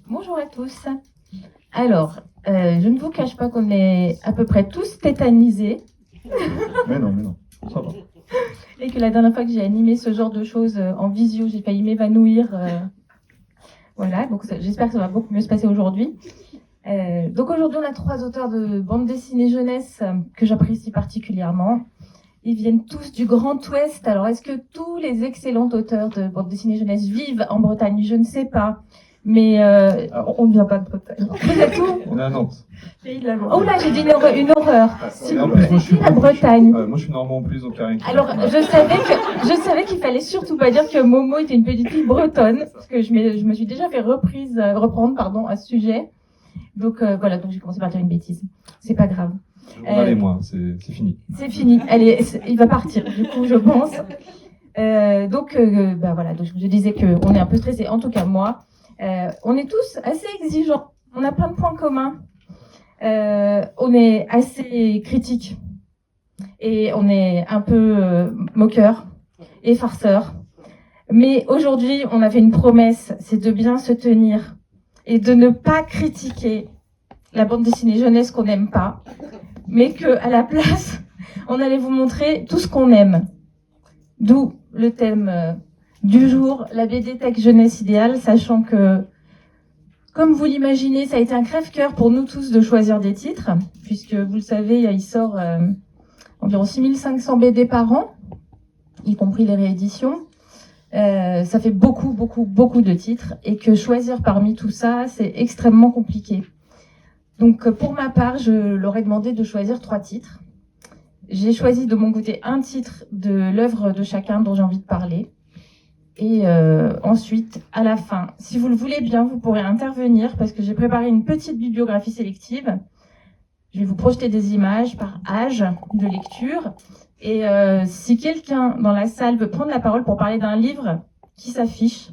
Bonjour à tous. Alors, je ne vous cache pas qu'on est à peu près tous tétanisés. Mais non, ça va. Et que la dernière fois que j'ai animé ce genre de choses en visio, j'ai failli m'évanouir. Voilà, donc j'espère que ça va beaucoup mieux se passer aujourd'hui. Donc aujourd'hui, on a 3 auteurs de bande dessinée jeunesse que j'apprécie particulièrement. Ils viennent tous du Grand Ouest. Alors, est-ce que tous les excellents auteurs de bande dessinée jeunesse vivent en Bretagne? Je ne sais pas. Mais on ne vient pas de Bretagne. Vous êtes où? On est à Nantes. Oh là, j'ai dit une horreur. Si En vous plus, moi, je suis étiez la Bretagne. moi, je suis normand en plus, donc rien. Alors, je savais qu'il fallait surtout pas dire que Momo était une petite fille bretonne, parce que je me suis déjà fait reprendre, à ce sujet. Donc voilà, donc j'ai commencé par dire une bêtise. C'est pas grave. Allez, moi, c'est fini. C'est fini. Allez, il va partir. Du coup, je pense. Voilà. Donc je disais que on est un peu stressé. En tout cas, moi, on est tous assez exigeants. On a plein de points communs. On est assez critique et on est un peu moqueur et farceur. Mais aujourd'hui, on avait une promesse, c'est de bien se tenir et de ne pas critiquer la bande dessinée jeunesse qu'on n'aime pas, mais que à la place, on allait vous montrer tout ce qu'on aime. D'où le thème du jour, la BD Tech Jeunesse Idéale, sachant que, comme vous l'imaginez, ça a été un crève-cœur pour nous tous de choisir des titres, puisque vous le savez, il sort environ 6500 BD par an, y compris les rééditions. Ça fait beaucoup de titres, et que choisir parmi tout ça, c'est extrêmement compliqué. Donc pour ma part, je leur ai demandé de choisir 3 titres. J'ai choisi de mon côté un titre de l'œuvre de chacun dont j'ai envie de parler. Et ensuite, à la fin, si vous le voulez bien, vous pourrez intervenir parce que j'ai préparé une petite bibliographie sélective. Je vais vous projeter des images par âge de lecture. Et si quelqu'un dans la salle veut prendre la parole pour parler d'un livre qui s'affiche,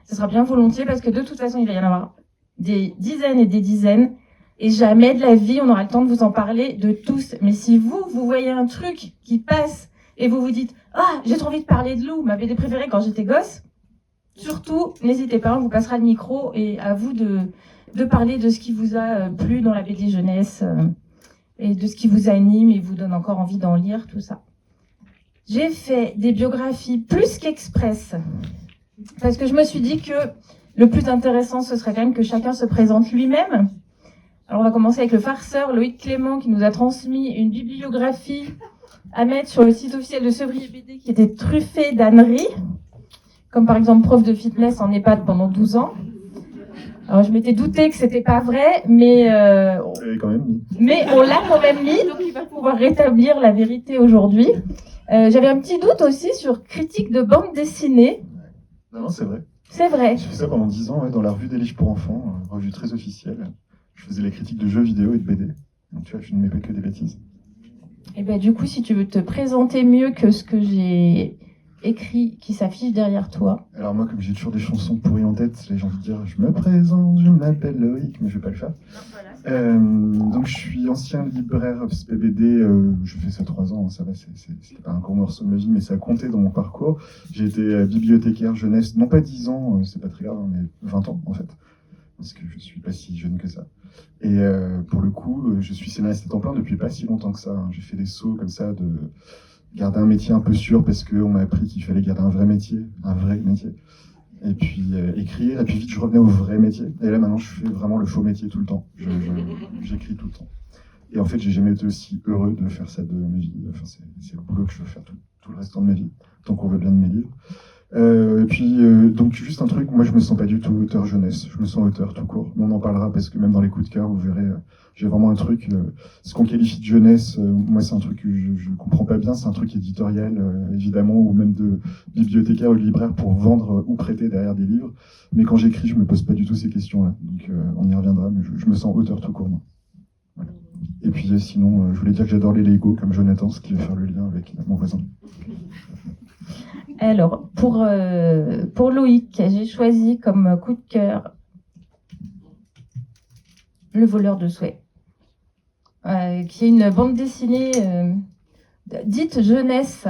ce sera bien volontiers parce que de toute façon, il va y en avoir des dizaines et des dizaines. Et jamais de la vie, on aura le temps de vous en parler de tous. Mais si vous voyez un truc qui passe et vous vous dites « Ah, j'ai trop envie de parler de Lou, ma BD préférée quand j'étais gosse », surtout, n'hésitez pas, on vous passera le micro et à vous de parler de ce qui vous a plu dans la BD jeunesse et de ce qui vous anime et vous donne encore envie d'en lire, tout ça. J'ai fait des biographies plus qu'express parce que je me suis dit que le plus intéressant, ce serait quand même que chacun se présente lui-même. Alors on va commencer avec le farceur Loïc Clément qui nous a transmis une bibliographie à mettre sur le site officiel de Sevrier BD qui était truffée d'âneries, comme par exemple prof de fitness en EHPAD pendant 12 ans. Alors je m'étais douté que c'était pas vrai, mais on l'a quand même mis, donc il va pouvoir rétablir la vérité aujourd'hui. J'avais un petit doute aussi sur critique de bande dessinée. Non, c'est vrai. C'est vrai. J'ai fait ça pendant 10 ans dans la revue des livres pour enfants, revue très officielle. Je faisais les critiques de jeux vidéo et de BD. Donc tu vois, je ne mets pas que des bêtises. Et ben du coup, si tu veux te présenter mieux que ce que j'ai écrit qui s'affiche derrière toi. Alors moi, comme j'ai toujours des chansons pourries en tête, j'ai envie de dire je me présente, je m'appelle Loïc, mais je vais pas le faire. Donc je suis ancien libraire PBD, je fais ça 3 ans, ça va, c'est pas un gros morceau de ma vie, mais ça a compté dans mon parcours. J'ai été bibliothécaire jeunesse, non pas 10 ans, c'est pas très grave, mais 20 ans en fait, parce que je suis pas si jeune que ça. Et pour le coup, je suis scénariste à temps plein depuis pas si longtemps que ça. J'ai fait des sauts comme ça de garder un métier un peu sûr parce qu'on m'a appris qu'il fallait garder un vrai métier. Et puis écrire, et puis vite je revenais au vrai métier. Et là maintenant je fais vraiment le faux métier tout le temps. J'écris tout le temps. Et en fait j'ai jamais été aussi heureux de faire ça de ma vie. Enfin, c'est le boulot que je veux faire tout le restant de ma vie, tant qu'on veut bien de mes livres. Donc juste un truc, moi je me sens pas du tout auteur jeunesse, je me sens auteur tout court. On en parlera parce que même dans les coups de cœur, vous verrez, j'ai vraiment un truc, ce qu'on qualifie de jeunesse, moi c'est un truc que je comprends pas bien, c'est un truc éditorial évidemment, ou même de bibliothécaire ou de libraire pour vendre ou prêter derrière des livres. Mais quand j'écris, je me pose pas du tout ces questions-là. Donc on y reviendra, mais je me sens auteur tout court, moi. Voilà. Et puis sinon, je voulais dire que j'adore les Lego comme Jonathan, ce qui va faire le lien avec mon voisin. Alors, pour Loïc, j'ai choisi comme coup de cœur Le voleur de souhaits, qui est une bande dessinée dite jeunesse,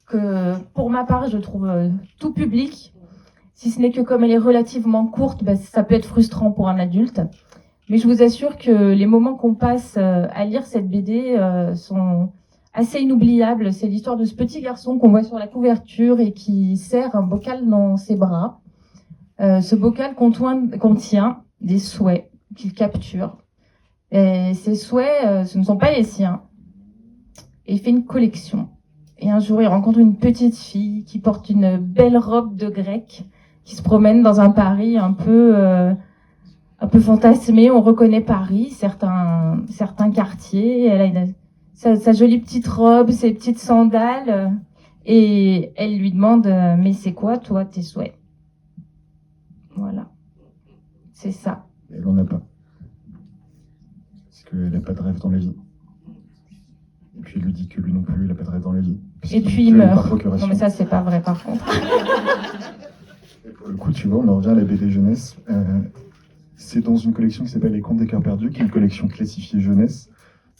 que pour ma part, je trouve tout public. si ce n'est que comme elle est relativement courte, ça peut être frustrant pour un adulte. Mais je vous assure que les moments qu'on passe à lire cette BD sont assez inoubliables. C'est l'histoire de ce petit garçon qu'on voit sur la couverture et qui serre un bocal dans ses bras. Ce bocal contient des souhaits qu'il capture. Et ces souhaits, ce ne sont pas les siens. Et il fait une collection. Et un jour, il rencontre une petite fille qui porte une belle robe de grec, qui se promène dans un Paris un peu fantasmé. On reconnaît Paris, certains quartiers. Elle a sa jolie petite robe, ses petites sandales. Et elle lui demande, mais c'est quoi, toi, tes souhaits? Voilà. C'est ça. Et elle en a pas. Parce qu'elle n'a pas de rêve dans la vie. Et puis elle lui dit que lui non plus, il n'a pas de rêve dans la vie. Et puis il meurt. Non mais ça, c'est pas vrai par contre. Et pour le coup, tu vois, on en revient à la BD jeunesse. C'est dans une collection qui s'appelle Les Contes des Cœurs Perdus, qui est une collection classifiée jeunesse.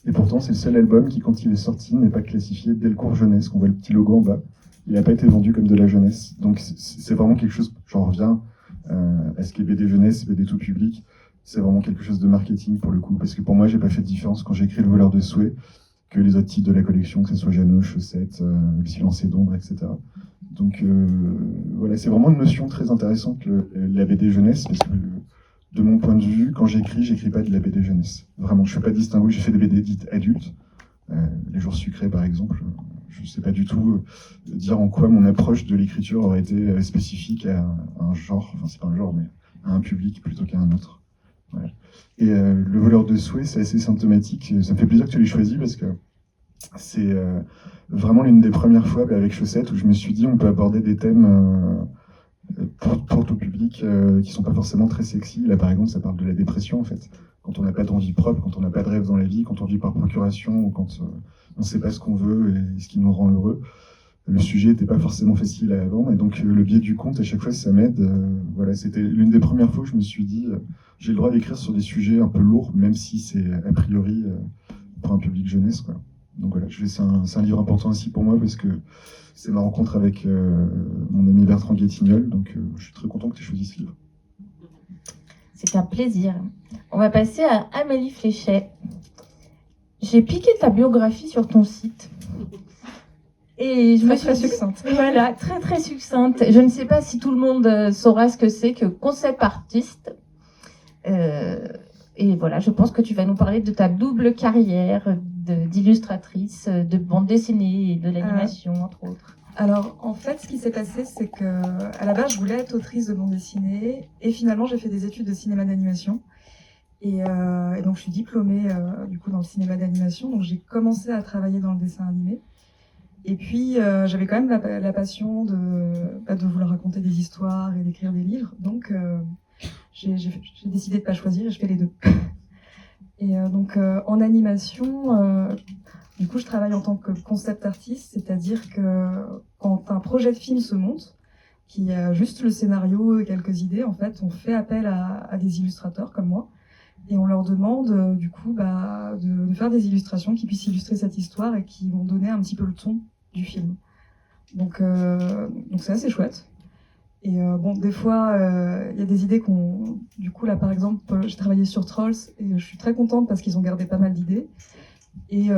Et pourtant, c'est le seul album qui, quand il est sorti, n'est pas classifié Delcourt Jeunesse. On voit le petit logo en bas. Il n'a pas été vendu comme de la jeunesse. Donc c'est vraiment quelque chose, j'en reviens à ce qui est BD jeunesse, BD tout public. C'est vraiment quelque chose de marketing pour le coup. Parce que pour moi, j'ai pas fait de différence quand j'ai écrit Le Voleur de Souhaits que les autres titres de la collection, que ce soit Jeannot, Chaussette, Le Silence et d'ombre, etc. Donc voilà, c'est vraiment une notion très intéressante, la BD jeunesse, parce que de mon point de vue, quand j'écris pas de la BD jeunesse. Vraiment, je fais pas de distinguo, j'ai fait des BD dites adultes, Les Jours Sucrés par exemple. Je sais pas du tout dire en quoi mon approche de l'écriture aurait été spécifique à un genre, enfin c'est pas un genre, mais à un public plutôt qu'à un autre. Voilà. Et Le Voleur de Souhaits, c'est assez symptomatique. Ça me fait plaisir que tu l'aies choisi parce que c'est vraiment l'une des premières fois avec Chaussette où je me suis dit on peut aborder des thèmes pour tout public qui sont pas forcément très sexy. Là par exemple ça parle de la dépression en fait. Quand on n'a pas d'envie propre, quand on n'a pas de rêve dans la vie, quand on vit par procuration ou quand on sait pas ce qu'on veut et ce qui nous rend heureux. Le sujet n'était pas forcément facile à vendre et donc le biais du conte à chaque fois ça m'aide. Voilà, c'était l'une des premières fois où je me suis dit j'ai le droit d'écrire sur des sujets un peu lourds même si c'est a priori pour un public jeunesse quoi. Donc voilà, c'est un livre important aussi pour moi parce que c'est ma rencontre avec mon ami Bertrand Guetignol, donc je suis très content que tu aies choisi ce livre. C'est un plaisir. On va passer à Amélie Fléchet. J'ai piqué ta biographie sur ton site. Et je me suis très succincte. Voilà, très très succincte. Je ne sais pas si tout le monde saura ce que c'est que concept artiste. Et voilà, je pense que tu vas nous parler de ta double carrière d'illustratrice, de bande dessinée et de l'animation, entre autres. Alors, en fait, ce qui s'est passé, c'est que à la base, je voulais être autrice de bande dessinée, et finalement, j'ai fait des études de cinéma d'animation. Et donc, je suis diplômée du coup dans le cinéma d'animation. Donc, j'ai commencé à travailler dans le dessin animé. Et puis, j'avais quand même la passion de vouloir raconter des histoires et d'écrire des livres. Donc, j'ai décidé de pas choisir et je fais les deux. Et donc, en animation, du coup, je travaille en tant que concept artiste, c'est-à-dire que quand un projet de film se monte, qui a juste le scénario et quelques idées, en fait, on fait appel à des illustrateurs comme moi. Et on leur demande, du coup, de faire des illustrations qui puissent illustrer cette histoire et qui vont donner un petit peu le ton du film. Donc c'est assez chouette. Et bon, des fois, il y a des idées du coup, là, par exemple, j'ai travaillé sur Trolls et je suis très contente parce qu'ils ont gardé pas mal d'idées. Et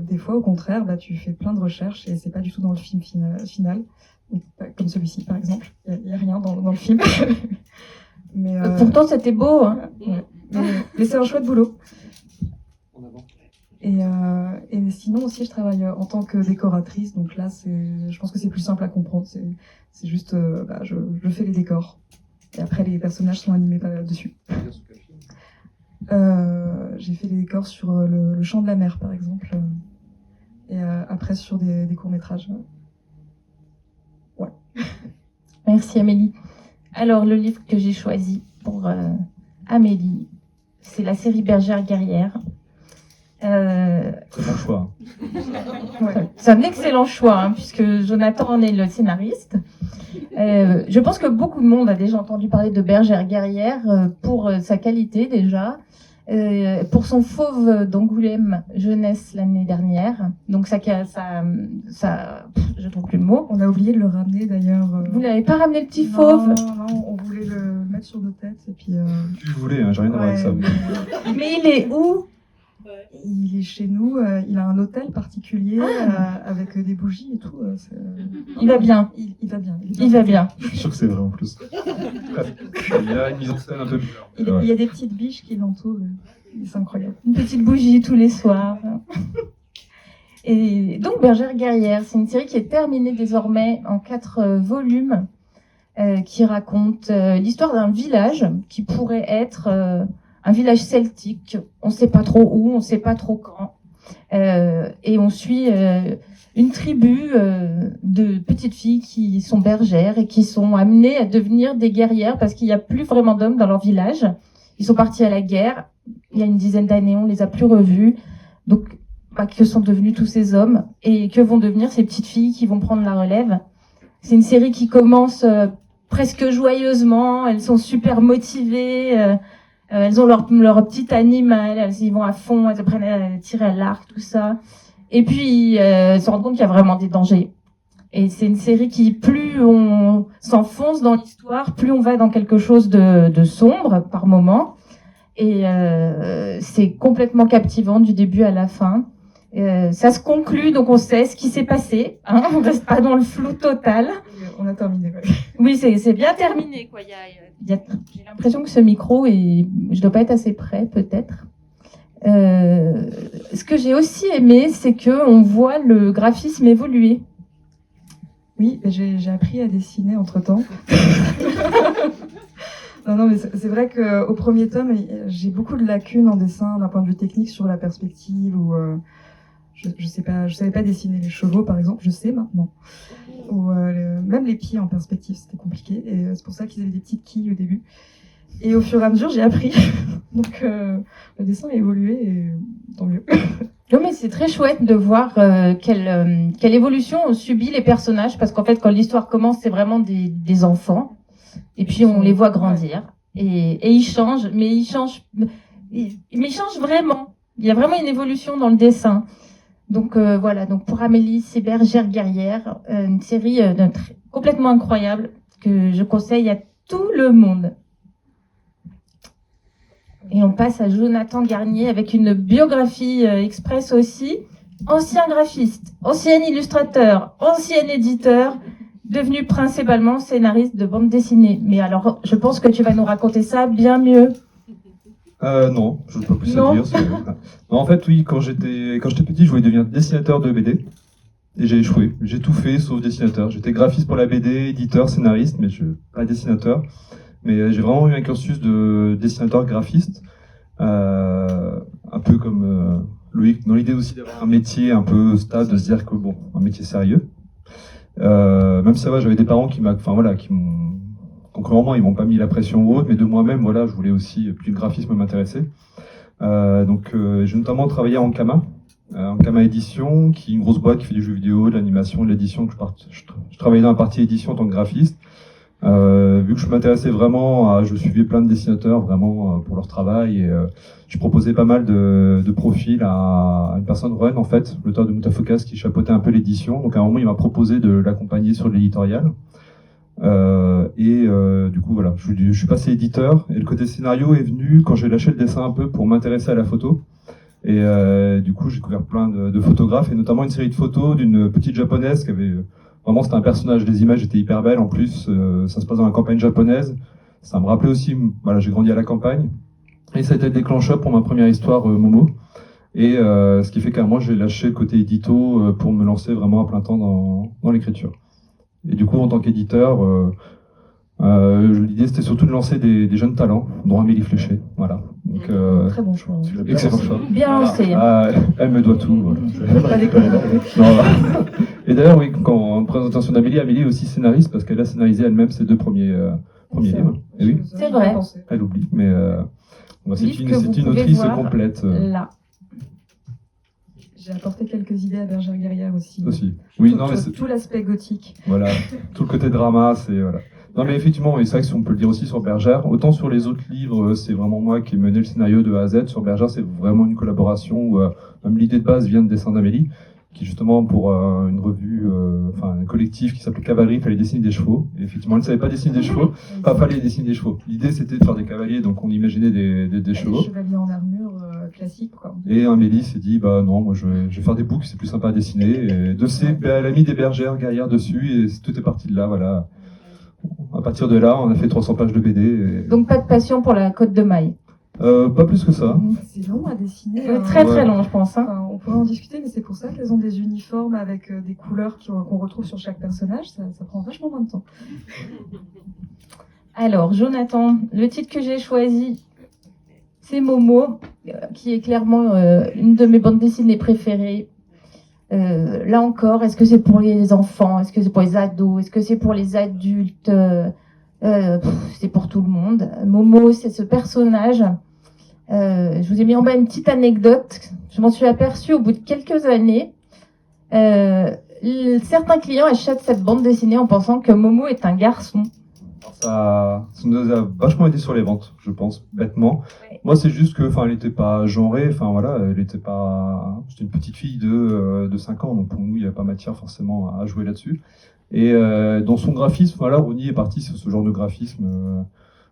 des fois, au contraire, tu fais plein de recherches et c'est pas du tout dans le film final. Donc, comme celui-ci, par exemple. Il n'y a rien dans le film. Mais, pourtant, c'était beau, hein. Ouais. Mais c'est un chouette boulot. Et sinon aussi, je travaille en tant que décoratrice. Donc là, je pense que c'est plus simple à comprendre. C'est juste, je fais les décors. Et après, les personnages sont animés dessus. J'ai fait des décors sur le Chant de la Mer, par exemple. Et après, sur des courts-métrages. Ouais. Merci, Amélie. Alors, le livre que j'ai choisi pour Amélie, c'est la série Bergère guerrière. Très bon choix. Ouais. C'est un excellent choix, hein, puisque Jonathan en est le scénariste. Je pense que beaucoup de monde a déjà entendu parler de Bergère guerrière pour sa qualité déjà, pour son Fauve d'Angoulême jeunesse l'année dernière. Donc ça, je trouve plus le mot. On a oublié de le ramener d'ailleurs. Vous n'avez pas ramené le petit Fauve? Non, on voulait le mettre sur nos têtes et puis. Si je voulais, hein, j'ai rien à voir avec ça. Mais il est où? Il est chez nous, il a un hôtel particulier avec des bougies et tout. Il va bien. Il va bien. Il va bien. Je suis sûr que c'est vrai en plus. Il y a une mise en scène un peu bizarre. Il y a des petites biches qui l'entourent. C'est incroyable. Une petite bougie tous les soirs. Et donc Bergère guerrière, c'est une série qui est terminée désormais en 4 volumes, qui raconte l'histoire d'un village qui pourrait être un village celtique. On ne sait pas trop où, on ne sait pas trop quand. Et on suit une tribu de petites filles qui sont bergères et qui sont amenées à devenir des guerrières parce qu'il n'y a plus vraiment d'hommes dans leur village. Ils sont partis à la guerre il y a une dizaine d'années, on les a plus revus. Donc, que sont devenus tous ces hommes et que vont devenir ces petites filles qui vont prendre la relève. C'est une série qui commence presque joyeusement, elles sont super motivées, elles ont leur petit animal, elles y vont à fond, elles apprennent à tirer à l'arc, tout ça. Et puis, elles se rendent compte qu'il y a vraiment des dangers. Et c'est une série qui, plus on s'enfonce dans l'histoire, plus on va dans quelque chose de sombre par moment. Et c'est complètement captivant du début à la fin. Ça se conclut, donc on sait ce qui s'est passé. Hein, on reste pas dans le flou total. On a terminé. Ouais. Oui, c'est bien terminé, quoi. J'ai l'impression que ce micro je dois pas être assez près, peut-être. Ce que j'ai aussi aimé, c'est que on voit le graphisme évoluer. Oui, j'ai appris à dessiner entre-temps. Non, mais c'est vrai qu'au premier tome, j'ai beaucoup de lacunes en dessin d'un point de vue technique sur la perspective ou je savais pas dessiner les chevaux par exemple, je sais maintenant. Ou même les pieds en perspective, c'était compliqué et c'est pour ça qu'ils avaient des petites quilles au début. Et au fur et à mesure, j'ai appris. Donc le dessin a évolué et tant mieux. Non, mais c'est très chouette de voir quelle évolution ont subi les personnages parce qu'en fait, quand l'histoire commence, c'est vraiment des enfants. Et puis on les voit grandir et ils changent, mais ils changent vraiment. Il y a vraiment une évolution dans le dessin. Donc voilà. Donc pour Amélie, c'est Bergère guerrière, une série complètement incroyable que je conseille à tout le monde. Et on passe à Jonathan Garnier avec une biographie express aussi. Ancien graphiste, ancien illustrateur, ancien éditeur, devenu principalement scénariste de bande dessinée. Mais alors, je pense que tu vas nous raconter ça bien mieux. Non, je ne peux pas plus à dire. Non, en fait, oui, quand j'étais petit, je voulais devenir dessinateur de BD. Et j'ai échoué. J'ai tout fait sauf dessinateur. J'étais graphiste pour la BD, éditeur, scénariste, mais je pas dessinateur. Mais j'ai vraiment eu un cursus de dessinateur graphiste. Un peu comme Loïc, dans l'idée aussi d'avoir un métier un peu stable, de se dire que bon, un métier sérieux. Même si ça va, j'avais des parents qui m'ont, concrètement, ils m'ont pas mis la pression ou autre, mais de moi-même, voilà, je voulais aussi, puis le graphisme m'intéressait. Donc, j'ai notamment travaillé en Ankama Édition, qui est une grosse boîte qui fait du jeu vidéo, de l'animation, de l'édition. Je travaillais dans la partie édition en tant que graphiste. Vu que je m'intéressais vraiment je suivais plein de dessinateurs vraiment pour leur travail et je proposais pas mal de profils à une personne, Run en fait, l'auteur de Moutafocas qui chapeautait un peu l'édition. Donc à un moment il m'a proposé de l'accompagner sur l'éditorial du coup voilà, je suis passé éditeur et le côté scénario est venu quand j'ai lâché le dessin un peu pour m'intéresser à la photo. Et du coup j'ai découvert plein de photographes et notamment une série de photos d'une petite japonaise qui avait vraiment, c'était un personnage, les images étaient hyper belles. En plus, ça se passe dans la campagne japonaise. Ça me rappelait aussi, voilà, j'ai grandi à la campagne. Et ça a été le déclencheur pour ma première histoire, Momo. Et ce qui fait qu'à moi, j'ai lâché le côté édito pour me lancer vraiment à plein temps dans l'écriture. Et du coup, en tant qu'éditeur, l'idée c'était surtout de lancer des jeunes talents, dont Amélie Fléché. Voilà. Donc, très bon choix. Excellent choix. Bien lancé. Elle me doit tout. Voilà. Pas déconner. Et d'ailleurs, oui, en présentation d'Amélie, Amélie est aussi scénariste parce qu'elle a scénarisé elle-même ses 2 premiers livres. Et oui, C'est vrai. elle oublie, mais c'est Livre que vous une pouvez autrice voir complète. Là. J'ai apporté quelques idées à Bergère guerrière aussi. Aussi. Oui, non, mais tout l'aspect gothique. voilà, tout le côté drama, c'est voilà. Non mais effectivement, et c'est vrai que si on peut le dire aussi sur Bergère, autant sur les autres livres, c'est vraiment moi qui ai mené le scénario de A à Z. Sur Bergère, c'est vraiment une collaboration où même l'idée de base vient de dessin d'Amélie, qui justement pour une revue, enfin un collectif qui s'appelait Cavalerie, fallait dessiner des chevaux. Et effectivement, elle ne savait pas dessiner des chevaux, pas fallait dessiner des chevaux. L'idée c'était de faire des cavaliers, donc on imaginait des chevaux. Des chevaliers en armure classique, quoi. Et Amélie s'est dit, bah non, moi je vais faire des boucs, c'est plus sympa à dessiner. Et de ces, elle a mis des bergères guerrières dessus, et tout est parti de là, voilà. À partir de là, on a fait 300 pages de BD. Et... Donc pas de passion pour la Côte de Maille. Pas plus que ça. C'est long à dessiner. Très Ouais. long, je pense. Hein. Enfin, on pourrait en discuter, mais c'est pour ça qu'elles ont des uniformes avec des couleurs qu'on retrouve sur chaque personnage. Ça prend vachement moins de temps. Alors, Jonathan, le titre que j'ai choisi, c'est Momo, qui est clairement une de mes bandes dessinées préférées. Là encore, est-ce que c'est pour les enfants? Est-ce que c'est pour les ados? Est-ce que c'est pour les adultes? C'est pour tout le monde. Momo, c'est ce personnage. Je vous ai mis en bas une petite anecdote. Je m'en suis aperçue au bout de quelques années. Certains clients achètent cette bande dessinée en pensant que Momo est un garçon. Ça nous a vachement aidé sur les ventes, je pense, bêtement. Ouais. Moi, c'est juste que, enfin, elle était pas genrée, enfin voilà, elle était pas, c'était une petite fille de 5 ans, donc pour nous, il n'y avait pas matière forcément à jouer là-dessus. Et dans son graphisme, voilà, Ronnie est parti sur ce genre de graphisme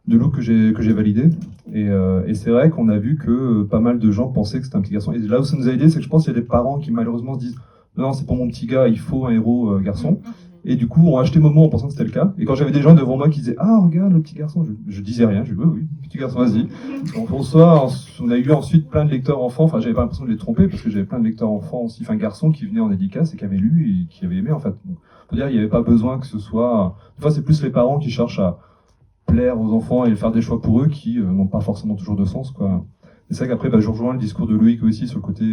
de look que j'ai validé. Et c'est vrai qu'on a vu que pas mal de gens pensaient que c'était un petit garçon. Et là où ça nous a aidé, c'est que je pense qu'il y a des parents qui malheureusement se disent non, c'est pour mon petit gars, il faut un héros garçon. Et du coup, on a acheté Momo en pensant que c'était le cas. Et quand j'avais des gens devant moi qui disaient ah regarde le petit garçon, je disais rien, je dis oui, petit garçon, vas-y. Donc on a eu ensuite plein de lecteurs enfants. Enfin, j'avais pas l'impression de les tromper parce que j'avais plein de lecteurs enfants aussi, enfin garçons qui venaient en dédicace et qui avaient lu et qui avaient aimé en fait. Donc, faut dire il n'y avait pas besoin que ce soit. Des fois, c'est plus les parents qui cherchent à plaire aux enfants et faire des choix pour eux qui n'ont pas forcément toujours de sens, quoi. Et c'est vrai qu'après, je rejoins le discours de Loïc aussi sur le côté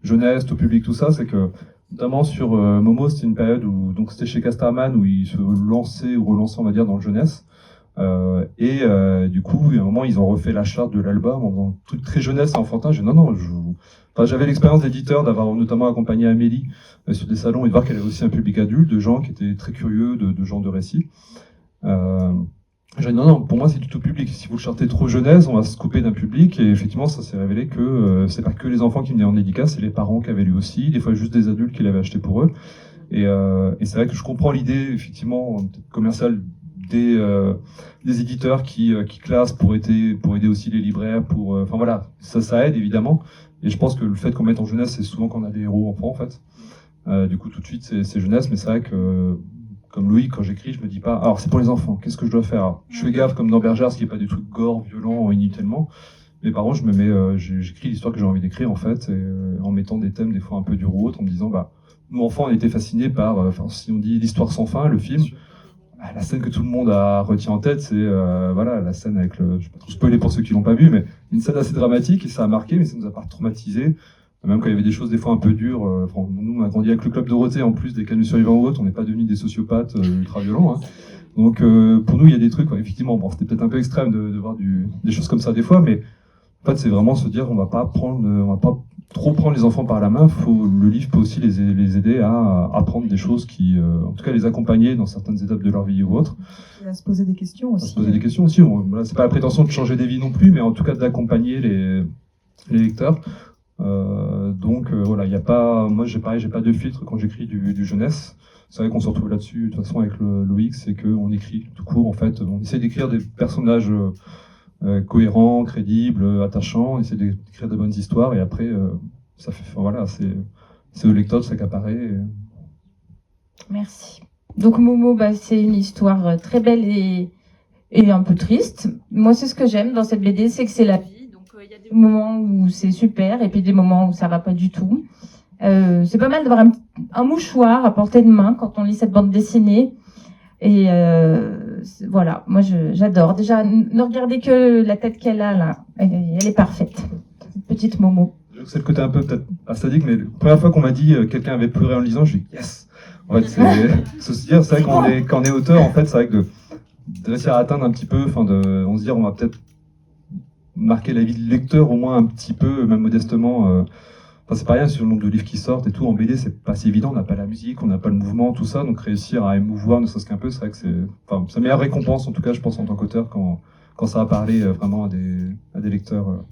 jeunesse, tout public, tout ça, c'est que notamment sur Momo, c'était une période où donc c'était chez Casterman où ils se lançaient ou relançaient, on va dire, dans le jeunesse. Du coup, à un moment, ils ont refait la charte de l'album en faisant truc très jeunesse et enfantin. J'ai dit non, enfin, j'avais l'expérience d'éditeur d'avoir notamment accompagné Amélie sur des salons et de voir qu'elle avait aussi un public adulte, de gens qui étaient très curieux de genre de récits. J'ai dit non, pour moi c'est du tout public. Si vous le chartez trop jeunesse, on va se couper d'un public. Et effectivement, ça s'est révélé que c'est pas que les enfants qui venaient en dédicace, c'est les parents qui avaient lu aussi, des fois juste des adultes qui l'avaient acheté pour eux. Et c'est vrai que je comprends l'idée, effectivement, commerciale des éditeurs qui classent pour aider aussi les libraires. Enfin voilà, ça aide évidemment. Et je pense que le fait qu'on mette en jeunesse, c'est souvent qu'on a des héros enfants en fait. Du coup, tout de suite, c'est jeunesse, mais c'est vrai que comme Louis, quand j'écris, je me dis pas, alors c'est pour les enfants, qu'est-ce que je dois faire? Alors, je fais gaffe comme dans Bergère, ce qui est pas du tout gore, violent, inutilement. Mais par contre, j'écris l'histoire que j'ai envie d'écrire en fait, en mettant des thèmes des fois un peu durs ou autres, en me disant, bah, nous enfants, on était fascinés par, si on dit l'histoire sans fin, le film, la scène que tout le monde a retient en tête, c'est voilà, la scène avec je vais pas trop spoiler pour ceux qui l'ont pas vu, mais une scène assez dramatique et ça a marqué, mais ça nous a pas traumatisé. Même quand il y avait des choses des fois un peu dures, nous on a grandi avec le club Dorothée en plus des canaux survivants ou autres, on n'est pas devenus des sociopathes ultra violents. Hein. Donc pour nous il y a des trucs, effectivement, bon, c'était peut-être un peu extrême de voir des choses comme ça des fois, mais en fait c'est vraiment se dire on va pas trop prendre les enfants par la main. Le livre peut aussi les aider à apprendre des choses qui, en tout cas les accompagner dans certaines étapes de leur vie ou autres. Et à se poser des questions aussi. À se poser des questions aussi. Bon, voilà, c'est pas la prétention de changer des vies non plus, mais en tout cas d'accompagner les lecteurs. Voilà, il y a pas, moi j'ai pas de filtre quand j'écris du jeunesse. C'est vrai qu'on se retrouve là-dessus de toute façon avec le Loïc, c'est qu'on écrit tout court en fait. On essaie d'écrire des personnages cohérents, crédibles, attachants. On essaie d'écrire de bonnes histoires et après ça fait, voilà, c'est au lecteur de s'accaparer. Merci. Donc Momo, c'est une histoire très belle et un peu triste. Moi, c'est ce que j'aime dans cette BD, c'est que c'est la vie. Il y a des moments où c'est super et puis des moments où ça va pas du tout. C'est pas mal d'avoir un mouchoir à portée de main quand on lit cette bande dessinée. Et voilà, moi j'adore. Déjà, ne regardez que la tête qu'elle a là. Elle est parfaite. Cette petite Momo. C'est le côté un peu peut-être pas sadique, mais la première fois qu'on m'a dit quelqu'un avait pleuré en lisant, je dis yes. En fait, c'est vrai quand on est auteur, en fait, c'est vrai que de réussir à atteindre un petit peu, on se dit on va peut-être marquer la vie du lecteur au moins un petit peu, même modestement, Enfin, c'est pas rien sur le nombre de livres qui sortent et tout. En BD, c'est pas si évident. On n'a pas la musique, on n'a pas le mouvement, tout ça. Donc réussir à émouvoir, ne serait-ce qu'un peu, c'est vrai que c'est la meilleure récompense, en tout cas, je pense, en tant qu'auteur, quand ça va parler vraiment à des lecteurs.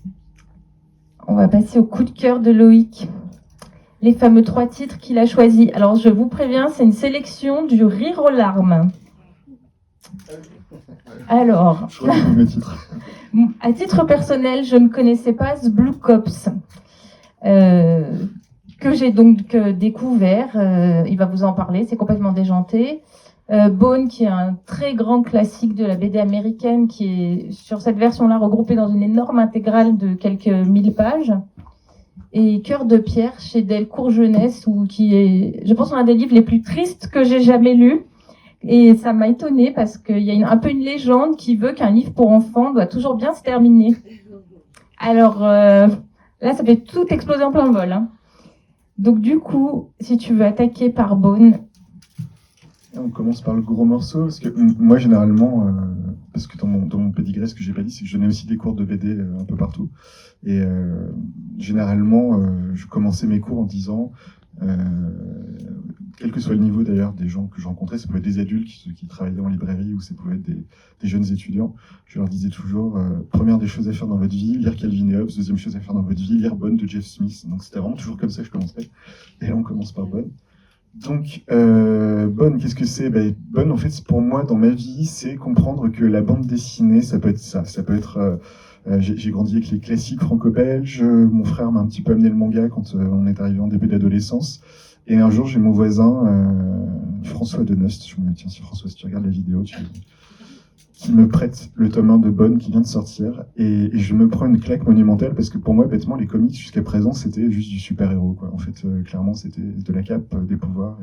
On va passer au coup de cœur de Loïc. Les fameux 3 titres qu'il a choisis. Alors, je vous préviens, c'est une sélection du rire aux larmes. Alors, Je retrouve mes titres. à titre personnel, je ne connaissais pas The Blue Cops, que j'ai donc découvert. Il va vous en parler, c'est complètement déjanté. Bone, qui est un très grand classique de la BD américaine, qui est sur cette version-là regroupée dans une énorme intégrale de quelques 1000 pages. Et Cœur de pierre chez Delcourt Jeunesse, qui est, je pense, un des livres les plus tristes que j'ai jamais lus. Et ça m'a étonnée parce qu'il y a un peu une légende qui veut qu'un livre pour enfants doit toujours bien se terminer. Alors là, ça fait tout exploser en plein vol. Hein. Donc du coup, si tu veux attaquer par Bone. On commence par le gros morceau, parce que moi, généralement, parce que dans mon pédigré, ce que j'ai pas dit, c'est que je donnais aussi des cours de BD un peu partout. Et généralement, je commençais mes cours en disant, quel que soit le niveau d'ailleurs des gens que je rencontrais, ça pouvait être des adultes qui travaillaient en librairie ou ça pouvait être des jeunes étudiants, je leur disais toujours, première des choses à faire dans votre vie, lire Calvin et Hobbes, deuxième chose à faire dans votre vie, lire Bone de Jeff Smith. Donc c'était vraiment toujours comme ça que je commençais. Et là, on commence par Bone. Donc, Bone, qu'est-ce que c'est? Bone, en fait, pour moi, dans ma vie, c'est comprendre que la bande dessinée, ça peut être ça. Ça peut être... j'ai grandi avec les classiques franco-belges. Mon frère m'a un petit peu amené le manga quand on est arrivé en début d'adolescence. Et un jour, j'ai mon voisin, François Denost. Je me dis, tiens, si François, si tu regardes la vidéo, qui me prête le tome 1 de Bone qui vient de sortir. Et je me prends une claque monumentale parce que pour moi, bêtement, les comics jusqu'à présent, c'était juste du super-héros, quoi. En fait, clairement, c'était de la cape, des pouvoirs.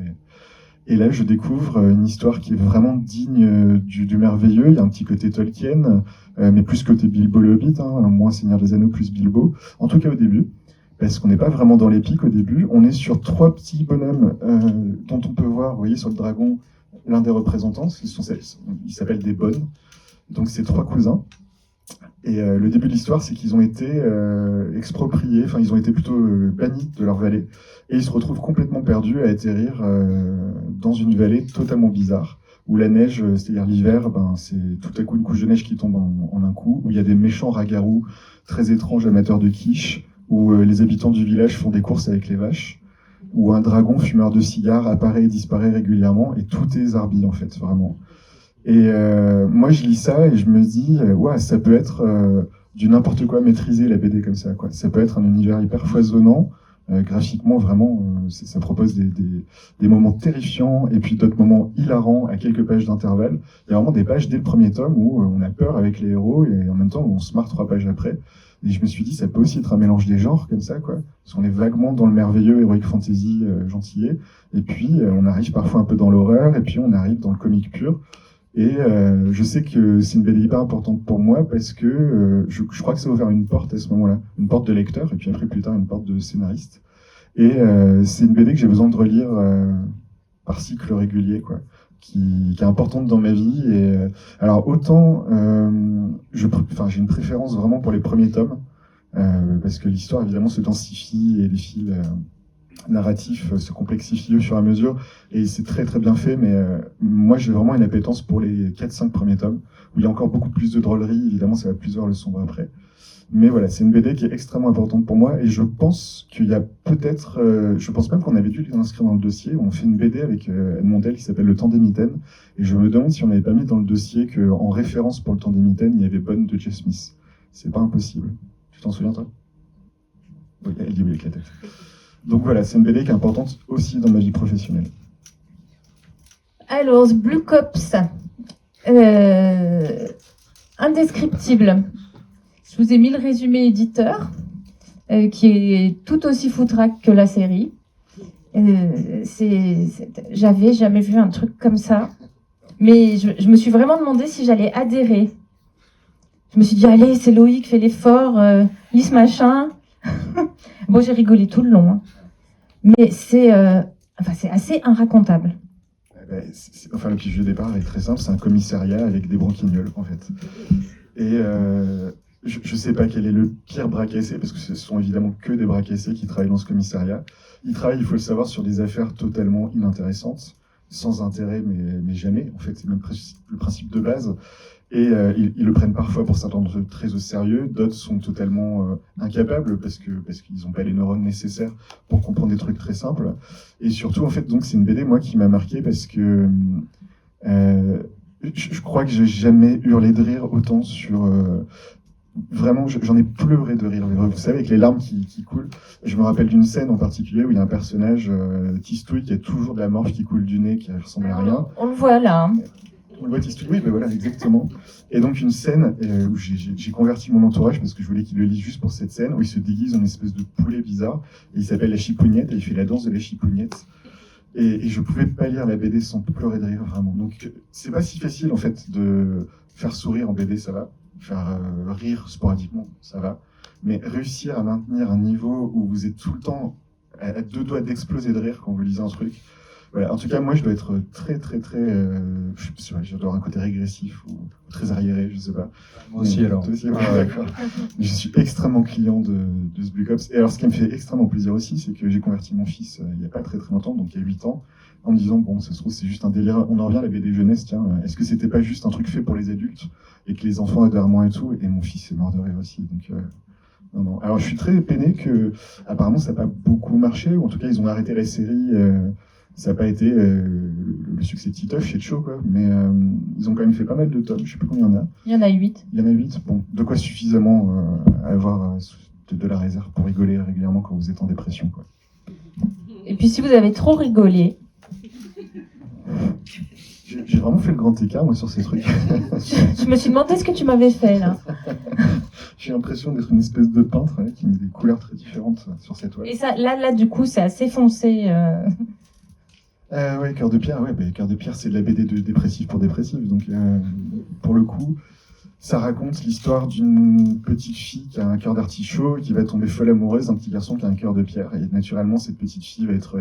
Et là, je découvre une histoire qui est vraiment digne du merveilleux. Il y a un petit côté Tolkien, mais plus côté Bilbo le Hobbit, hein, moins Seigneur des Anneaux, plus Bilbo. En tout cas, au début. Parce qu'on n'est pas vraiment dans l'épique au début. On est sur 3 petits bonhommes dont on peut voir, vous voyez, sur le dragon, l'un des représentants. Ils s'appellent des bonnes. Donc, c'est 3 cousins. Et le début de l'histoire, c'est qu'ils ont été expropriés, enfin, ils ont été plutôt bannis de leur vallée. Et ils se retrouvent complètement perdus à atterrir dans une vallée totalement bizarre, où la neige, c'est-à-dire l'hiver, c'est tout à coup une couche de neige qui tombe en un coup, où il y a des méchants ragarous très étranges amateurs de quiche, où les habitants du village font des courses avec les vaches, où un dragon fumeur de cigares apparaît et disparaît régulièrement, et tout est Zarbi, en fait, vraiment. Et moi, je lis ça et je me dis, ouais, ça peut être du n'importe quoi maîtriser la BD comme ça, quoi. Ça peut être un univers hyper foisonnant, graphiquement, vraiment, ça propose des moments terrifiants et puis d'autres moments hilarants à quelques pages d'intervalle. Il y a vraiment des pages dès le premier tome où on a peur avec les héros et en même temps, on se marre 3 pages après. Et je me suis dit, ça peut aussi être un mélange des genres, comme ça, quoi. Parce qu'on est vaguement dans le merveilleux, heroic fantasy, gentillet. Et puis, on arrive parfois un peu dans l'horreur, et puis on arrive dans le comique pur. Et je sais que c'est une BD hyper importante pour moi, parce que je crois que ça a ouvert une porte à ce moment-là. Une porte de lecteur, et puis après, plus tard, une porte de scénariste. Et c'est une BD que j'ai besoin de relire par cycle régulier, quoi. Qui est importante dans ma vie. Et alors autant j'ai une préférence vraiment pour les premiers tomes parce que l'histoire évidemment se densifie et les fils narratifs se complexifient au fur et à mesure et c'est très très bien fait. Mais moi j'ai vraiment une appétence pour les 4-5 premiers tomes où il y a encore beaucoup plus de drôlerie. Évidemment ça va plus vers le sombre après. Mais voilà, c'est une BD qui est extrêmement importante pour moi et je pense qu'il y a peut-être, je pense même qu'on avait dû les inscrire dans le dossier. On fait une BD avec Edmondel qui s'appelle Le Temps des Mitaines et je me demande si on n'avait pas mis dans le dossier qu'en référence pour Le Temps des Mitaines, il y avait Bone de Jeff Smith. C'est pas impossible. Tu t'en souviens toi? Oui, elle dit oui avec la tête. Donc voilà, c'est une BD qui est importante aussi dans ma vie professionnelle. Alors, The Blue Cops, indescriptible. Je vous ai mis le résumé éditeur, qui est tout aussi foutraque que la série. J'avais jamais vu un truc comme ça. Mais je me suis vraiment demandé si j'allais adhérer. Je me suis dit, allez, c'est Loïc, fais l'effort, lis ce machin. Bon, j'ai rigolé tout le long. Hein. Mais c'est assez inracontable. Le pitch de départ est très simple, c'est un commissariat avec des branquignoles, en fait. Et je sais pas quel est le pire bras cassé, parce que ce sont évidemment que des bras cassés qui travaillent dans ce commissariat. Ils travaillent, il faut le savoir, sur des affaires totalement inintéressantes, sans intérêt, mais jamais. En fait, c'est même le principe de base. Et ils le prennent parfois pour certains d'entre eux très au sérieux. D'autres sont totalement incapables parce qu'ils n'ont pas les neurones nécessaires pour comprendre des trucs très simples. Et surtout, en fait, donc c'est une BD moi qui m'a marqué parce que je crois que j'ai jamais hurlé de rire autant sur vraiment, j'en ai pleuré de rire. Vous savez, avec les larmes qui coulent. Je me rappelle d'une scène en particulier où il y a un personnage, Tistouille, qui a toujours de la morve qui coule du nez, qui ressemble à rien. On le voit là. Hein. On le voit Tistouille, oui, ben voilà, exactement. Et donc une scène où j'ai converti mon entourage parce que je voulais qu'il le lise juste pour cette scène, où il se déguise en une espèce de poulet bizarre, et il s'appelle la chipougnette, et il fait la danse de la chipougnette. Et je pouvais pas lire la BD sans pleurer de rire, vraiment. Donc c'est pas si facile, en fait, de faire sourire en BD, ça va. Faire rire sporadiquement, ça va. Mais réussir à maintenir un niveau où vous êtes tout le temps à deux doigts d'exploser de rire quand vous lisez un truc. Voilà. En tout cas, moi, je dois être très, je dois avoir un côté régressif ou très arriéré, je sais pas. Moi aussi, alors. Toi aussi, ouais, d'accord. Je suis extrêmement client de ce Black Ops. Et alors, ce qui me fait extrêmement plaisir aussi, c'est que j'ai converti mon fils il y a pas très longtemps, donc il y a 8 ans, en me disant, bon, ça se trouve, c'est juste un délire. On en revient à la BD jeunesse, tiens. Est-ce que c'était pas juste un truc fait pour les adultes et que les enfants adorent moins et tout? Et mon fils est mort de rire aussi. Donc, non. Alors, je suis très peiné que, apparemment, ça n'a pas beaucoup marché, ou en tout cas, ils ont arrêté la série. Ça n'a pas été le succès de Titeuf chez Cho, quoi. Mais ils ont quand même fait pas mal de tomes. Je sais plus combien il y en a. Il y en a 8. Il y en a 8. Bon, de quoi suffisamment avoir de la réserve pour rigoler régulièrement quand vous êtes en dépression, quoi. Et puis, si vous avez trop rigolé. J'ai vraiment fait le grand écart, moi, sur ces trucs. Je me suis demandé ce que tu m'avais fait, là. J'ai l'impression d'être une espèce de peintre qui met des couleurs très différentes sur cette toile. Et ça, là, du coup, c'est assez foncé. Ouais, Cœur de pierre, ouais, Cœur de pierre, c'est de la BD de dépressif pour dépressif. Donc, pour le coup, ça raconte l'histoire d'une petite fille qui a un cœur d'artichaut et qui va tomber folle amoureuse d'un petit garçon qui a un cœur de pierre. Et naturellement, cette petite fille va être...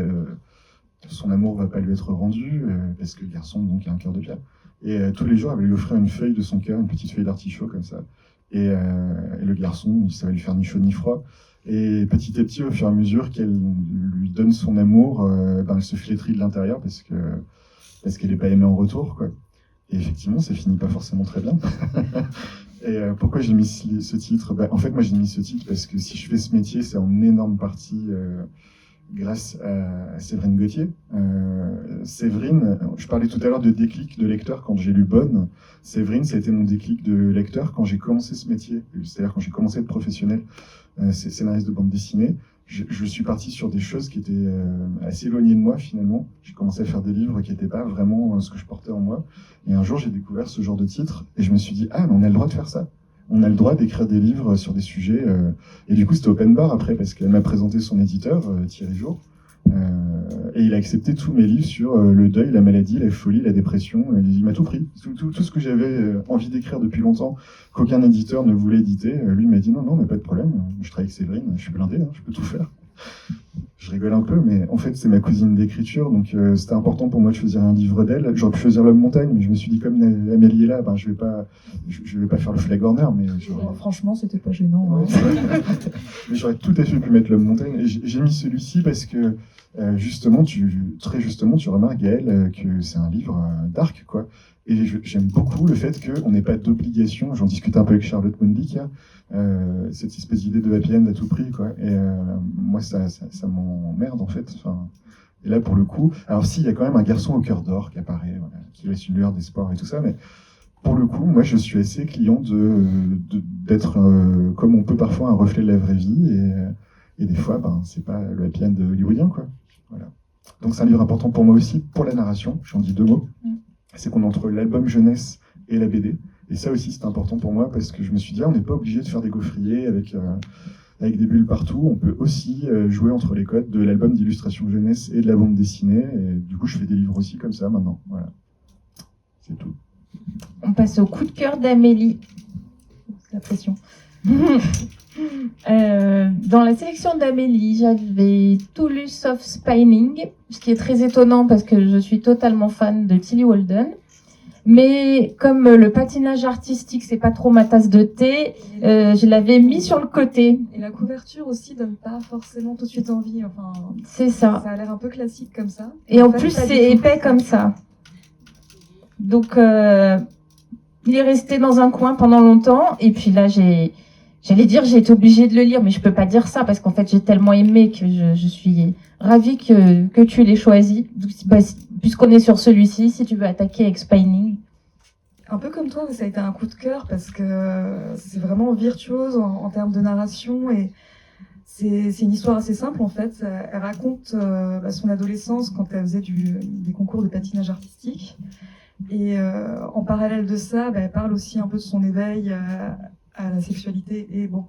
son amour va pas lui être rendu parce que le garçon donc a un cœur de pierre. Et tous les jours, elle va lui offrir une feuille de son cœur, une petite feuille d'artichaut comme ça. Et le garçon, ça va lui faire ni chaud ni froid. Et petit à petit, au fur et à mesure qu'elle lui donne son amour, elle se flétrit de l'intérieur parce qu'elle n'est pas aimée en retour, quoi. Et effectivement, ça finit pas forcément très bien. Et pourquoi j'ai mis ce titre? En fait, moi, j'ai mis ce titre parce que si je fais ce métier, c'est en énorme partie grâce à Séverine Gauthier. Séverine, je parlais tout à l'heure de déclic de lecteur quand j'ai lu Bonne. Séverine, ça a été mon déclic de lecteur quand j'ai commencé ce métier, c'est-à-dire quand j'ai commencé à être professionnel, scénariste de bande dessinée. Je suis parti sur des choses qui étaient assez éloignées de moi finalement. J'ai commencé à faire des livres qui n'étaient pas vraiment ce que je portais en moi. Et un jour, j'ai découvert ce genre de titre et je me suis dit, ah, mais on a le droit de faire ça. On a le droit d'écrire des livres sur des sujets. Et du coup, c'était open bar après, parce qu'elle m'a présenté son éditeur, Thierry Jour. Et il a accepté tous mes livres sur le deuil, la maladie, la folie, la dépression. Et il m'a tout pris. Tout ce que j'avais envie d'écrire depuis longtemps, qu'aucun éditeur ne voulait éditer. Lui m'a dit non, mais pas de problème. Je travaille avec Séverine, je suis blindé, je peux tout faire. Je rigole un peu, mais en fait, c'est ma cousine d'écriture, donc c'était important pour moi de choisir un livre d'elle. J'aurais pu choisir L'Homme Montagne, mais je me suis dit, comme Amélie est là, je vais pas faire le flag Horner, mais franchement, c'était pas gênant. Ouais. Mais j'aurais tout à fait pu mettre L'Homme Montagne. Et j'ai mis celui-ci parce que, très justement, tu remarques, Gaël, que c'est un livre dark, quoi. Et j'aime beaucoup le fait qu'on n'ait pas d'obligation. J'en discutais un peu avec Charlotte Mundick, cette espèce d'idée de happy end à tout prix, quoi. Et moi, ça m'emmerde, en fait. Enfin, et là, pour le coup, alors si, il y a quand même un garçon au cœur d'or qui apparaît, voilà, qui laisse une lueur d'espoir et tout ça, mais pour le coup, moi, je suis assez client d'être, comme on peut parfois, un reflet de la vraie vie, et des fois, c'est pas le happy end hollywoodien, quoi. Voilà. Donc c'est un livre important pour moi aussi, pour la narration. J'en dis 2 mots. C'est qu'on est entre l'album jeunesse et la BD. Et ça aussi, c'est important pour moi parce que je me suis dit, on n'est pas obligé de faire des gaufriers avec des bulles partout. On peut aussi jouer entre les codes de l'album d'illustration jeunesse et de la bande dessinée. Et du coup, je fais des livres aussi comme ça maintenant. Voilà. C'est tout. On passe au coup de cœur d'Amélie. C'est la pression. Dans la sélection d'Amélie, j'avais Toulouse of Spinning, ce qui est très étonnant parce que je suis totalement fan de Tillie Walden. Mais comme le patinage artistique, c'est pas trop ma tasse de thé, je l'avais mis sur le côté. Et la couverture aussi donne pas forcément tout de suite envie. Enfin, C'est ça. ça a l'air un peu classique comme ça. Et en fait, plus, pas du c'est tout. épais comme ça. Donc, il est resté dans un coin pendant longtemps. Et puis là, j'allais dire, j'ai été obligée de le lire, mais je peux pas dire ça parce qu'en fait, j'ai tellement aimé que je suis ravie que tu l'aies choisi. Donc, puisqu'on est sur celui-ci, si tu veux attaquer avec Spining. Un peu comme toi, ça a été un coup de cœur parce que c'est vraiment virtuose en termes de narration et c'est une histoire assez simple en fait. Elle raconte son adolescence quand elle faisait des concours de patinage artistique et en parallèle de ça, elle parle aussi un peu de son éveil à la sexualité et bon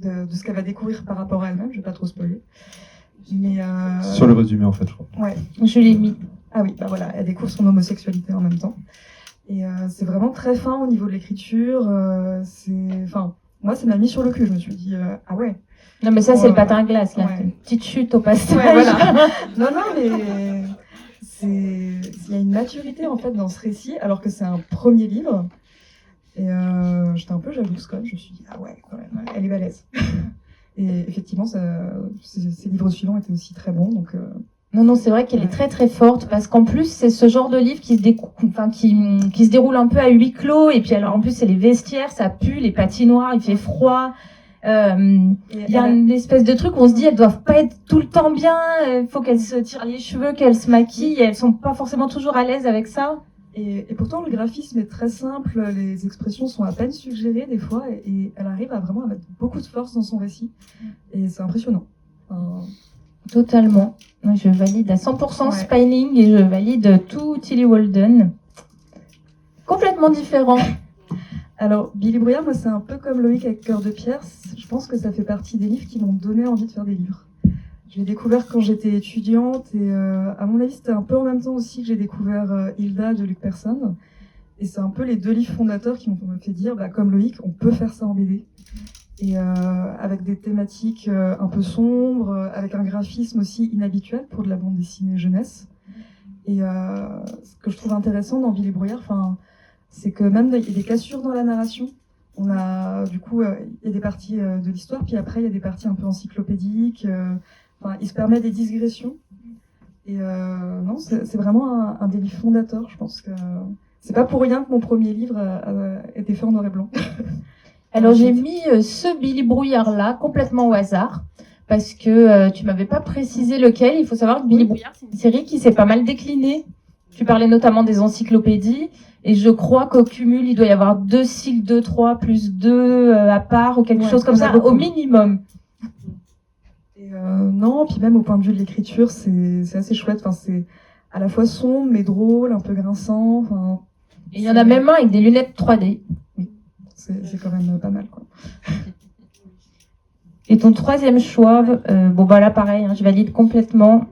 de ce qu'elle va découvrir par rapport à elle-même. Je vais pas trop spoiler. Mais Sur le résumé, en fait, je crois. ouais. Je l'ai mis. Ah oui, bah voilà, elle découvre son homosexualité en même temps. Et c'est vraiment très fin au niveau de l'écriture. Enfin, moi, ça m'a mis sur le cul. Je me suis dit, ah ouais. Non, mais ça, c'est le patin à glace, là. Ouais. Petite chute au passage. Ouais, voilà. Non, mais il y a une maturité en fait dans ce récit, alors que c'est un premier livre. Et j'étais un peu jalouse quand même. Je me suis dit, ah ouais, quand même, elle est balèze. Et effectivement, ces livres suivants étaient aussi très bons. Donc, Non, c'est vrai qu'elle est très très forte parce qu'en plus c'est ce genre de livre qui se déroule un peu à huis clos et puis alors en plus c'est les vestiaires, ça pue, les patinoires, il fait froid. Il y a une espèce de truc où on se dit elles doivent pas être tout le temps bien, il faut qu'elles se tirent les cheveux, qu'elles se maquillent, elles sont pas forcément toujours à l'aise avec ça. Et pourtant, le graphisme est très simple, les expressions sont à peine suggérées des fois, et elle arrive à vraiment à mettre beaucoup de force dans son récit. Et c'est impressionnant. Totalement. Je valide à 100% Ouais. Spining et je valide tout Tillie Walden. Complètement différent. Alors, Billy Brouillard, moi, c'est un peu comme Loïc avec Cœur de Pierre. Je pense que ça fait partie des livres qui m'ont donné envie de faire des livres. Je l'ai découvert quand j'étais étudiante et à mon avis, c'était un peu en même temps aussi que j'ai découvert Hilda de Luc Persson. Et c'est un peu les deux livres fondateurs qui m'ont fait dire, comme Loïc, on peut faire ça en BD. Et avec des thématiques un peu sombres, avec un graphisme aussi inhabituel pour de la bande dessinée jeunesse. Et ce que je trouve intéressant dans Billy Brouillard, c'est que même il y a des cassures dans la narration. On a du coup il y a des parties de l'histoire, puis après il y a des parties un peu encyclopédiques. Il se permet des digressions. Et non, c'est vraiment un des livres fondateurs. Je pense que c'est pas pour rien que mon premier livre a été fait en noir et blanc. Alors j'ai mis ce Billy Brouillard là complètement au hasard parce que tu m'avais pas précisé lequel. Il faut savoir que Billy Brouillard c'est une série qui s'est pas mal déclinée. Tu parlais notamment des encyclopédies et je crois qu'au cumul il doit y avoir 2 cycles, 2, 3 plus 2 à part ou quelque chose comme ça au minimum. Et non, puis même au point de vue de l'écriture c'est assez chouette. C'est à la fois sombre mais drôle, un peu grinçant. Et il y en a même un avec des lunettes 3D. C'est quand même pas mal, quoi. Et ton troisième choix, là pareil, je valide complètement.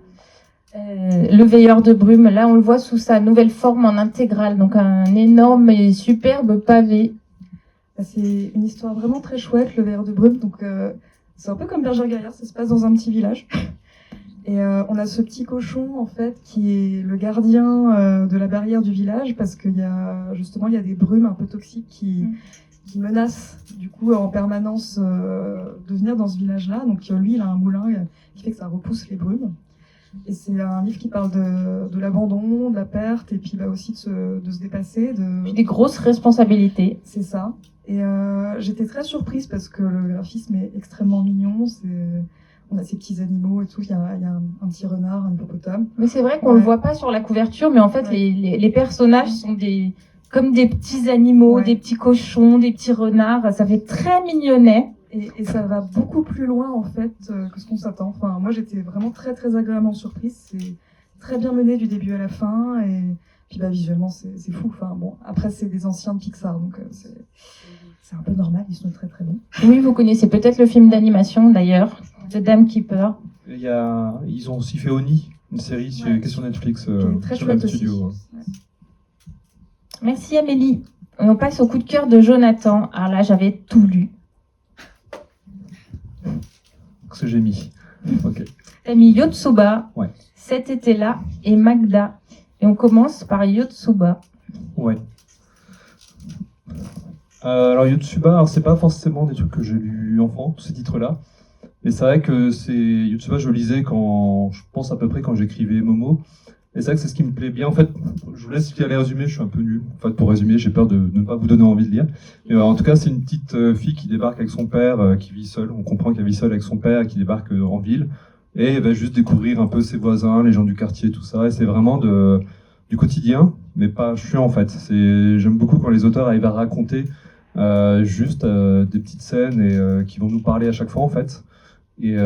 Le Veilleur de brume, là on le voit sous sa nouvelle forme en intégrale, donc un énorme et superbe pavé. C'est une histoire vraiment très chouette, Le Veilleur de brume. Donc c'est un peu comme Bergère Gaillard, ça se passe dans un petit village. Et on a ce petit cochon en fait qui est le gardien de la barrière du village parce qu'il y a des brumes un peu toxiques qui menacent du coup en permanence de venir dans ce village-là. Donc lui, il a un moulin qui fait que ça repousse les brumes. Et c'est un livre qui parle de l'abandon, de la perte et puis aussi de se dépasser. Puis des grosses responsabilités. C'est ça. Et j'étais très surprise parce que le graphisme est extrêmement mignon. On a ces petits animaux et tout. Il y a un petit renard, un hippopotame. Mais c'est vrai qu'on le voit pas sur la couverture, mais en fait, les personnages sont comme des petits animaux, des petits cochons, des petits renards. Ça fait très mignonnet. Et ça va beaucoup plus loin, en fait, que ce qu'on s'attend. Moi, j'étais vraiment très, très agréablement surprise. C'est très bien mené du début à la fin. Et puis, visuellement, c'est fou. Après, c'est des anciens de Pixar, donc c'est un peu normal. Ils sont très, très bons. Oui, vous connaissez peut-être le film d'animation, d'ailleurs, The Dame Keeper. Ils ont aussi fait Oni, une série qui est sur Netflix, très sur le même chouette studio. aussi. Ouais. Merci Amélie. Et on passe au coup de cœur de Jonathan. Alors là, j'avais tout lu. Ce que j'ai mis. Ok. T'as mis Yotsuba, Ouais. Cet été-là et Magda. Et on commence par Yotsuba. Ouais. Alors Yotsuba, alors, c'est pas forcément des trucs que j'ai lus enfant, tous ces titres-là. Et c'est vrai que Yotsuba, je lisais quand, je pense à peu près quand j'écrivais Momo. Et c'est vrai que c'est ce qui me plaît bien. En fait, je vous laisse lire les résumés, je suis un peu nul. En fait, pour résumer, j'ai peur de ne pas vous donner envie de lire. Mais en tout cas, c'est une petite fille qui débarque avec son père, qui vit seule. On comprend qu'elle vit seule avec son père, qui débarque en ville. Et elle va juste découvrir un peu ses voisins, les gens du quartier, tout ça. Et c'est vraiment du quotidien, mais pas chiant en fait. J'aime beaucoup quand les auteurs arrivent à raconter juste des petites scènes et qui vont nous parler à chaque fois en fait. Et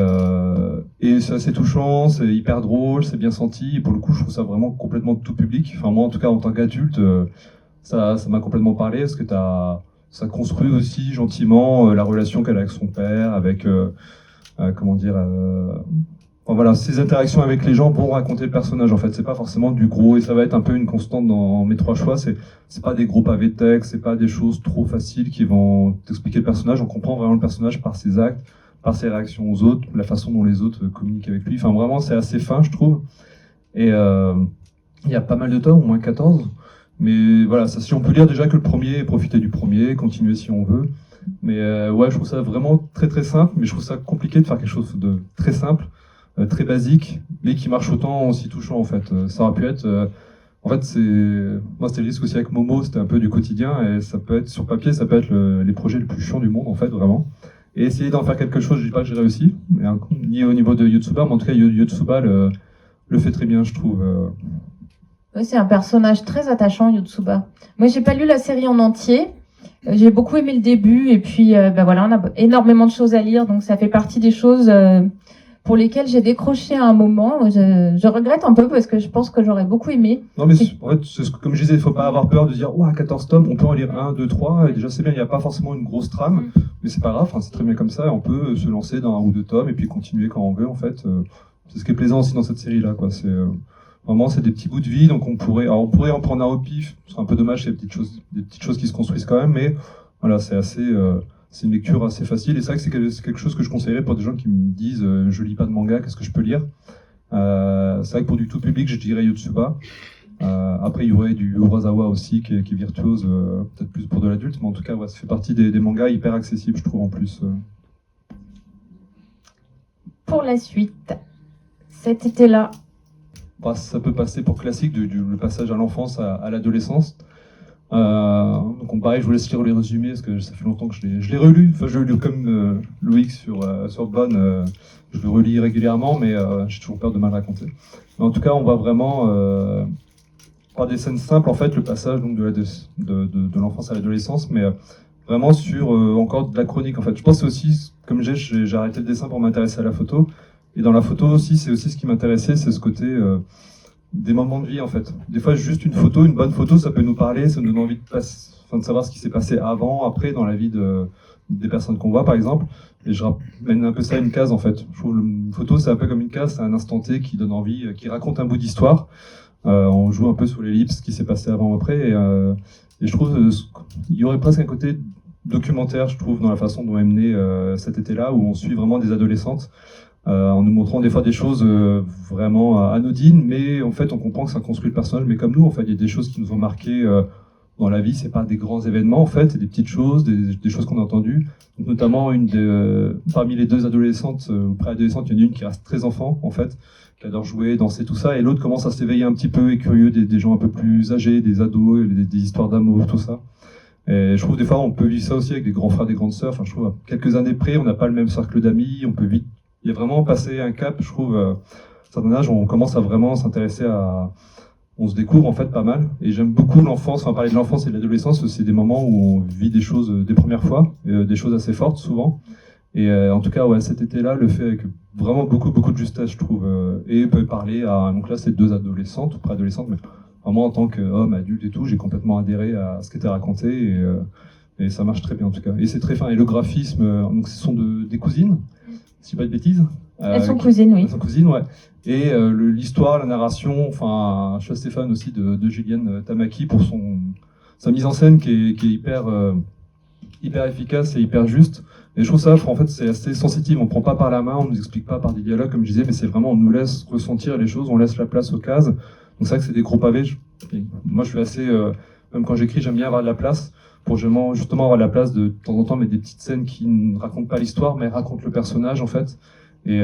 c'est assez touchant, c'est hyper drôle, c'est bien senti. Et pour le coup, je trouve ça vraiment complètement tout public. Enfin, moi, en tout cas, en tant qu'adulte, ça m'a complètement parlé parce que ça construit aussi gentiment la relation qu'elle a avec son père, avec comment dire. Enfin, voilà, ces interactions avec les gens vont raconter le personnage. En fait, c'est pas forcément du gros et ça va être un peu une constante dans mes trois choix. C'est pas des gros pavés de texte, c'est pas des choses trop faciles qui vont t'expliquer le personnage. On comprend vraiment le personnage par ses actes, par ses réactions aux autres, la façon dont les autres communiquent avec lui. Enfin, vraiment, c'est assez fin, je trouve. Et il y a pas mal de tomes, au moins 14. Mais voilà, ça, si on peut lire déjà que le premier, profiter du premier, continuer si on veut. Mais ouais, je trouve ça vraiment très très simple, mais je trouve ça compliqué de faire quelque chose de très simple, très basique, mais qui marche autant aussi touchant en fait. Ça aurait pu être... en fait, moi c'était le risque aussi avec Momo, c'était un peu du quotidien, et ça peut être, sur papier, ça peut être les projets les plus chiants du monde en fait, vraiment. Et essayer d'en faire quelque chose, je dis pas que j'ai réussi, mais, ni au niveau de Yotsuba, mais en tout cas Yotsuba le fait très bien, je trouve. Oui, c'est un personnage très attachant, Yotsuba. Moi, j'ai pas lu la série en entier. J'ai beaucoup aimé le début, et puis ben voilà, on a énormément de choses à lire, donc ça fait partie des choses pour lesquelles j'ai décroché à un moment. Je regrette un peu parce que je pense que j'aurais beaucoup aimé. Non, mais en fait, comme je disais, il faut pas avoir peur de dire, ouah, 14 tomes, on peut en lire 1, 2, 3, et déjà c'est bien, il n'y a pas forcément une grosse trame, mais c'est pas grave, c'est très bien comme ça, et on peut se lancer dans 1 ou 2 tomes, et puis continuer quand on veut, en fait. C'est ce qui est plaisant aussi dans cette série-là, quoi. Vraiment, c'est des petits bouts de vie, donc on pourrait en prendre un au pif. C'est un peu dommage, il y a des petites choses qui se construisent quand même, mais voilà, c'est une lecture assez facile. Et c'est vrai que c'est quelque chose que je conseillerais pour des gens qui me disent je lis pas de manga, qu'est-ce que je peux lire. C'est vrai que pour du tout public, je dirais Yotsuba. Après, il y aurait du Urasawa aussi, qui est virtuose, peut-être plus pour de l'adulte, mais en tout cas, ouais, ça fait partie des mangas hyper accessibles, je trouve, en plus. Pour la suite, cet été-là. Bah, ça peut passer pour classique, le passage à l'enfance à l'adolescence. Donc pareil, je vous laisse lire les résumés parce que ça fait longtemps que je l'ai relu. Enfin, je l'ai lu comme Loïc sur Bonne. Je le relis régulièrement, mais j'ai toujours peur de mal raconter. Mais en tout cas, on va vraiment par des scènes simples, en fait, le passage donc de l'enfance à l'adolescence, mais vraiment sur encore de la chronique. En fait, je pense que c'est aussi, comme j'ai arrêté le dessin pour m'intéresser à la photo. Et dans la photo aussi, c'est aussi ce qui m'intéressait, c'est ce côté des moments de vie en fait. Des fois, juste une photo, une bonne photo, ça peut nous parler, ça nous donne envie de savoir ce qui s'est passé avant, après, dans la vie des personnes qu'on voit par exemple. Et je ramène un peu ça à une case en fait. Je trouve une photo, c'est un peu comme une case, c'est un instant T qui donne envie, qui raconte un bout d'histoire. On joue un peu sur l'ellipse, ce qui s'est passé avant ou après. Et je trouve il y aurait presque un côté documentaire, je trouve, dans la façon dont est mené cet été-là, où on suit vraiment des adolescentes. En nous montrant des fois des choses vraiment anodines, mais en fait on comprend que ça construit le personnage, mais comme nous en fait il y a des choses qui nous ont marqué dans la vie, c'est pas des grands événements en fait, c'est des petites choses, des choses qu'on a entendues. Donc, notamment parmi les deux adolescentes ou préadolescentes, il y en a une qui reste très enfant en fait, qui adore jouer, danser, tout ça, et l'autre commence à s'éveiller un petit peu et curieux des gens un peu plus âgés, des ados, des histoires d'amour, tout ça. Et je trouve des fois on peut vivre ça aussi avec des grands frères, des grandes sœurs. Enfin, je trouve à quelques années près, on n'a pas le même cercle d'amis, on peut vite. Il y a vraiment passé un cap, je trouve, à un certain âge, on commence à vraiment s'intéresser on se découvre en fait pas mal. Et j'aime beaucoup l'enfance, enfin parler de l'enfance et de l'adolescence, c'est des moments où on vit des choses des premières fois, des choses assez fortes souvent. Et en tout cas, ouais, cet été-là, le fait avec vraiment beaucoup de justesse, je trouve. Et peut parler donc là, c'est 2 adolescentes ou préadolescentes, mais vraiment en tant qu'homme, adulte et tout, j'ai complètement adhéré à ce qui était raconté. Et ça marche très bien en tout cas. Et c'est très fin. Et le graphisme, donc ce sont des cousines, si je dis pas de bêtises. Elles sont cousines, oui. Elles sont cousines, ouais. Et l'histoire, la narration, enfin, je suis assez fan aussi de Juliane Tamaki pour sa mise en scène qui est hyper efficace et hyper juste. Et je trouve ça, en fait, c'est assez sensitif. On prend pas par la main, on nous explique pas par des dialogues, comme je disais, mais c'est vraiment, on nous laisse ressentir les choses, on laisse la place aux cases. Donc c'est vrai que c'est des gros pavés. Moi, je suis assez, même quand j'écris, j'aime bien avoir de la place. pour justement avoir la place de temps en temps mettre des petites scènes qui ne racontent pas l'histoire, mais racontent le personnage en fait. Et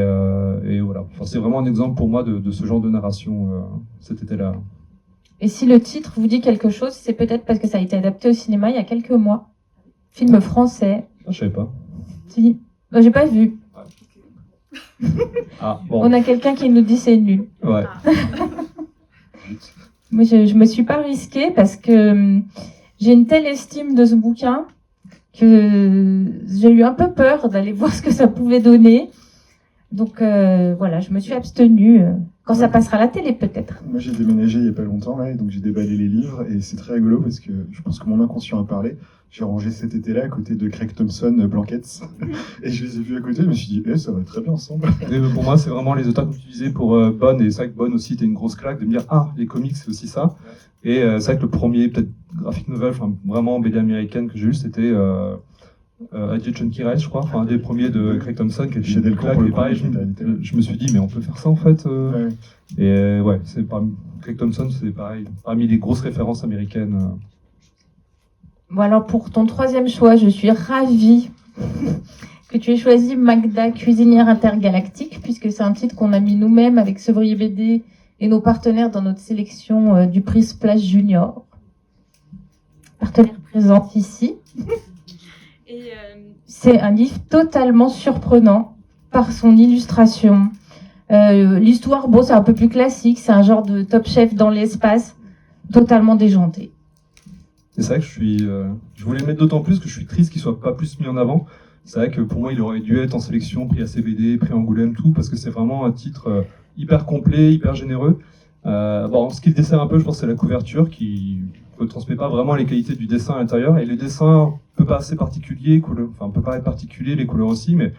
voilà. Enfin, c'est vraiment un exemple pour moi de ce genre de narration cet été-là. Et si le titre vous dit quelque chose, c'est peut-être parce que ça a été adapté au cinéma il y a quelques mois. Film français. Ah, je savais pas. Si. J'ai pas vu. Ah, bon. On a quelqu'un qui nous dit c'est nul. Ouais. Moi, je me suis pas risquée parce que j'ai une telle estime de ce bouquin que j'ai eu un peu peur d'aller voir ce que ça pouvait donner. Donc voilà, je me suis abstenue. Quand ça passera à la télé, peut-être. Moi, j'ai déménagé il y a pas longtemps, là, et donc j'ai déballé les livres, et c'est très rigolo parce que je pense que mon inconscient a parlé. J'ai rangé cet été-là à côté de Craig Thompson, Blankets, et je les ai vus à côté, je me suis dit, ça va très bien ensemble. Et pour moi, c'est vraiment les auteurs que j'utilisais pour Bonne, et c'est vrai que Bonne aussi était une grosse claque de me dire, les comics, c'est aussi ça. Et c'est vrai que le premier, peut-être, graphic novel, enfin, vraiment BD américaine que j'ai lu, c'était Adieu Chunky Rice, je crois, enfin, un des premiers de Craig Thompson, qui était Chez Delcourt, claque, pour le et pareil, coup, je me suis dit, mais on peut faire ça, en fait. Ouais. Et ouais, Craig Thompson, c'est pareil, parmi les grosses références américaines. Bon, alors pour ton troisième choix, je suis ravie que tu aies choisi Magda, cuisinière intergalactique, puisque c'est un titre qu'on a mis nous-mêmes avec Sevrier BD et nos partenaires dans notre sélection du prix Splash Junior. Partenaire présente ici. Et c'est un livre totalement surprenant par son illustration. L'histoire, bon, c'est un peu plus classique, c'est un genre de Top Chef dans l'espace, totalement déjanté. Et c'est vrai que je voulais le mettre d'autant plus que je suis triste qu'il soit pas plus mis en avant. C'est vrai que pour moi, il aurait dû être en sélection, prix ACBD, prix Angoulême, tout, parce que c'est vraiment un titre hyper complet, hyper généreux. Bon, ce qui le dessert un peu, je pense, c'est la couverture qui ne transmet pas vraiment les qualités du dessin à l'intérieur. Et le dessin peut pas assez particulier, peut paraître particulier, les couleurs aussi, mais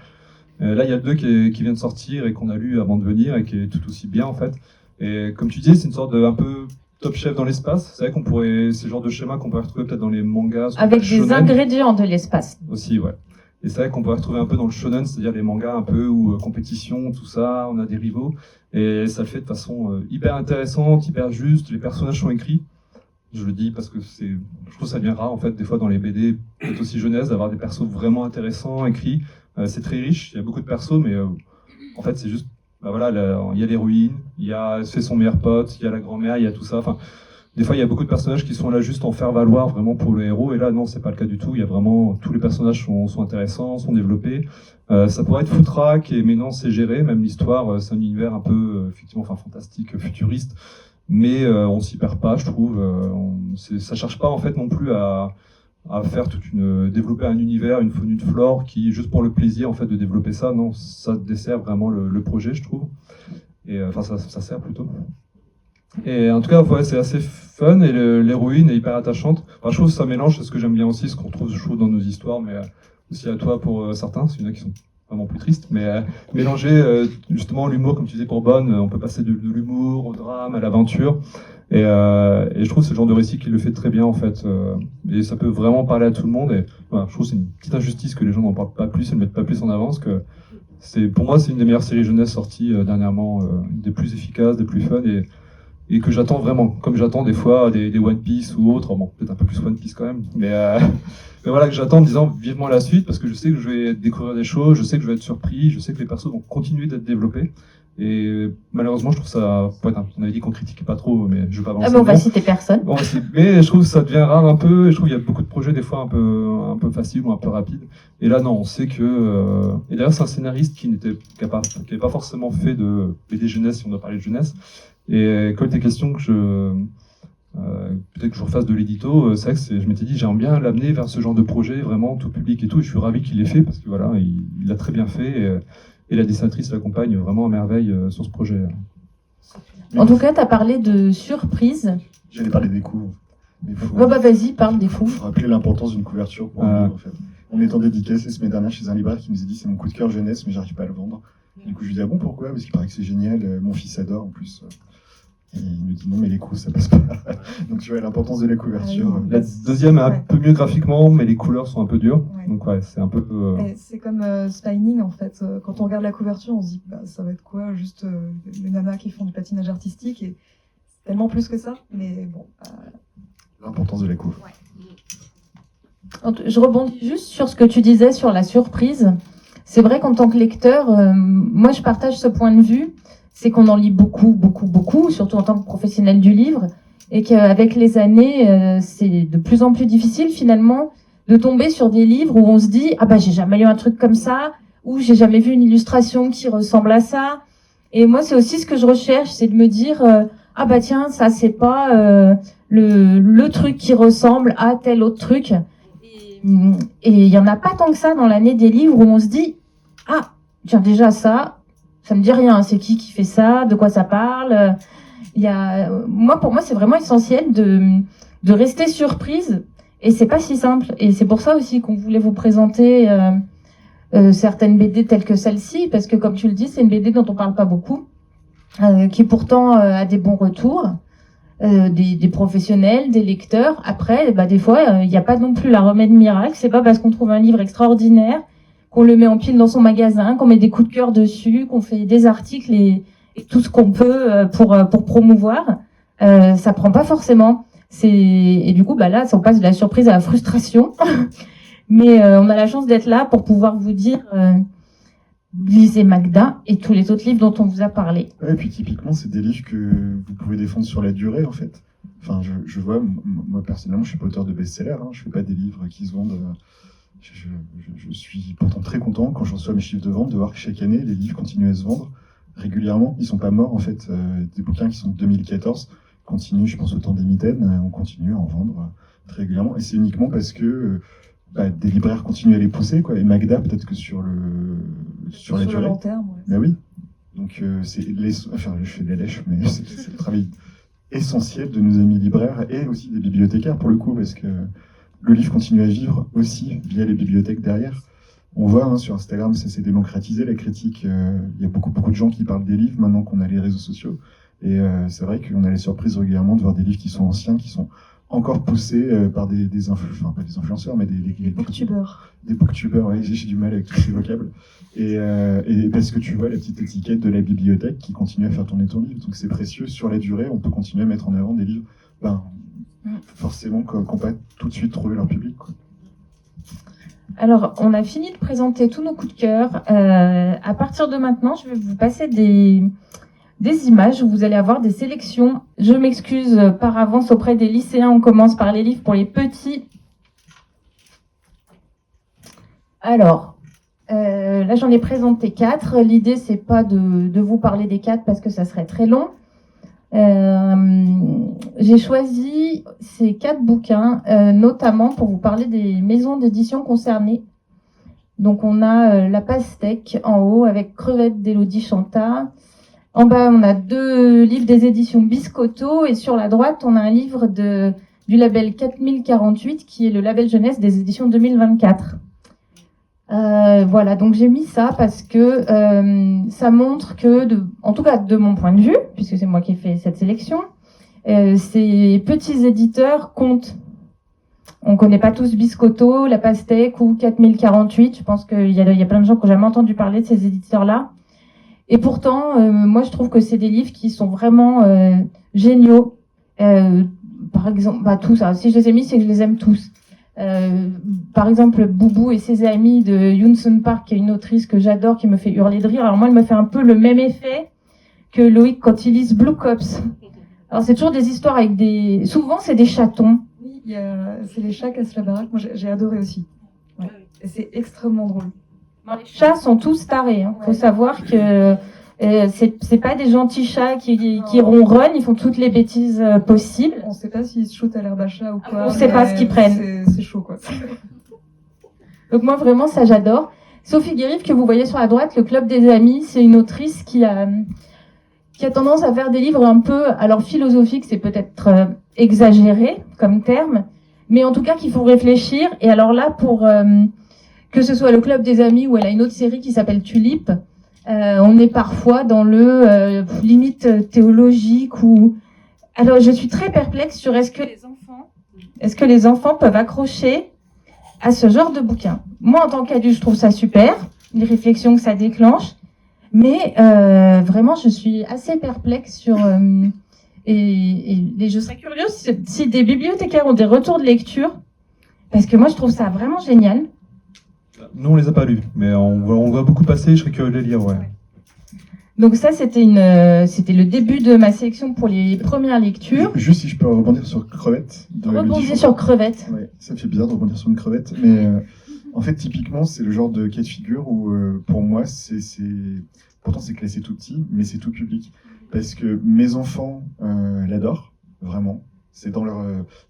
là, il y a le 2 qui vient de sortir et qu'on a lu avant de venir et qui est tout aussi bien, en fait. Et comme tu dis, c'est une sorte de un peu Top Chef dans l'espace. C'est vrai c'est le genre de schéma qu'on pourrait retrouver peut-être dans les mangas. Avec des shonen. ingrédients de l'espace. Aussi, ouais. Et c'est vrai qu'on pourrait retrouver un peu dans le shonen, c'est-à-dire les mangas un peu où compétition, tout ça, on a des rivaux. Et ça le fait de façon hyper intéressante, hyper juste. Les personnages sont écrits. Je le dis parce que je trouve ça bien rare, en fait, des fois dans les BD, peut-être aussi jeunesse, d'avoir des persos vraiment intéressants, écrits. C'est très riche, il y a beaucoup de persos, mais en fait, c'est juste, voilà, il y a l'héroïne, c'est son meilleur pote, il y a la grand-mère, il y a tout ça. Enfin, des fois, il y a beaucoup de personnages qui sont là juste en faire valoir vraiment pour le héros, et là, non, c'est pas le cas du tout. Il y a vraiment, tous les personnages sont intéressants, sont développés. Ça pourrait être foutraque, mais non, c'est géré. Même l'histoire, c'est un univers un peu, effectivement, enfin, fantastique, futuriste, mais on s'y perd pas, je trouve. Ça cherche pas, en fait, non plus à faire développer un univers, une faune, une flore qui, juste pour le plaisir, en fait, de développer ça, non, ça dessert vraiment le projet, je trouve. Et enfin, ça sert plutôt. Et en tout cas, ouais, c'est assez fun et l'héroïne est hyper attachante. Enfin, je trouve que ça mélange, c'est ce que j'aime bien aussi, ce qu'on trouve, je trouve, dans nos histoires, mais aussi à toi pour certains, parce qu'il y en a qui sont vraiment plus tristes, mais mélanger justement l'humour, comme tu disais pour Bonne, on peut passer de l'humour au drame, à l'aventure, et je trouve que c'est le genre de récit qui le fait très bien, en fait, et ça peut vraiment parler à tout le monde, et voilà, je trouve que c'est une petite injustice que les gens n'en parlent pas plus et ne mettent pas plus en avant, parce que pour moi, c'est une des meilleures séries jeunesse sorties dernièrement, une des plus efficaces, des plus fun, et que j'attends vraiment, comme j'attends des fois des One Piece ou autres, bon, peut-être un peu plus One Piece quand même, mais voilà, que j'attends en me disant vivement la suite, parce que je sais que je vais découvrir des choses, je sais que je vais être surpris, je sais que les persos vont continuer d'être développés, et malheureusement, je trouve ça, on avait dit qu'on critiquait pas trop, mais je vais pas avancer. Ah bon, on va citer personne. Bon, mais je trouve que ça devient rare un peu, et je trouve qu'il y a beaucoup de projets des fois un peu faciles ou un peu rapides, et là non, on sait que, et d'ailleurs c'est un scénariste qui n'avait pas forcément fait de BD jeunesse, si on doit parler de jeunesse. Et quand il était question que peut-être que je refasse de l'édito, c'est vrai que je m'étais dit j'aimerais bien l'amener vers ce genre de projet vraiment tout public et tout, et je suis ravi qu'il l'ait fait parce que voilà, il l'a très bien fait, et la dessinatrice l'accompagne vraiment à merveille sur ce projet. En tout cas, tu as parlé de surprise. J'allais parler des coups. Vas-y, parle des coups. Il faut rappeler l'importance d'une couverture pour un livre, en fait. On est en dédicace la semaine dernière chez un libraire qui nous a dit c'est mon coup de cœur jeunesse, mais j'arrive pas à le vendre. Du coup, je lui dis ah bon, pourquoi? Parce qu'il paraît que c'est génial, mon fils adore en plus. Et il me dit non, mais les coups ça passe pas. Donc tu vois l'importance de la couverture. La deuxième est un peu mieux graphiquement, mais les couleurs sont un peu dures. Ouais. Donc ouais, c'est un peu. C'est comme Spining en fait. Quand on regarde la couverture, on se dit ça va être quoi? Juste les nanas qui font du patinage artistique, et c'est tellement plus que ça. Mais bon. L'importance de la couve. Ouais. Je rebondis juste sur ce que tu disais sur la surprise. C'est vrai qu'en tant que lecteur, moi je partage ce point de vue, c'est qu'on en lit beaucoup, beaucoup, beaucoup, surtout en tant que professionnel du livre, et qu'avec les années, c'est de plus en plus difficile finalement de tomber sur des livres où on se dit « Ah bah j'ai jamais lu un truc comme ça », ou « J'ai jamais vu une illustration qui ressemble à ça ». Et moi c'est aussi ce que je recherche, c'est de me dire « Ah bah tiens, ça c'est pas le truc qui ressemble à tel autre truc ». Et il y en a pas tant que ça dans l'année des livres où on se dit « Ah, tiens déjà ça me dit rien, c'est qui fait ça, de quoi ça parle ?» Pour moi, c'est vraiment essentiel de rester surprise, et c'est pas si simple. Et c'est pour ça aussi qu'on voulait vous présenter certaines BD telles que celle-ci, parce que comme tu le dis, c'est une BD dont on parle pas beaucoup, qui pourtant a des bons retours. Des professionnels, des lecteurs. Après, des fois, il n'y a pas non plus la remède miracle. C'est pas parce qu'on trouve un livre extraordinaire qu'on le met en pile dans son magasin, qu'on met des coups de cœur dessus, qu'on fait des articles et tout ce qu'on peut pour promouvoir. Ça prend pas forcément. Et du coup, là, ça on passe de la surprise à la frustration. Mais on a la chance d'être là pour pouvoir vous dire lisez Magda et tous les autres livres dont on vous a parlé. Ouais, et puis typiquement, c'est des livres que vous pouvez défendre sur la durée, en fait. Enfin, je vois, moi personnellement, je suis pas auteur de best-seller, hein, je fais pas des livres qui se vendent. Je suis pourtant très content quand je reçois mes chiffres de vente de voir que chaque année, les livres continuent à se vendre régulièrement. Ils sont pas morts, en fait. Des bouquins qui sont de 2014 continuent, je pense au temps des mitaines, on continue à en vendre très régulièrement. Et c'est uniquement parce que des libraires continuent à les pousser, quoi. Et Magda, peut-être que sur la durée. Le long terme, ouais. Mais oui. Donc, je fais des lèches, mais c'est le travail essentiel de nos amis libraires et aussi des bibliothécaires, pour le coup, parce que le livre continue à vivre aussi via les bibliothèques derrière. On voit sur Instagram, ça s'est démocratisé, la critique. Il y a beaucoup de gens qui parlent des livres maintenant qu'on a les réseaux sociaux. Et c'est vrai qu'on a les surprises régulièrement de voir des livres qui sont anciens, qui sont encore poussés par pas des influenceurs, mais des booktubers. Des booktubers, ouais, j'ai du mal avec tous ces vocables. Et parce que tu vois la petite étiquette de la bibliothèque qui continue à faire tourner ton livre. Donc c'est précieux. Sur la durée, on peut continuer à mettre en avant des livres, forcément, qui n'ont pas tout de suite trouvé leur public, quoi. Alors, on a fini de présenter tous nos coups de cœur. À partir de maintenant, je vais vous passer des images où vous allez avoir des sélections. Je m'excuse par avance auprès des lycéens. On commence par les livres pour les petits. Alors, là j'en ai présenté 4. L'idée c'est pas de vous parler des 4 parce que ça serait très long. J'ai choisi ces 4 bouquins notamment pour vous parler des maisons d'édition concernées. Donc on a La Pastèque en haut avec Crevette d'Élodie Chanta. En bas, on a 2 livres des éditions Biscotto et sur la droite, on a un livre du label 4048 qui est le label jeunesse des éditions 2024. Voilà, donc j'ai mis ça parce que ça montre que, en tout cas de mon point de vue, puisque c'est moi qui ai fait cette sélection, ces petits éditeurs comptent. On connaît pas tous Biscotto, La Pastèque ou 4048. Je pense qu'il y a plein de gens qui n'ont jamais entendu parler de ces éditeurs-là. Et pourtant, moi, je trouve que c'est des livres qui sont vraiment géniaux. Par exemple, tous. Alors, si je les ai mis, c'est que je les aime tous. Par exemple, Boubou et ses amis de Yoon Park, qui est une autrice que j'adore, qui me fait hurler de rire. Alors moi, elle me fait un peu le même effet que Loïc quand il lit Blue Cops. Alors c'est toujours des histoires avec souvent c'est des chatons. Oui, c'est les chats cassent la baraque. Moi, j'ai adoré aussi. Ouais. Et c'est extrêmement drôle. Bon, les chats sont tous tarés. Hein. Faut savoir que c'est pas des gentils chats qui ronronnent, ils font toutes les bêtises possibles. On sait pas s'ils se shootent à l'herbe à chat ou quoi. On sait pas ce qu'ils prennent. C'est chaud, quoi. Donc moi, vraiment, ça, j'adore. Sophie Guérive, que vous voyez sur la droite, Le Club des Amis, c'est une autrice qui a tendance à faire des livres un peu, alors philosophiques, c'est peut-être exagéré comme terme, mais en tout cas qui font réfléchir. Et alors là, pour que ce soit Le Club des Amis ou elle a une autre série qui s'appelle Tulipe, on est parfois dans le limite théologique ou. Alors je suis très perplexe sur est-ce que les enfants peuvent accrocher à ce genre de bouquin. Moi en tant qu'adulte je trouve ça super, les réflexions que ça déclenche, mais vraiment je suis assez perplexe sur et je serais curieuse si des bibliothécaires ont des retours de lecture. Parce que moi, je trouve ça vraiment génial. Nous, on les a pas lus, mais on voit beaucoup passer, je serais curieux de les lire, ouais. Donc ça, c'était le début de ma sélection pour les premières lectures. Juste si je peux rebondir sur Crevette. Rebondir sur Crevette. Ouais, ça me fait bizarre de rebondir sur une crevette, mais en fait, typiquement, c'est le genre de cas de figure où, pour moi, pourtant c'est classé tout petit, mais c'est tout public. Parce que mes enfants l'adorent, vraiment. C'est dans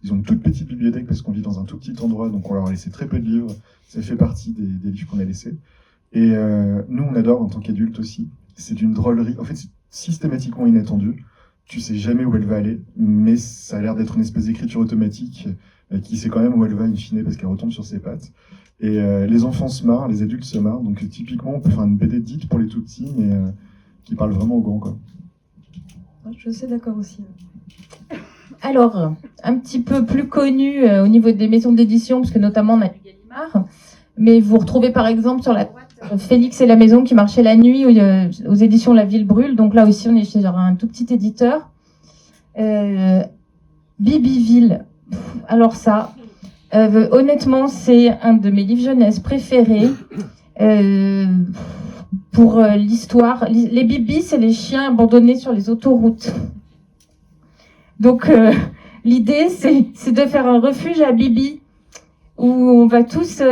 ils ont une toute petite bibliothèque parce qu'on vit dans un tout petit endroit, donc on leur a laissé très peu de livres. Ça fait partie des livres qu'on a laissés. Et nous, on adore en tant qu'adultes aussi. C'est d'une drôlerie. En fait, c'est systématiquement inattendu. Tu sais jamais où elle va aller, mais ça a l'air d'être une espèce d'écriture automatique qui sait quand même où elle va in fine parce qu'elle retombe sur ses pattes. Et les enfants se marrent, les adultes se marrent. Donc typiquement, on peut faire une BD dite pour les tout petits, mais qui parle vraiment aux grands, quoi. Je suis d'accord aussi. Alors, un petit peu plus connu au niveau des maisons d'édition, parce que notamment on a du Gallimard, mais vous retrouvez par exemple sur la droite Félix et la maison qui marchait la nuit aux éditions La Ville Brûle. Donc là aussi, on est chez un tout petit éditeur. Bibiville. Alors ça, honnêtement, c'est un de mes livres jeunesse préférés. Pour l'histoire, les bibis, c'est les chiens abandonnés sur les autoroutes. Donc l'idée, c'est de faire un refuge à Bibi où on va tous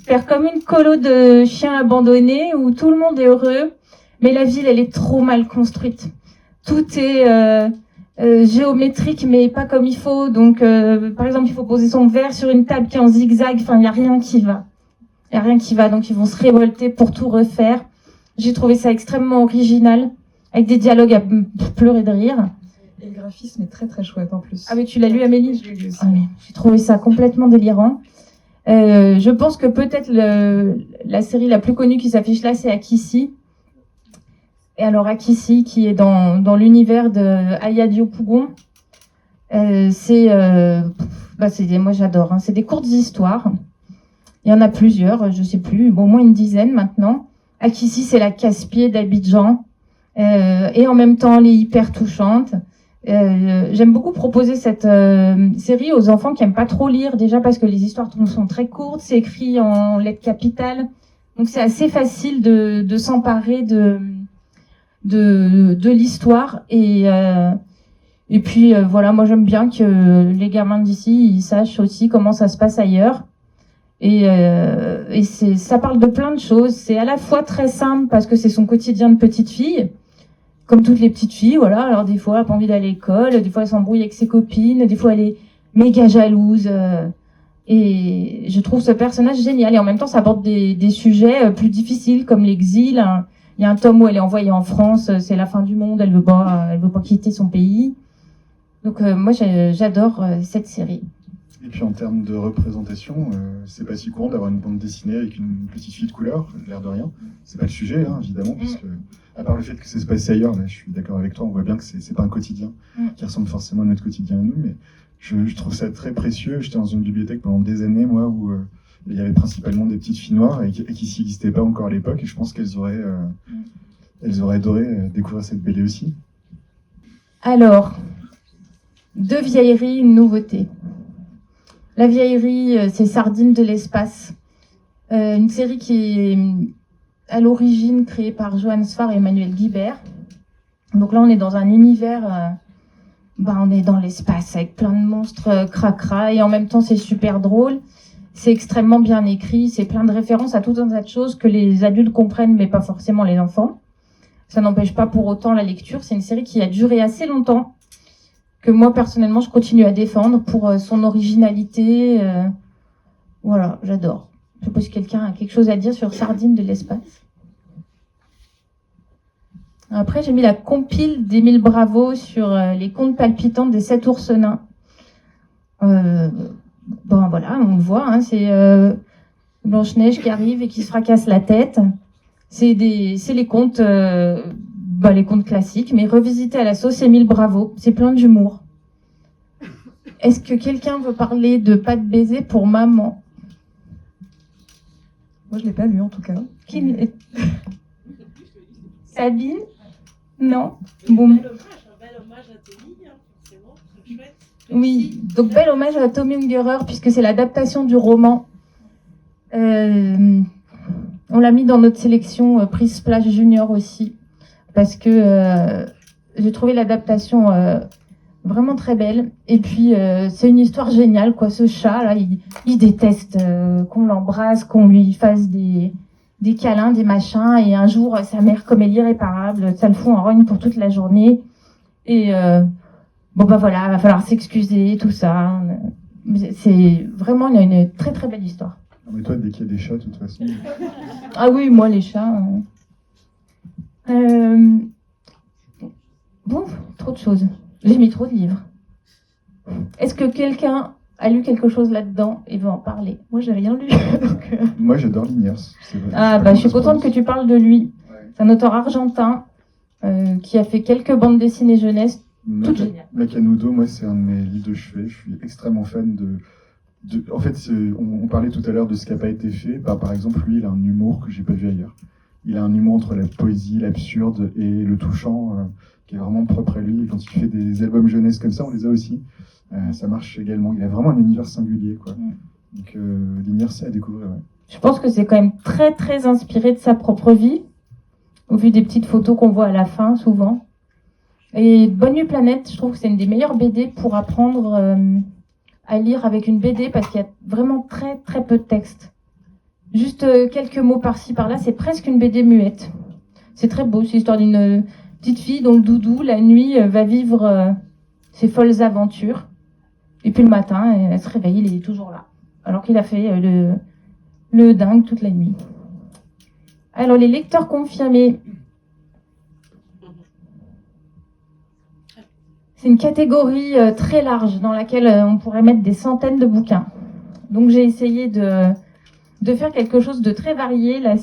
faire comme une colo de chiens abandonnés où tout le monde est heureux, mais la ville, elle est trop mal construite. Tout est géométrique, mais pas comme il faut. Donc, par exemple, il faut poser son verre sur une table qui est en zigzag. Enfin, il n'y a rien qui va. Il n'y a rien qui va. Donc, ils vont se révolter pour tout refaire. J'ai trouvé ça extrêmement original, avec des dialogues à pleurer de rire. Et le graphisme est très très chouette en plus. Ah mais tu l'as lu, Amélie? Je l'ai lu aussi. Ah, mais j'ai trouvé ça complètement délirant. Je pense que peut-être la série la plus connue qui s'affiche là, c'est Akissi. Et alors Akissi, qui est dans l'univers de Aya Diopougon, moi j'adore. Hein. C'est des courtes histoires. Il y en a plusieurs, je sais plus, au moins une dizaine maintenant. Akissi, c'est la casse-pied d'Abidjan. Et en même temps, elle est hyper touchante. J'aime beaucoup proposer cette série aux enfants qui aiment pas trop lire, déjà parce que les histoires sont très courtes, c'est écrit en lettres capitales, donc c'est assez facile de s'emparer de l'histoire et puis voilà, moi j'aime bien que les gamins d'ici ils sachent aussi comment ça se passe ailleurs et ça parle de plein de choses. C'est à la fois très simple parce que c'est son quotidien de petite fille. Comme toutes les petites filles, voilà. Alors des fois, elle n'a pas envie d'aller à l'école, des fois, elle s'embrouille avec ses copines, des fois, elle est méga jalouse. Et je trouve ce personnage génial. Et en même temps, ça aborde des sujets plus difficiles, comme l'exil. Il y a un tome où elle est envoyée en France, c'est la fin du monde, elle veut pas quitter son pays. Donc moi, j'adore cette série. Et puis en termes de représentation, c'est pas si courant d'avoir une bande dessinée avec une petite fille de couleur, l'air de rien. C'est pas le sujet, hein, évidemment, parce que à part le fait que c'est se passe ailleurs, là, je suis d'accord avec toi, on voit bien que c'est pas un quotidien qui ressemble forcément à notre quotidien à nous, mais je trouve ça très précieux. J'étais dans une bibliothèque pendant des années, moi, où il y avait principalement des petites filles noires et qui n'existaient pas encore à l'époque, et je pense qu'elles auraient adoré découvrir cette BD aussi. Alors, deux vieilleries, une nouveauté. La vieillerie, c'est Sardines de l'espace. Une série qui est à l'origine créée par Johannes Farr et Emmanuel Guibert. Donc là, on est dans un univers, on est dans l'espace avec plein de monstres cracra et en même temps, c'est super drôle. C'est extrêmement bien écrit, c'est plein de références à tout un tas de choses que les adultes comprennent, mais pas forcément les enfants. Ça n'empêche pas pour autant la lecture. C'est une série qui a duré assez longtemps, que moi, personnellement, je continue à défendre pour son originalité. Voilà, j'adore. Je suppose que quelqu'un a quelque chose à dire sur Sardines de l'espace. Après, j'ai mis la compile d'Émile Bravo sur les contes palpitants des 7 ours nains. Voilà, on le voit, hein, c'est Blanche-Neige qui arrive et qui se fracasse la tête. C'est les contes, les contes classiques, mais revisités à la sauce Émile Bravo. C'est plein d'humour. Est-ce que quelqu'un veut parler de Pas de baiser pour maman? Moi, je l'ai pas lu en tout cas. Sabine? Non? Bon. Un bel hommage à Tony, forcément, c'est chouette. Oui, donc bel hommage à Tommy Ungerer puisque c'est l'adaptation du roman. On l'a mis dans notre sélection Prix Splash Junior aussi parce que j'ai trouvé l'adaptation vraiment très belle. Et puis c'est une histoire géniale quoi. Ce chat là, il déteste qu'on l'embrasse, qu'on lui fasse des câlins, des machins. Et un jour, sa mère, comme elle est irréparable, ça le fout en rogne pour toute la journée. Et bon bah voilà, va falloir s'excuser, tout ça. C'est vraiment une très très belle histoire. Non, mais toi, dès qu'il y a des chats, de toute façon. Ah oui, moi les chats. Bon, trop de choses. J'ai mis trop de livres. Est-ce que quelqu'un a lu quelque chose là-dedans et veut en parler? Moi, j'ai rien lu. Donc, Moi, j'adore Liniers. Ah bah je suis contente que tu parles de lui. C'est un auteur argentin qui a fait quelques bandes dessinées jeunesse. Toutes géniales. Macanudo, moi, c'est un de mes livres de chevet. Je suis extrêmement fan de... En fait, on parlait tout à l'heure de ce qui n'a pas été fait. Bah, par exemple, lui, il a un humour que j'ai pas vu ailleurs. Il a un humour entre la poésie, l'absurde et le touchant, qui est vraiment propre à lui. Et quand il fait des albums jeunesse comme ça, on les a aussi. Ça marche également. Il a vraiment un univers singulier, quoi. Donc, Liniers, c'est à découvrir. Ouais. Je pense que c'est quand même très très inspiré de sa propre vie, au vu des petites photos qu'on voit à la fin, souvent. Et Bonne Nuit Planète, je trouve que c'est une des meilleures BD pour apprendre à lire avec une BD, parce qu'il y a vraiment très très peu de texte. Juste quelques mots par-ci par-là, c'est presque une BD muette. C'est très beau, c'est l'histoire d'une petite fille dont le doudou, la nuit, va vivre ses folles aventures. Et puis le matin, elle se réveille, il est toujours là. Alors qu'il a fait le dingue toute la nuit. Alors les lecteurs confirmés. C'est une catégorie très large dans laquelle on pourrait mettre des centaines de bouquins. Donc j'ai essayé de faire quelque chose de très varié. Là,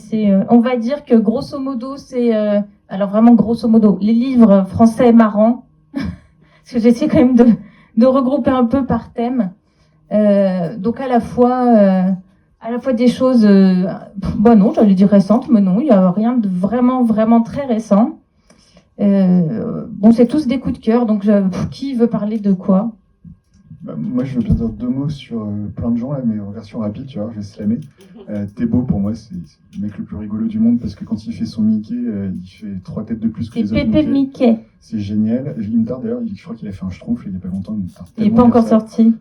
on va dire que grosso modo, c'est alors vraiment grosso modo les livres français marrants, parce que j'essaie quand même de regrouper un peu par thème. Donc à la fois des choses, bon non, j'allais dire récentes, mais non, il y a rien de vraiment vraiment très récent. Bon, c'est tous des coups de cœur, donc qui veut parler de quoi? Bah, moi, je veux bien dire 2 mots sur plein de gens, là, mais en version rapide, tu vois, je vais slammer. Thébault, pour moi, c'est le mec le plus rigolo du monde, parce que quand il fait son Mickey, il fait 3 têtes de plus que C'est les autres Pépé Mickey. C'est génial. Il me tarde d'ailleurs, je crois qu'il a fait un schtroumpf il n'y a pas longtemps. Il n'est pas encore sorti.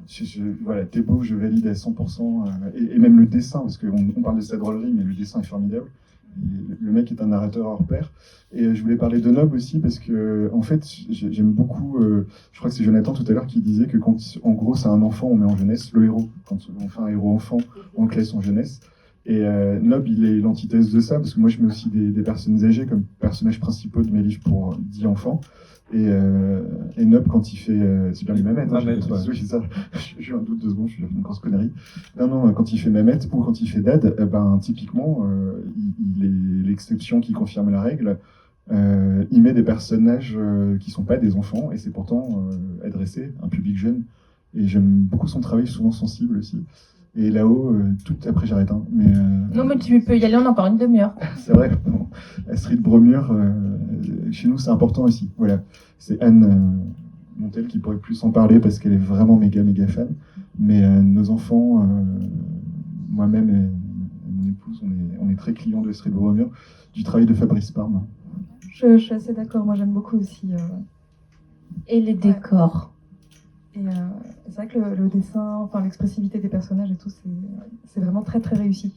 Voilà, Thébault, je valide à 100%. Et même le dessin, parce qu'on parle de sa drôlerie, mais le dessin est formidable. Le mec est un narrateur hors pair. Et je voulais parler de Nob aussi parce que, en fait, j'aime beaucoup. Je crois que c'est Jonathan tout à l'heure qui disait que quand, en gros, c'est un enfant, on met en jeunesse le héros. Quand on fait un héros enfant, on le classe en jeunesse. Et Nob, il est l'antithèse de ça parce que moi, je mets aussi des personnes âgées comme personnages principaux de mes livres pour 10 enfants. Et Nob, quand il fait, c'est bien les Mamettes, hein, j'ai ça. J'ai eu un doute 2 secondes, je suis une grosse connerie. Non, quand il fait Mamette ou quand il fait Dad, typiquement, il est l'exception qui confirme la règle. Il met des personnages qui sont pas des enfants et c'est pourtant adressé à un public jeune. Et j'aime beaucoup son travail, souvent sensible aussi. Et là-haut, tout après j'arrête. Hein, mais, non, mais tu peux y aller en encore une demi-heure. C'est vrai. Bon, Astrid Bromure, chez nous, c'est important aussi. Voilà. C'est Anne Montel qui pourrait plus en parler parce qu'elle est vraiment méga fan. Mais nos enfants, moi-même et mon épouse, on est très clients de Astrid Bromure, du travail de Fabrice Parme. Je suis assez d'accord. Moi, j'aime beaucoup aussi. Et les décors. Et c'est vrai que le dessin, enfin l'expressivité des personnages et tout, c'est vraiment très très réussi.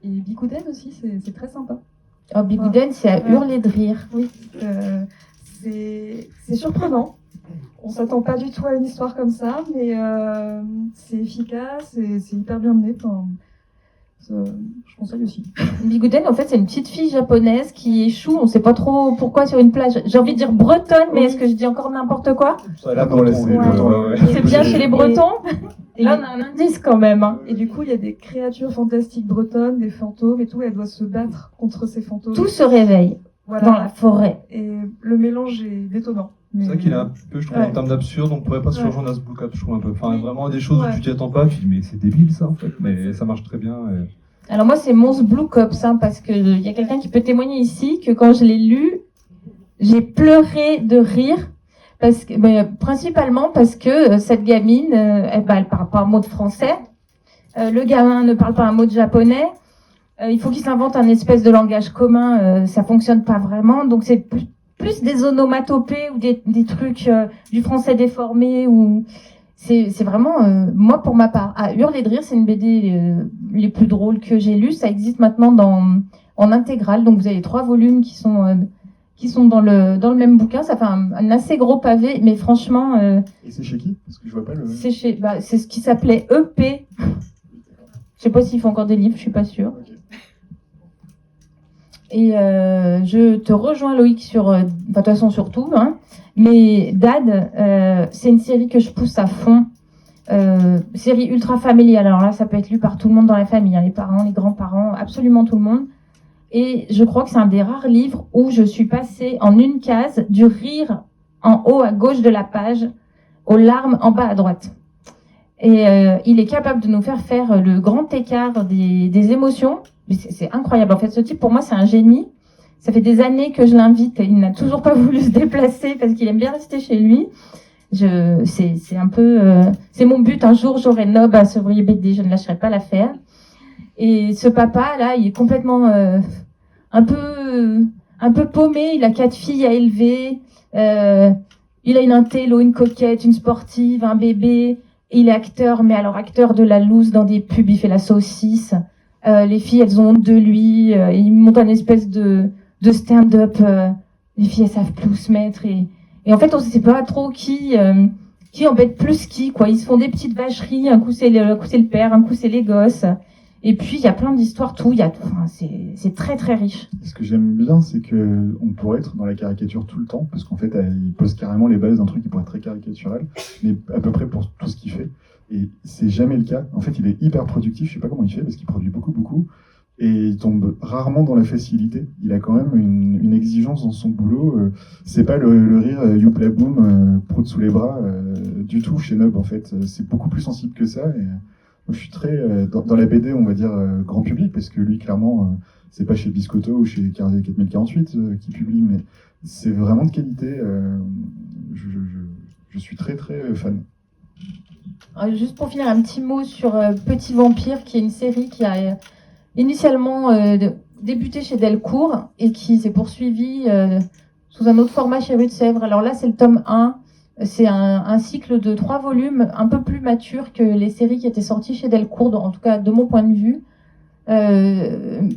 Et Bigouden aussi, c'est très sympa. Oh, Bigouden, c'est à hurler de rire. Oui, c'est surprenant. On s'attend pas du tout à une histoire comme ça, mais c'est efficace et c'est hyper bien mené. Enfin, je conseille aussi. Bigouden, en fait, c'est une petite fille japonaise qui échoue, on sait pas trop pourquoi, sur une plage. J'ai envie de dire bretonne, mais est-ce que je dis encore n'importe quoi? Là, non, là, c'est bien chez les Bretons. Et là, on a un indice quand même. Hein. Et du coup, il y a des créatures fantastiques bretonnes, des fantômes et tout, et elle doit se battre contre ces fantômes. Tout se réveille dans la forêt. Et le mélange est détonnant. C'est vrai qu'il est un peu, je trouve, en termes d'absurde, on pourrait pas se rejoindre à ce book-up, je trouve un peu. Enfin, vraiment des choses où tu t'y attends pas, tu dis, mais c'est débile ça, en fait. Mais ça marche très bien. Et... Alors moi, c'est Mons Blue Cops, hein, parce que il y a quelqu'un qui peut témoigner ici que quand je l'ai lu, j'ai pleuré de rire. Principalement parce que cette gamine, elle parle pas un mot de français. Le gamin ne parle pas un mot de japonais. Il faut qu'il s'invente un espèce de langage commun. Ça fonctionne pas vraiment. Donc c'est plus des onomatopées ou des trucs du français déformé. Ou c'est vraiment, moi pour ma part, à hurler de rire, c'est une BD les plus drôles que j'ai lues. Ça existe maintenant en intégrale. Donc vous avez 3 volumes qui sont dans le même bouquin. Ça fait un assez gros pavé, mais franchement. Et c'est chez qui? Parce que je vois pas le. C'est ce qui s'appelait EP. Je sais pas s'ils font encore des livres, je suis pas sûre. Okay. Et je te rejoins Loïc sur, de toute façon sur tout, hein. Mais Dad, c'est une série que je pousse à fond. Série ultra familiale. Alors là, ça peut être lu par tout le monde dans la famille, hein, les parents, les grands-parents, absolument tout le monde. Et je crois que c'est un des rares livres où je suis passée en une case du rire en haut à gauche de la page aux larmes en bas à droite. Et il est capable de nous faire le grand écart des émotions. C'est incroyable. En fait, ce type, pour moi, c'est un génie. Ça fait des années que je l'invite et il n'a toujours pas voulu se déplacer parce qu'il aime bien rester chez lui. C'est un peu, c'est mon but. Un jour, j'aurai Nob à Sevrier BD. Je ne lâcherai pas l'affaire. Et ce papa, là, il est complètement un peu paumé. Il a 4 filles à élever. Il a une intello, une coquette, une sportive, un bébé. Il est acteur, mais alors acteur de la loose dans des pubs. Il fait la saucisse. Les filles, elles ont honte de lui. Il monte un espèce de stand-up. Les filles, elles savent plus où se mettre. Et en fait, on ne sait pas trop qui embête plus qui, quoi. Ils se font des petites vacheries. Un coup, c'est le père. Un coup, c'est les gosses. Et puis, il y a plein d'histoires, tout. C'est très, très riche. Ce que j'aime bien, c'est que on pourrait être dans la caricature tout le temps, parce qu'en fait, il pose carrément les bases d'un truc qui pourrait être très caricatural, mais à peu près pour tout ce qu'il fait. Et c'est jamais le cas. En fait, il est hyper productif. Je sais pas comment il fait, parce qu'il produit beaucoup. Et il tombe rarement dans la facilité. Il a quand même une exigence dans son boulot. C'est pas le rire youpla boum, prout sous les bras du tout chez Nob, en fait. C'est beaucoup plus sensible que ça. Et moi, je suis très dans la BD, on va dire grand public, parce que lui, clairement, c'est pas chez Biscotto ou chez 4048 qui publie, mais c'est vraiment de qualité. Je suis très fan. Juste pour finir, un petit mot sur Petit Vampire, qui est une série qui a initialement débuté chez Delcourt et qui s'est poursuivie sous un autre format chez Rue de Sèvres. Alors là, c'est le tome 1. C'est un cycle de 3 volumes, un peu plus mature que les séries qui étaient sorties chez Delcourt, en tout cas de mon point de vue.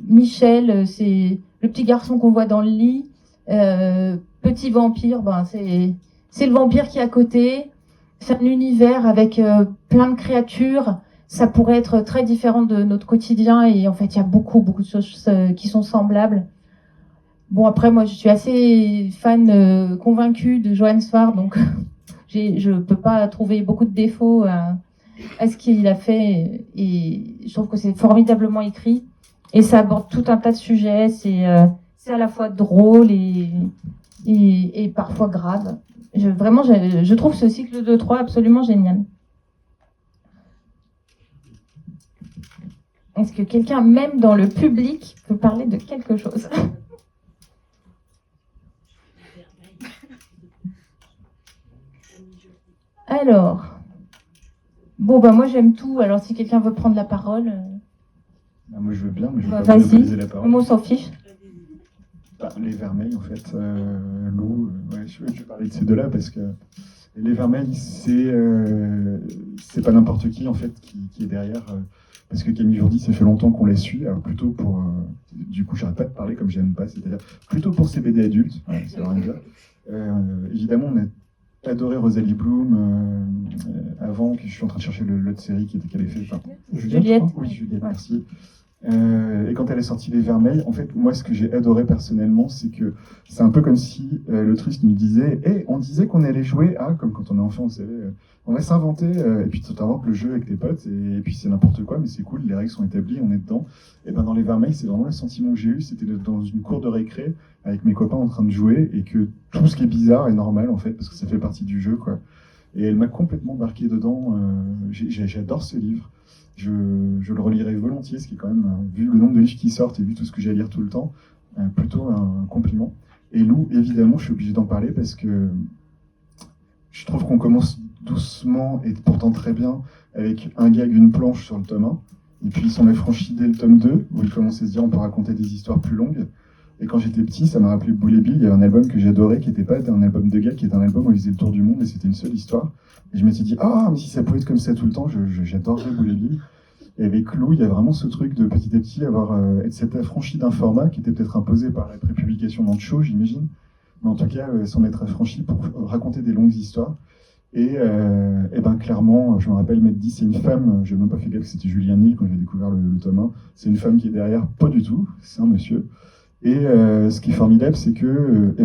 Michel, c'est le petit garçon qu'on voit dans le lit. Petit Vampire, c'est le vampire qui est à côté. C'est un univers avec plein de créatures. Ça pourrait être très différent de notre quotidien et en fait, il y a beaucoup de choses qui sont semblables. Bon, après, moi, je suis assez fan convaincue de Johann Sfar, donc je peux pas trouver beaucoup de défauts à ce qu'il a fait et je trouve que c'est formidablement écrit et ça aborde tout un tas de sujets. C'est à la fois drôle et parfois grave. Je trouve ce cycle de 3 absolument génial. Est-ce que quelqu'un, même dans le public, peut parler de quelque chose? Alors, moi j'aime tout. Alors si quelqu'un veut prendre la parole, moi je veux bien, mais je veux pas vas-y. monopoliser la parole. Moi on s'en fiche. Les Vermeils, en fait, Lou, je vais parler de ces deux-là parce que les Vermeils, c'est pas n'importe qui en fait qui est derrière. Parce que Camille Jourdi, ça fait longtemps qu'on la suit, alors plutôt pour. Du coup, j'arrête pas de parler comme j'aime pas, c'est-à-dire plutôt pour ses BD adultes, ça veut rien dire. Évidemment, on a adoré Rosalie Bloom avant, que je suis en train de chercher l'autre série qu'elle avait fait. Juliette. Oui, Juliette, merci. Et quand elle est sortie Les Vermeils, en fait, moi, ce que j'ai adoré personnellement, c'est que c'est un peu comme si l'autrice nous disait « on disait qu'on allait jouer à… » comme quand on est enfant, vous savez, on va s'inventer, et puis tu t'inventes le jeu avec tes potes, et puis c'est n'importe quoi, mais c'est cool, les règles sont établies, on est dedans. Et ben dans Les Vermeils, c'est vraiment le sentiment que j'ai eu, c'était d'être dans une cour de récré, avec mes copains en train de jouer, et que tout ce qui est bizarre est normal, en fait, parce que ça fait partie du jeu, quoi. Et elle m'a complètement embarqué dedans, j'adore ce livre. Je le relirai volontiers, ce qui est quand même, vu le nombre de livres qui sortent et vu tout ce que j'ai à lire tout le temps, plutôt un compliment. Et Lou, évidemment, je suis obligé d'en parler parce que je trouve qu'on commence doucement et pourtant très bien avec un gag, une planche sur le tome 1. Et puis, il s'en est franchi dès le tome 2, où il commençait à se dire on peut raconter des histoires plus longues. Et quand j'étais petit, ça m'a rappelé Boule et Bill. Il y avait un album que j'adorais, qui n'était pas un album de gars, qui était un album où il faisait le tour du monde et c'était une seule histoire. Et je m'étais dit, ah, mais si ça pouvait être comme ça tout le temps, j'adorerais Boule et Bill. Et avec Lou, il y a vraiment ce truc de petit à petit être cette affranchie d'un format qui était peut-être imposé par la prépublication dans le show, j'imagine. Mais en tout cas, s'en être affranchi pour raconter des longues histoires. Et ben clairement, je me rappelle, m'être dit, c'est une femme, j'ai même pas fait gaffe que c'était Julien Nil quand j'ai découvert le tome 1. C'est une femme qui est derrière, pas du tout, c'est un monsieur. Et ce qui est formidable, c'est que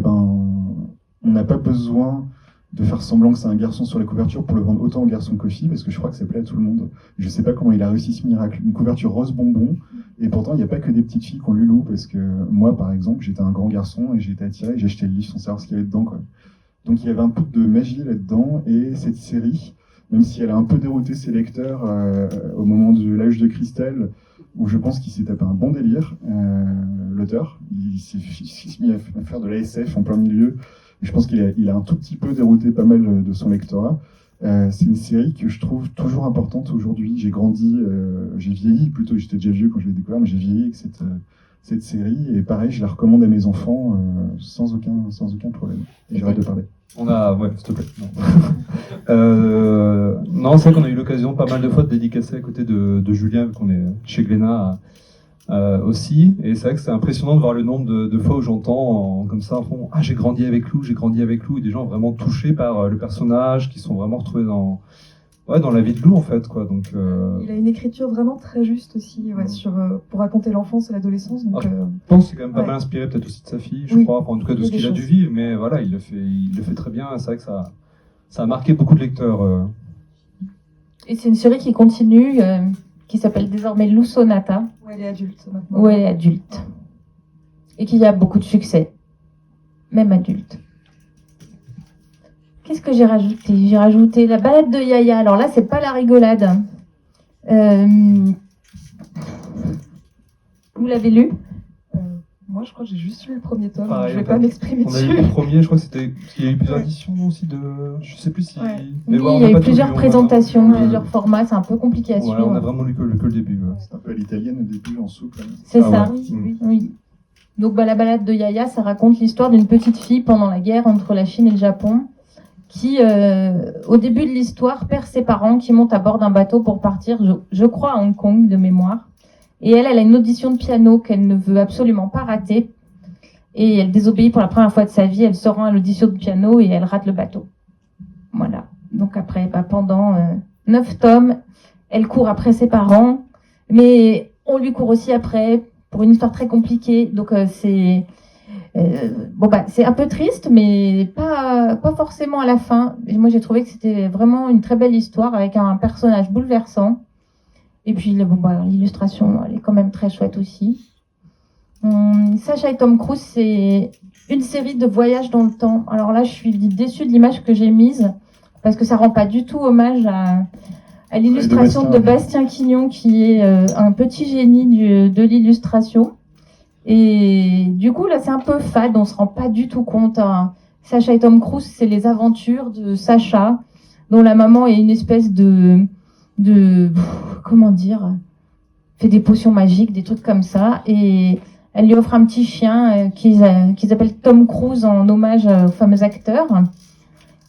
on n'a pas besoin de faire semblant que c'est un garçon sur la couverture pour le vendre autant aux garçons qu'aux filles, parce que je crois que ça plaît à tout le monde. Je sais pas comment il a réussi ce miracle. Une couverture rose bonbon, et pourtant il n'y a pas que des petites filles qui ont lu Lou, parce que moi, par exemple, j'étais un grand garçon et j'ai été attiré, et j'ai acheté le livre sans savoir ce qu'il y avait dedans, quoi. Donc il y avait un peu de magie là-dedans, et cette série, même si elle a un peu dérouté ses lecteurs au moment de l'âge de cristal, où je pense qu'il s'est tapé un bon délire, l'auteur. Il s'est mis à faire de la SF en plein milieu. Et je pense qu'il a un tout petit peu dérouté pas mal de son lectorat. C'est une série que je trouve toujours importante aujourd'hui. J'ai grandi, j'ai vieilli plutôt, j'étais déjà vieux quand je l'ai découvert, mais j'ai vieilli avec cette série. Et pareil, je la recommande à mes enfants sans aucun problème. Et j'arrête de parler. Ouais, s'il te plaît. Non, c'est vrai qu'on a eu l'occasion pas mal de fois de dédicacer à côté de Julien, qu'on est chez Glénat aussi. Et c'est vrai que c'est impressionnant de voir le nombre de fois où j'entends comme ça, ah, j'ai grandi avec Lou, et des gens vraiment touchés par le personnage, qui sont vraiment retrouvés dans la vie de Lou, en fait, quoi. Donc, Il a une écriture vraiment très juste aussi, pour raconter l'enfance et l'adolescence. Donc, je pense que c'est quand même pas mal inspiré, peut-être aussi de sa fille, je crois, en tout cas de ce qu'il a dû vivre, mais voilà, il le fait très bien. C'est vrai que ça a marqué beaucoup de lecteurs. Et c'est une série qui continue, qui s'appelle désormais Lou Sonata. où elle est adulte maintenant. Où elle est adulte. Et qui a beaucoup de succès, même adulte. Qu'est-ce que j'ai rajouté ? J'ai rajouté la balade de Yaya. Alors là, c'est pas la rigolade. Vous l'avez lu ? Moi, je crois que j'ai juste lu le premier tome. Pareil, je vais pas m'exprimer on a lu dessus. le premier, je crois que c'était. Il y a eu plusieurs éditions aussi de. Je sais plus si. Ouais. Mais Oui, ouais, on il y a pas eu tout plusieurs lu, présentations, on a- plusieurs formats. C'est un peu compliqué à Ouais, suivre. on a vraiment lu que le début. Ouais. C'est un peu à l'italienne au début, en souple. C'est Ah ça. ouais. Oui. Donc la balade de Yaya, ça raconte l'histoire d'une petite fille pendant la guerre entre la Chine et le Japon, qui, au début de l'histoire, perd ses parents, qui montent à bord d'un bateau pour partir, je crois, à Hong Kong, de mémoire. Et elle a une audition de piano qu'elle ne veut absolument pas rater. Et elle désobéit pour la première fois de sa vie. Elle se rend à l'audition de piano et elle rate le bateau. Voilà. Donc après, pendant 9 tomes, elle court après ses parents, mais on lui court aussi après pour une histoire très compliquée. Donc c'est un peu triste, mais pas forcément à la fin. Et moi, j'ai trouvé que c'était vraiment une très belle histoire avec un personnage bouleversant. Et puis l'illustration, elle est quand même très chouette aussi. Sacha et Tom Cruise, c'est une série de voyages dans le temps. Alors là, je suis déçue de l'image que j'ai mise parce que ça rend pas du tout hommage à l'illustration de Bastien Quignon, qui est un petit génie de l'illustration. Et du coup, là, c'est un peu fade, on se rend pas du tout compte. Hein. Sacha et Tom Cruise, c'est les aventures de Sacha, dont la maman est une espèce de comment dire, fait des potions magiques, des trucs comme ça, et elle lui offre un petit chien qu'ils appellent Tom Cruise en hommage au fameux acteur.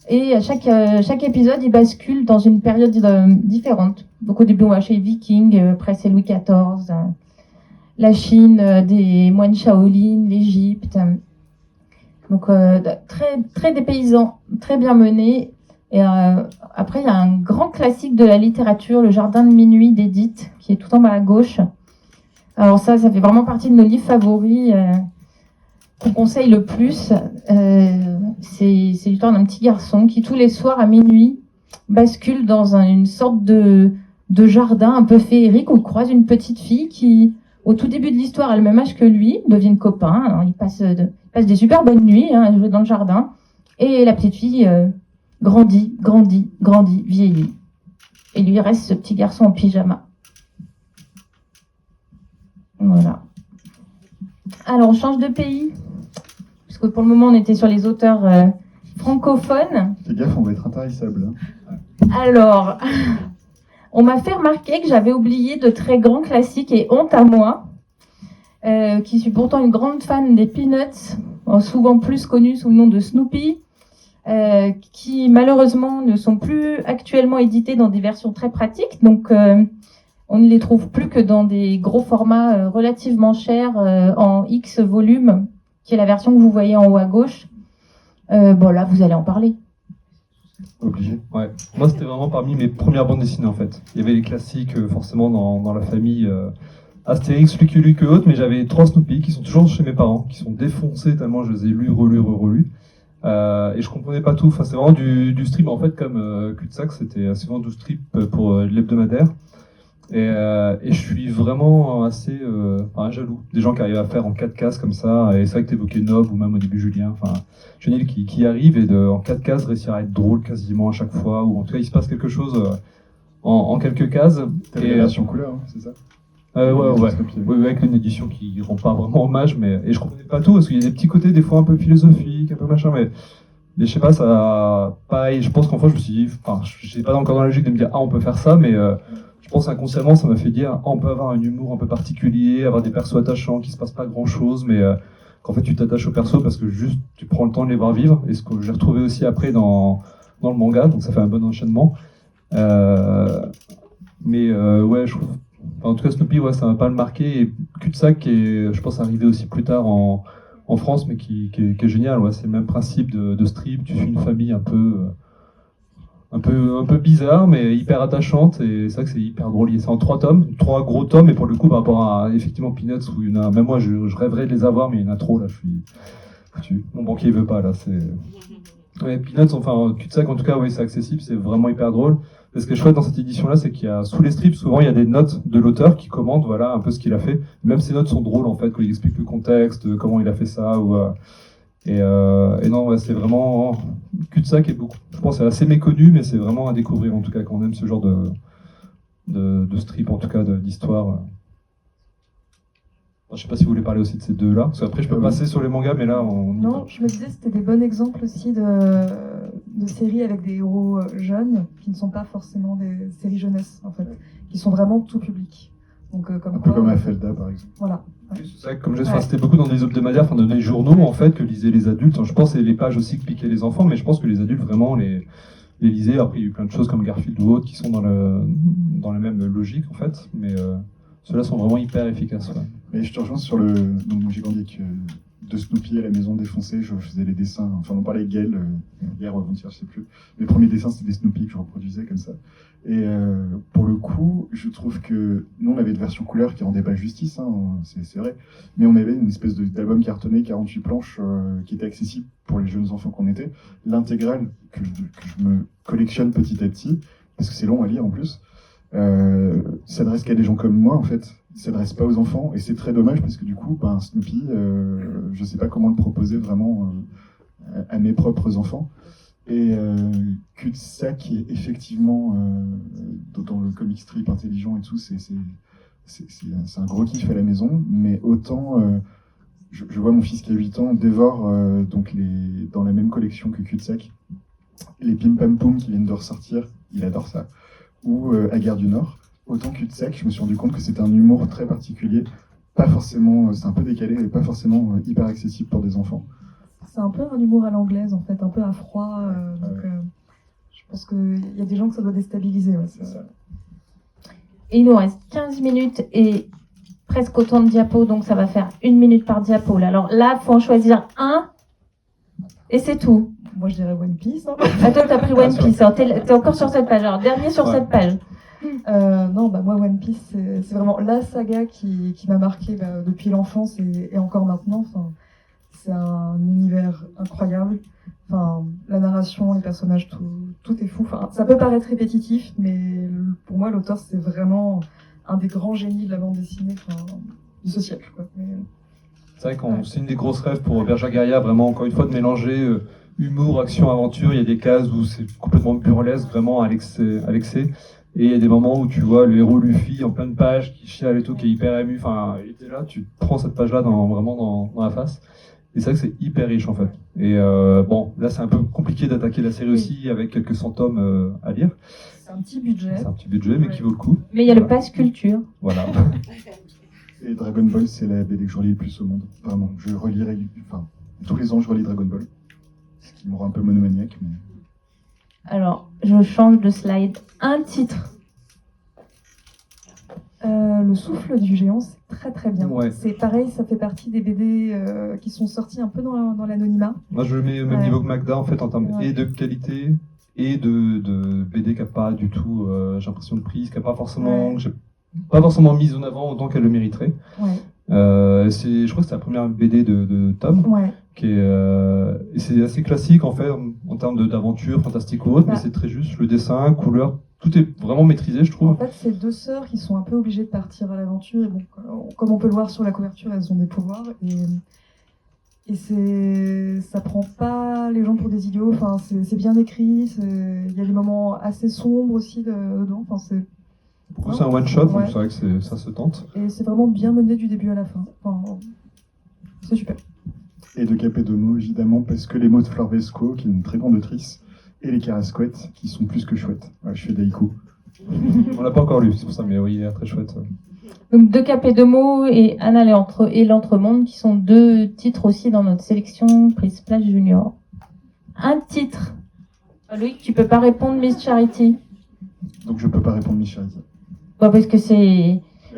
Et à chaque épisode, il bascule dans une période différente. Donc au début, on va chez les Vikings, après c'est Louis XIV, la Chine, des moines Shaolin, l'Égypte. Donc très très dépaysant, très bien mené. Et après, il y a un grand classique de la littérature, Le Jardin de minuit d'Édith, qui est tout en bas à gauche. Alors ça fait vraiment partie de nos livres favoris qu'on conseille le plus. C'est l'histoire d'un petit garçon qui, tous les soirs à minuit, bascule dans une sorte de jardin un peu féerique où il croise une petite fille qui, au tout début de l'histoire, a le même âge que lui, deviennent copains. Alors, ils passent des super bonnes nuits à jouer dans le jardin. Et la petite fille grandit, vieillit. Et lui reste ce petit garçon en pyjama. Voilà. Alors, on change de pays. Parce que pour le moment, on était sur les auteurs francophone. Fais gaffe, on va être intarissable. Hein. Alors, on m'a fait remarquer que j'avais oublié de très grands classiques et honte à moi, qui suis pourtant une grande fan des Peanuts, souvent plus connus sous le nom de Snoopy, qui malheureusement ne sont plus actuellement édités dans des versions très pratiques. Donc, on ne les trouve plus que dans des gros formats relativement chers en X volumes, qui est la version que vous voyez en haut à gauche. Bon, là, vous allez en parler. Obligé. Ouais. Moi, c'était vraiment parmi mes premières bandes dessinées, en fait. Il y avait les classiques, forcément, dans la famille Astérix, Lucky Luke et autres, mais j'avais 3 Snoopy qui sont toujours chez mes parents, qui sont défoncés tellement je les ai lus, relus. Et je comprenais pas tout. Enfin, c'est vraiment du strip, en fait, comme Cul-de-sac, c'était souvent du strip pour l'hebdomadaire. Et je suis vraiment assez jaloux des gens qui arrivent à faire en 4 cases comme ça. Et c'est vrai que t'évoquais Nob ou même au début Julien, enfin Chenil qui arrive et en 4 cases réussir à être drôle quasiment à chaque fois, ou en tout cas il se passe quelque chose en quelques cases. T'as la version couleur, hein, c'est ça? Ouais, avec une édition qui rend pas vraiment hommage, et je comprenais pas tout parce qu'il y a des petits côtés des fois un peu philosophiques, un peu machin, mais je sais pas, ça pareil. Je pense qu'en fait je me suis dit, j'ai pas encore dans la logique de me dire on peut faire ça, mais je pense inconsciemment, ça m'a fait dire on peut avoir un humour un peu particulier, avoir des persos attachants, qui se passe pas grand chose, mais qu'en fait tu t'attaches aux persos parce que juste tu prends le temps de les voir vivre. Et ce que j'ai retrouvé aussi après dans le manga, donc ça fait un bon enchaînement. Ouais, je trouve. En tout cas, Snoopy, ouais, ça m'a pas le marqué. Et Cul-de-sac, qui est, je pense, arrivé aussi plus tard en France, mais qui est génial. Ouais, c'est le même principe de strip. Tu suis une famille un peu bizarre, mais hyper attachante, et c'est vrai que c'est hyper drôle. C'est en 3 tomes, 3 gros tomes, et pour le coup, par rapport à effectivement Peanuts, où il y en a, même moi, je rêverais de les avoir, mais il y en a trop, là, je suis foutu. Mon banquier veut pas, là, c'est. Ouais, Peanuts, enfin, Cul-de-sac, en tout cas, oui, c'est accessible, c'est vraiment hyper drôle. Et ce qui est chouette dans cette édition-là, c'est qu'il y a, sous les strips, souvent, il y a des notes de l'auteur qui commande, voilà, un peu ce qu'il a fait. Même ces notes sont drôles, en fait, quand il explique le contexte, comment il a fait ça, ou, et non, ouais, c'est vraiment Cul-de-sac est beaucoup. Je pense que c'est assez méconnu, mais c'est vraiment à découvrir en tout cas quand on aime ce genre de strip, en tout cas d'histoire. Je sais pas si vous voulez parler aussi de ces deux-là, parce qu'après je peux passer sur les mangas, mais là on. Non, je me disais c'était des bons exemples aussi de séries avec des héros jeunes qui ne sont pas forcément des séries jeunesse en fait, qui sont vraiment tout public. Donc un peu comme Afelda par exemple. Voilà. C'est vrai que comme c'était beaucoup dans des hebdomadaires, dans des journaux en fait que lisaient les adultes. Je pense que les pages aussi que piquaient les enfants, mais je pense que les adultes vraiment les lisaient. Après il y a eu plein de choses comme Garfield ou autres qui sont dans la même logique en fait, mais ceux-là sont vraiment hyper efficaces. Ouais. Mais je te rejoins sur le. Donc j'ai grandi avec de Snoopy à la maison défoncée, je faisais les dessins. Enfin on parlait avec Gaël hier ou avant-hier, je sais plus. Mes premiers dessins c'était des Snoopy que je reproduisais comme ça. Et pour le coup, je trouve que nous on avait une version couleur qui rendait pas justice, hein, c'est vrai, mais on avait une espèce d'album cartonné 48 planches qui était accessible pour les jeunes enfants qu'on était. L'intégrale que je me collectionne petit à petit, parce que c'est long à lire en plus, s'adresse qu'à des gens comme moi en fait, s'adresse pas aux enfants, et c'est très dommage parce que du coup, Snoopy, je sais pas comment le proposer vraiment à mes propres enfants. Et Cul-de-sac est effectivement, dans le comic strip intelligent et tout, c'est un gros kiff à la maison, mais autant je vois mon fils qui a 8 ans dévore donc dans la même collection que Cul-de-sac les Pim Pam Poum qui viennent de ressortir, il adore ça, ou à Gare du Nord. Autant Cul-de-sac, je me suis rendu compte que c'était un humour très particulier, pas forcément, c'est un peu décalé et pas forcément hyper accessible pour des enfants. C'est un peu un humour à l'anglaise en fait, un peu à froid. Je pense qu'il y a des gens que ça doit déstabiliser. Ouais, c'est ça. Et il nous reste 15 minutes et presque autant de diapos, donc ça va faire 1 minute par diapo. Alors là, il faut en choisir un et c'est tout. Moi je dirais One Piece. Hein. Ah, toi t'as pris One Piece, t'es encore sur cette page. Alors dernier sur cette page. Non, moi One Piece c'est vraiment la saga qui m'a marqué depuis l'enfance et encore maintenant. Enfin, c'est un univers incroyable. Enfin, la narration, les personnages, tout est fou. Enfin, ça peut paraître répétitif, mais pour moi, l'auteur, c'est vraiment un des grands génies de la bande dessinée de ce siècle. Quoi. C'est vrai que c'est une des grosses rêves pour Berger Garia, vraiment, encore une fois, de mélanger humour, action, aventure. Il y a des cases où c'est complètement burlesque, vraiment à l'excès. Et il y a des moments où tu vois le héros Luffy en pleine page, qui chiale et tout, qui est hyper ému. Enfin, il était là, tu prends cette page-là vraiment dans la face. Et c'est vrai que c'est hyper riche en fait. Et bon, là c'est un peu compliqué d'attaquer la série aussi avec quelques 100 tomes à lire. C'est un petit budget. C'est un petit budget mais qui vaut le coup. Mais il y a le pass culture. Voilà. Et Dragon Ball, c'est la BD que je relis le plus au monde. Vraiment, je relis enfin, tous les ans, je relis Dragon Ball. Ce qui me rend un peu monomaniaque. Mais... Alors, je change de slide. Un titre. Le souffle du géant, c'est très très bien. Ouais. C'est pareil, ça fait partie des BD qui sont sortis un peu dans l'anonymat. Moi je le mets au même Ouais. niveau que Magda en fait en termes Ouais. et de qualité et de BD qui n'a pas du tout, j'ai l'impression de prise, qui n'a pas forcément, Ouais. que j'ai pas forcément mise en avant autant qu'elle le mériterait. Ouais. Je crois que c'est la première BD de Tom. Ouais. Qui est, et c'est assez classique en fait en termes d'aventure, fantastique ou autre, mais Bah. c'est très juste. Le dessin, couleur, tout est vraiment maîtrisé, je En trouve. fait, c'est deux sœurs qui sont un peu obligées de partir à l'aventure. Et bon, comme on peut le voir sur la couverture, elles ont des pouvoirs. Et ça prend pas les gens pour des idiots. Enfin, c'est bien écrit. Il y a des moments assez sombres aussi dedans. Enfin, Du coup, c'est un one shot, donc Ouais. c'est vrai que ça se tente. et c'est vraiment bien mené du début à la fin. Enfin, c'est super. Et de Capé de mots, évidemment, parce que les mots de Fleur Vesco, qui est une très grande autrice, et les Carasquettes, qui sont plus que chouettes. Ouais, je fais des haïkus. On l'a pas encore lu, c'est pour ça, mais oui, il est très chouette. Donc, De Cap et de mots et Anna et l'Entremonde, qui sont deux titres aussi dans notre sélection prise Place Junior. Un titre. Loïc, tu peux pas répondre, Miss Charity. Donc je peux pas répondre Michel. Bah, parce que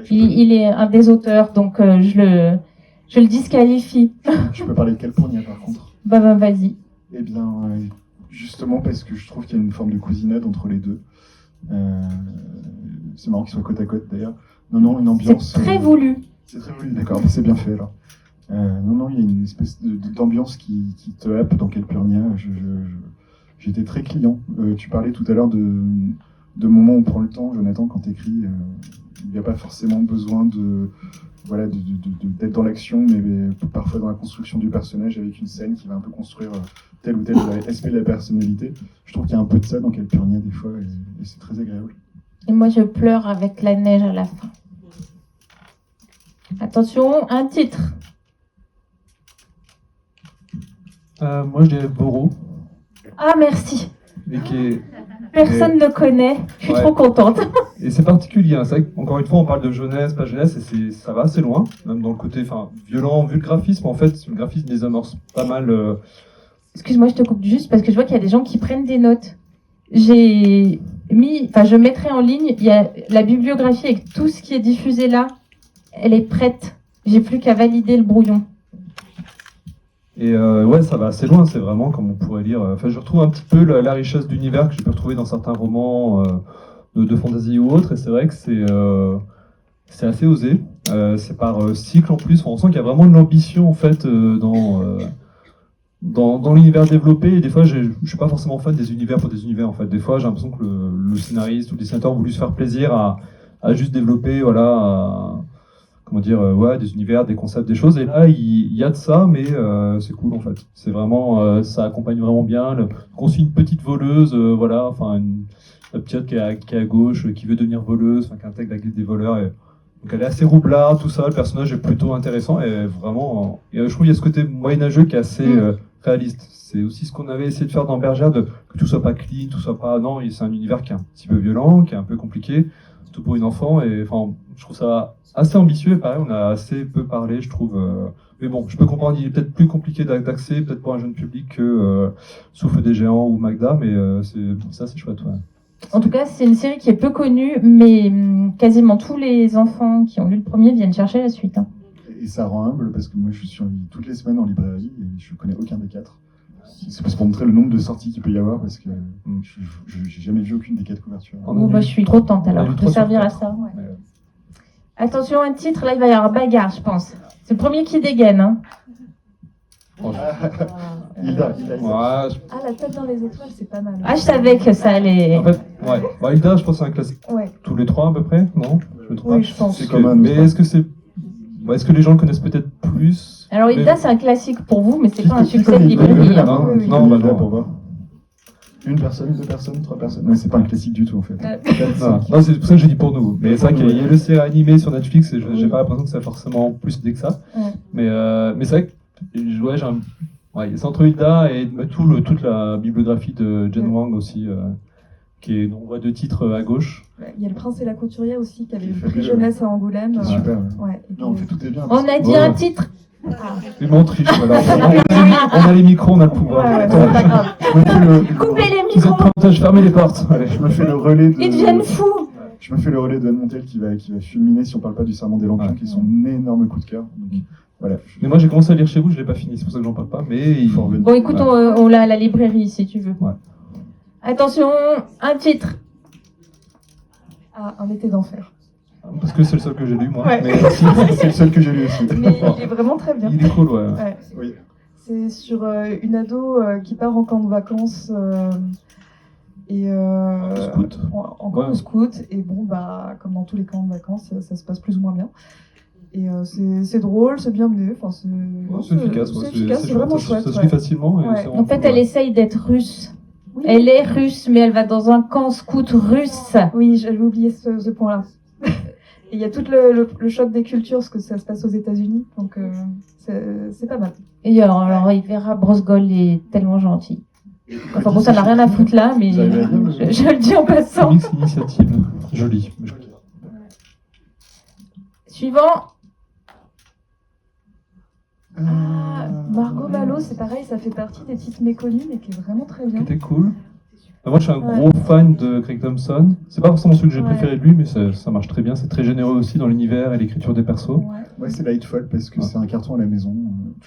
il est un des auteurs, donc je le disqualifie. Je peux parler de Calpurnia par contre. Bah, vas-y. Eh bien, justement parce que je trouve qu'il y a une forme de cousinade entre les deux. C'est marrant qu'ils soient côte à côte d'ailleurs. Non, une C'est ambiance. très voulu. C'est très voulu, d'accord, mais c'est bien fait alors. Non, il y a une espèce d'ambiance qui te happe dans Calpurnia. J'étais très client. Tu parlais tout à l'heure de moments où on prend le temps, Jonathan, quand t'écris. Il n'y a pas forcément besoin d'être dans l'action, mais parfois dans la construction du personnage avec une scène qui va un peu construire tel ou tel aspect de la personnalité. Je trouve qu'il y a un peu de ça dans Calpurnia des fois, et c'est très agréable. Et moi, je pleure avec la neige à la fin. Attention, un titre. Moi, je dirais Boro, Ah, merci. et qui est Personne ne connaît. Je suis Ouais. trop contente. Et c'est particulier, hein. C'est vrai qu'encore une fois, on parle de jeunesse, pas jeunesse, et ça va assez loin, même dans le côté violent, vu le graphisme, en fait, le graphisme désamorce pas mal. Excuse-moi, je te coupe juste parce que je vois qu'il y a des gens qui prennent des notes. Je mettrai en ligne, il y a la bibliographie avec tout ce qui est diffusé là. Elle est prête. J'ai plus qu'à valider le brouillon. Et ouais, ça va assez loin, c'est vraiment comme on pourrait lire. Je retrouve un petit peu la richesse d'univers que j'ai pu retrouver dans certains romans de fantasy ou autres, et c'est vrai que c'est assez osé. C'est par cycle en plus, on sent qu'il y a vraiment de l'ambition en fait dans l'univers développé. Et des fois, je suis pas forcément fan des univers pour des univers en fait. Des fois, j'ai l'impression que le scénariste ou le dessinateur a voulu se faire plaisir à juste développer, des univers, des concepts, des choses. Et là, il y a de ça, mais c'est cool en fait. C'est vraiment, ça accompagne vraiment bien. On suit une petite voleuse, la petite qui est à gauche, qui veut devenir voleuse, qui intègre la guilde des voleurs. Donc elle est assez roublarde, tout ça. Le personnage est plutôt intéressant et vraiment. Et je trouve qu'il y a ce côté moyenâgeux qui est assez réaliste. C'est aussi ce qu'on avait essayé de faire dans Bergère, que tout soit pas clean, tout soit pas. Non, c'est un univers qui est un petit peu violent, qui est un peu compliqué, surtout pour une enfant. Et je trouve ça assez ambitieux. Et pareil, on a assez peu parlé, je trouve. Mais bon, je peux comprendre, il est peut-être plus compliqué d'accès, peut-être pour un jeune public que Souffle des géants ou Magda, mais c'est chouette. Ouais. En tout cas, c'est une série qui est peu connue, mais quasiment tous les enfants qui ont lu le premier viennent chercher la suite. Hein. Et ça rend humble parce que moi je suis toutes les semaines en librairie et je connais aucun des quatre. C'est parce pour montrer le nombre de sorties qu'il peut y avoir parce que j'ai jamais vu aucune des quatre couvertures. Je suis contente alors On a lu de 3 servir sur à 4. ça. Ouais. Attention, un titre, là il va y avoir bagarre, je pense. C'est le premier qui dégaine. Hein. Hilda. Ouais, Ah, la tête dans les étoiles, c'est pas mal. Ah, je savais que ça allait. en fait, ouais. Hilda, je pense que c'est un classique. Ouais. Tous les 3 à peu près, non? Je me trompe Oui, pas. je pense. C'est comme un Mais autre. est-ce que les gens le connaissent peut-être plus? Alors, Hilda, Mais- c'est un classique pour vous, mais c'est pas un Qui succès de connaît Hilda? librairie. hein. Non, Oui. non, bah Hilda non. pour voir. Une personne, 2 personnes, 3 personnes. Non, c'est pas un classique du tout en fait. Non, c'est pour ça que j'ai dit pour nous. Mais c'est vrai qu'il y a le série animé sur Netflix et j'ai pas l'impression que c'est forcément plus dès que ça. Ouais. Mais c'est vrai que Ouais, c'est entre Hilda et toute la bibliographie de Jen Wang aussi, qui est, on voit 2 titres à gauche. Ouais, il y a le Prince et la couturière aussi, qui avait eu le Qui est prix fabuleux, jeunesse à Angoulême. C'est super. Ouais, et Non, puis- tout est bien. On a dit Ouais. un titre. Mais bon, on triche, voilà. On a les micros, on a le pouvoir. Ouais, ouais, Attends, c'est pas grave. Je me fais le- Coupez les vous êtes micros. pointage, fermez les portes. Allez. je me fais le relais de. Ils deviennent fous. Je me fais le relais de Anne Montel qui va fulminer si on parle pas du Serment des Lampions, Ouais. qui est son énorme coup de cœur. Donc, voilà. Mais moi, j'ai commencé à lire chez vous, je l'ai pas fini, c'est pour ça que j'en parle pas. Mais il faut revenir. Bon, écoute, on l'a à la librairie si tu veux. Ouais. Attention, un titre. Ah, Un été d'enfer. Parce que c'est le seul que j'ai lu, moi. Ouais. Mais C'est le seul que j'ai lu aussi. Mais il est vraiment très bien. il est cool, ouais. Ouais. Oui. C'est sur une ado qui part en camp de vacances et Scout. en camp Ouais. de scout. Et bon, bah, comme dans tous les camps de vacances, ça se passe plus ou moins bien. Et c'est drôle, c'est bien mené. Enfin, C'est efficace, ouais, c'est efficace, c'est vraiment chouette. Ça se ouais. lit facilement. Et Ouais. c'est vraiment En fait, cool, elle ouais. essaye d'être russe. Oui. Elle est russe, mais elle va dans un camp scout russe. Oui, j'avais oublié ce point-là. Et il y a tout le choc des cultures, parce que ça se passe aux États-Unis. Donc, c'est pas mal. Et alors, il verra Brosgol est tellement gentil. Enfin bon, ça n'a rien à foutre là, mais Vous arrivez à lire, je le dis en passant. Comics Initiative. Joli. Suivant. Ah, Margot Malo, c'est pareil, ça fait partie des titres méconnus, mais qui est vraiment très bien. C'était cool. Moi, je suis un gros fan de Craig Thompson. C'est pas forcément celui que j'ai Ouais. préféré de lui, mais ça marche très bien. C'est très généreux aussi dans l'univers et l'écriture des persos. Ouais. Moi, c'est Lightfall parce que Ouais. c'est un carton à la maison.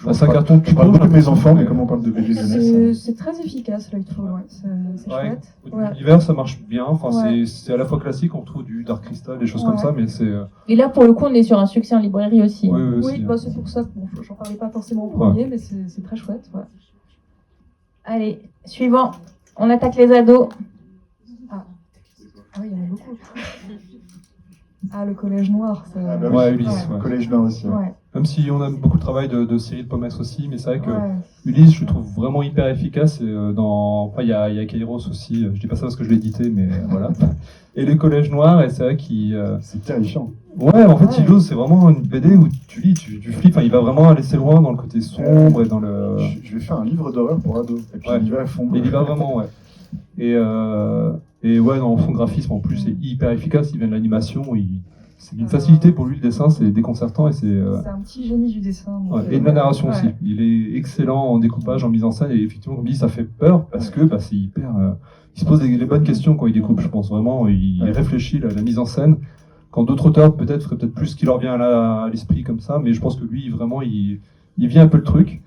Ah, c'est un carton Je parle cubo, beaucoup de mes j'ai enfants, mais l'impression, comme on parle de bébé jeunesse. C'est très efficace, Lightfall, ouais. C'est Ouais. chouette. Ouais. L'univers, ça marche bien. Enfin, Ouais. c'est à la fois classique, on trouve du Dark Crystal, des choses Ouais. comme ça, mais c'est. Et là, pour le coup, on est sur un succès en librairie aussi. Oui, Oui, aussi, bah, hein. c'est pour ça que bon, j'en parlais pas forcément en premier, mais c'est très chouette. Ouais. Allez, suivant. On attaque les ados. Ah oui, il y en a beaucoup. Ah, le Collège Noir. ça- Ah, bah Ouais, oui. Ulysse. Ouais. Collège Nord aussi. ouais. Ouais. Même si on a beaucoup de travail de Cyril Pomès aussi, mais c'est vrai que Ouais. Ulysse, je le trouve vraiment hyper efficace. Et, enfin, il y a Kairos aussi. Je dis pas ça parce que je l'ai édité, mais voilà. Et le Collège Noir, et c'est vrai qu'il. C'est terrifiant. Ouais, en fait, Ouais. il ose, c'est vraiment une BD où tu lis, tu flippes. Enfin, il va vraiment aller assez loin dans le côté sombre et dans le. Je vais faire un livre d'horreur pour ados. Et puis Ouais. il y va à fond. Il y va vraiment, ouais. Et ouais, dans son graphisme en plus, c'est hyper efficace. Il vient de l'animation, c'est une facilité pour lui le dessin, c'est déconcertant et c'est. C'est un petit génie du dessin. donc, Ouais, et de la narration ouais. aussi. Il est excellent en découpage, en mise en scène, et effectivement, comme dit, ça fait peur parce que c'est hyper. Il se pose les bonnes questions quand il découpe, je pense vraiment. Il Ouais. réfléchit la mise en scène. Quand d'autres auteurs peut-être feraient peut-être plus ce qui leur vient à l'esprit comme ça, mais je pense que lui, vraiment, il vit un peu le truc.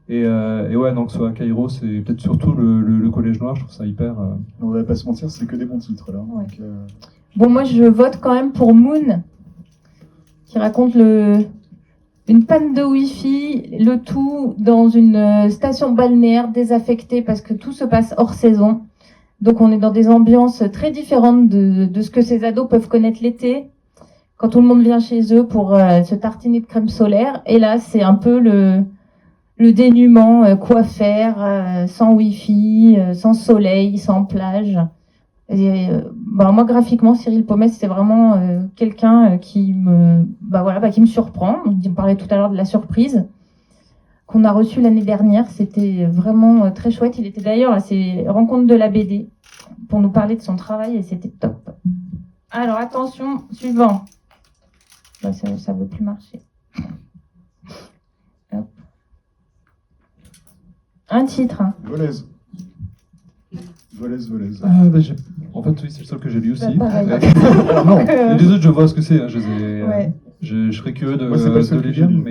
Et ouais, donc soit Kairos, c'est peut-être surtout le Collège Noir, je trouve ça hyper. On va pas se mentir, c'est que des bons titres là. Ouais. Donc, Bon, moi, je vote quand même pour Moon, qui raconte une panne de Wi-Fi, le tout dans une station balnéaire désaffectée parce que tout se passe hors saison. Donc, on est dans des ambiances très différentes de ce que ces ados peuvent connaître l'été, quand tout le monde vient chez eux pour se tartiner de crème solaire. Et là, c'est un peu le dénuement, quoi faire sans Wi-Fi, sans soleil, sans plage. Et, moi, graphiquement, Cyril Pomès, c'est vraiment quelqu'un qui me surprend. On parlait tout à l'heure de la surprise qu'on a reçue l'année dernière. C'était vraiment très chouette. Il était d'ailleurs à ces rencontres de la BD pour nous parler de son travail et c'était top. Alors, attention, suivant. Ça veut plus marcher. Hop. Un titre. Hein. Volaise. Volaise. Ah, en fait, oui, c'est le seul que j'ai lu aussi. Bah, pareil. Alors non, Et les autres, je vois ce que c'est. Hein, je les ai, Ouais. je serais curieux Moi, c'est pas le seul de que les j'ai lire, lu.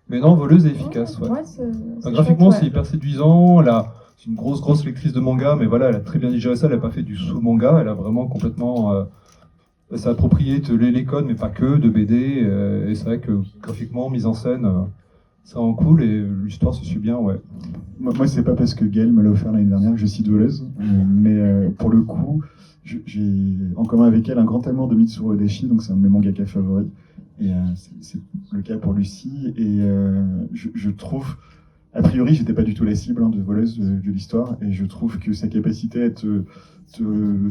mais non, voleuse et efficace. Ouais. Ouais, Enfin, graphiquement, chouette, c'est hyper séduisant. C'est une grosse lectrice de manga, mais voilà, elle a très bien digéré ça. Elle n'a pas fait du sous-manga. Elle a vraiment complètement s'est approprié les codes, mais pas que, de BD. Et c'est vrai que graphiquement, mise en scène, ça rend cool et l'histoire se suit bien, ouais. moi c'est pas parce que Gaël me l'a offert l'année dernière que je cite Volaise, mais pour le coup, j'ai en commun avec elle un grand amour de Mitsuru Odeshi, donc c'est un de mes mangaka favoris. Et c'est le cas pour Lucie. Et je trouve, a priori, j'étais pas du tout la cible de Voleuse de l'histoire, et je trouve que sa capacité à te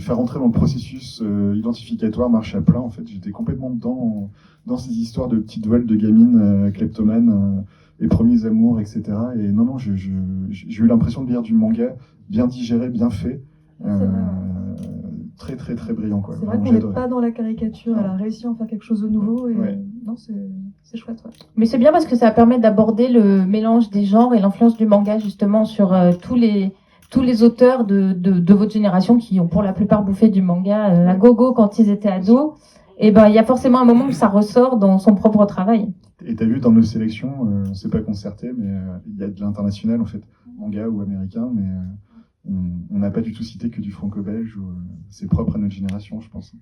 faire entrer dans le processus identificatoire marche à plein. En fait, j'étais complètement dans ces histoires de petites vols de gamines kleptomanes. les premiers amours, etc. Et non, j'ai eu l'impression de lire du manga bien digéré, bien fait. C'est vrai. Très, très, très brillant, quoi. C'est vrai qu'on n'est pas dans la caricature, elle a réussi à en faire quelque chose de nouveau, et non, c'est chouette, ouais. Mais c'est bien parce que ça permet d'aborder le mélange des genres et l'influence du manga justement sur tous les auteurs de votre génération qui ont pour la plupart bouffé du manga à gogo quand ils étaient ados. Et ben il y a forcément un moment où ça ressort dans son propre travail. Et t'as vu dans nos sélections, on s'est pas concerté, mais il y a de l'international en fait, manga ou américain, mais on n'a pas du tout cité que du franco-belge, c'est propre à notre génération, je pense.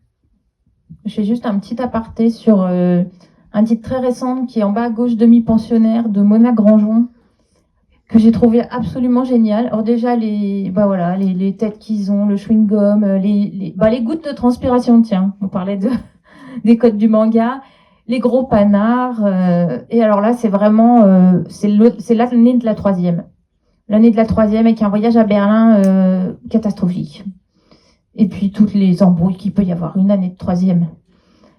Je fais juste un petit aparté sur un titre très récent qui est en bas à gauche, Demi-pensionnaire, de Mona Granjon, que j'ai trouvé absolument génial. Alors déjà, les têtes qu'ils ont, le chewing-gum, les gouttes de transpiration, tiens, on parlait des codes du manga, les gros panards, et alors là, c'est vraiment, c'est l'année de la troisième. L'année de la troisième avec un voyage à Berlin catastrophique. Et puis toutes les embrouilles qu'il peut y avoir une année de troisième.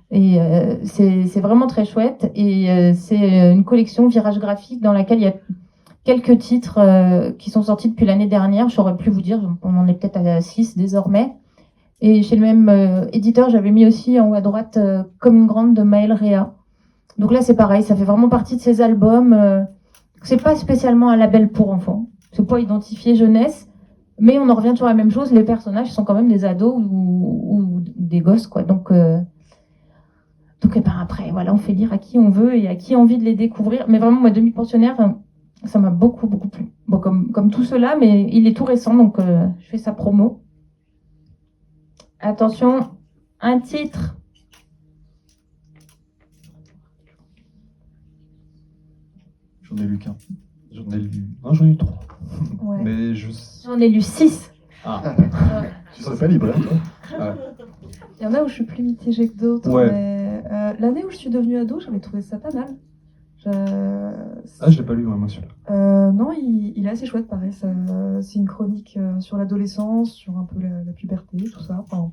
Et c'est vraiment très chouette. Et c'est une collection Virage Graphique dans laquelle il y a quelques titres qui sont sortis depuis l'année dernière. J'aurais pu vous dire, on en est peut-être à 6 désormais. Et chez le même éditeur, j'avais mis aussi en haut à droite Comme une grande de Maël Réa. Donc là, c'est pareil, ça fait vraiment partie de ces albums. C'est pas spécialement un label pour enfants. C'est pas identifié jeunesse, mais on en revient toujours à la même chose. Les personnages sont quand même des ados ou des gosses, quoi. Donc après, voilà, on fait lire à qui on veut et à qui a envie de les découvrir. Mais vraiment, moi, Demi-pensionnaire, ça m'a beaucoup, beaucoup plu. Bon, comme tout cela, mais il est tout récent, donc je fais sa promo. Attention, un titre. J'en ai lu qu'un. J'en ai eu 3. Ouais. Mais J'en ai lu 6. Tu serais pas libraire, toi? Il y en a où je suis plus mitigée que d'autres, Ouais. mais l'année où je suis devenue ado, j'avais trouvé ça pas mal. je l'ai pas lu, moi, celui-là. Non, il est assez chouette, pareil. C'est une chronique sur l'adolescence, sur un peu la puberté, tout ça. Enfin,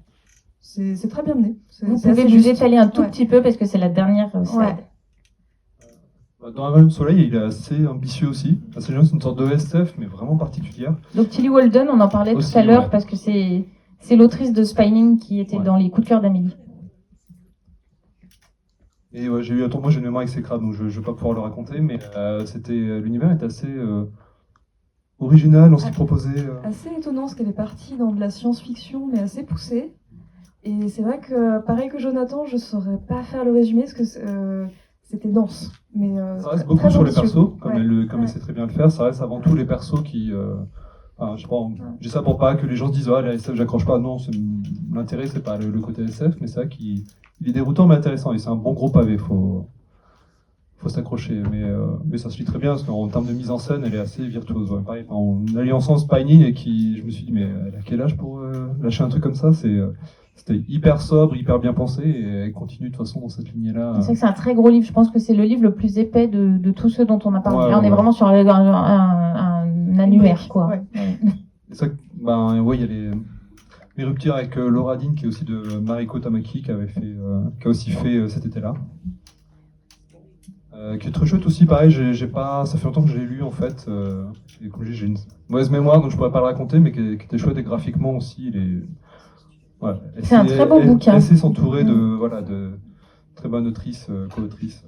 c'est très bien mené. Vous C'est pouvez assez vous juste. étaler un tout Ouais. petit peu parce que c'est la dernière slide. Ouais. Dans La Vallée du Soleil, il est assez ambitieux aussi. C'est une sorte de SF, mais vraiment particulière. Donc Tilly Walden, on en parlait Aussi, tout à l'heure ouais. parce que c'est l'autrice de Spining qui était Ouais. dans les coups de cœur d'Amélie. Et ouais, j'ai une mémoire exécrable, donc je vais pas pouvoir le raconter, mais l'univers est assez original dans ce qu'il proposait. Assez étonnant parce qu'elle est partie dans de la science-fiction, mais assez poussée. Et c'est vrai que, pareil que Jonathan, je saurais pas faire le résumé parce que c'était dense. Mais Ça reste très beaucoup sur les ambitieux. persos, comme Ouais. elle sait très bien le faire. Ça reste avant tout les persos qui. Je sais pas, j'ai ça pour pas que les gens se disent la SF, j'accroche pas. Non, l'intérêt, c'est pas le côté SF, mais c'est ça qui. Il est déroutant mais intéressant. Et c'est un bon gros pavé, faut s'accrocher. Mais ça se lit très bien, parce qu'en termes de mise en scène, elle est assez virtuose. Ouais. Pareil, on a lu ensemble Spining et je me suis dit, mais elle a quel âge pour lâcher un truc comme ça? C'était hyper sobre, hyper bien pensé, et elle continue de toute façon dans cette lignée-là. C'est vrai que c'est un très gros livre. Je pense que c'est le livre le plus épais de tous ceux dont on a parlé. Ouais, Là, on est ouais. vraiment sur un annuaire, quoi. Ouais. Et ça, il y a les ruptures avec Laura Dean, qui est aussi de Mariko Tamaki, qui a aussi fait cet été-là. Qui est très chouette aussi, pareil, ça fait longtemps que je l'ai lu en fait. Et comme j'ai une mauvaise mémoire, donc je pourrais pas le raconter, mais qui était chouette et graphiquement aussi. Voilà. C'est un très beau bouquin. Laisser s'entourer de très bonnes autrices, co-autrices.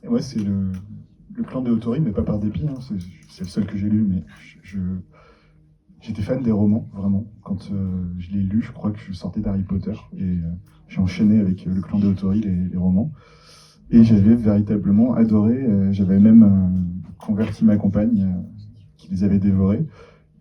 Et moi, c'est le clan des Autori, mais pas par dépit. Hein. C'est le seul que j'ai lu, mais j'étais fan des romans, vraiment. Quand je l'ai lu, je crois que je sortais d'Harry Potter. Et j'ai enchaîné avec le clan des Autori, les romans. Et j'avais véritablement adoré. J'avais même converti ma compagne qui les avait dévorés.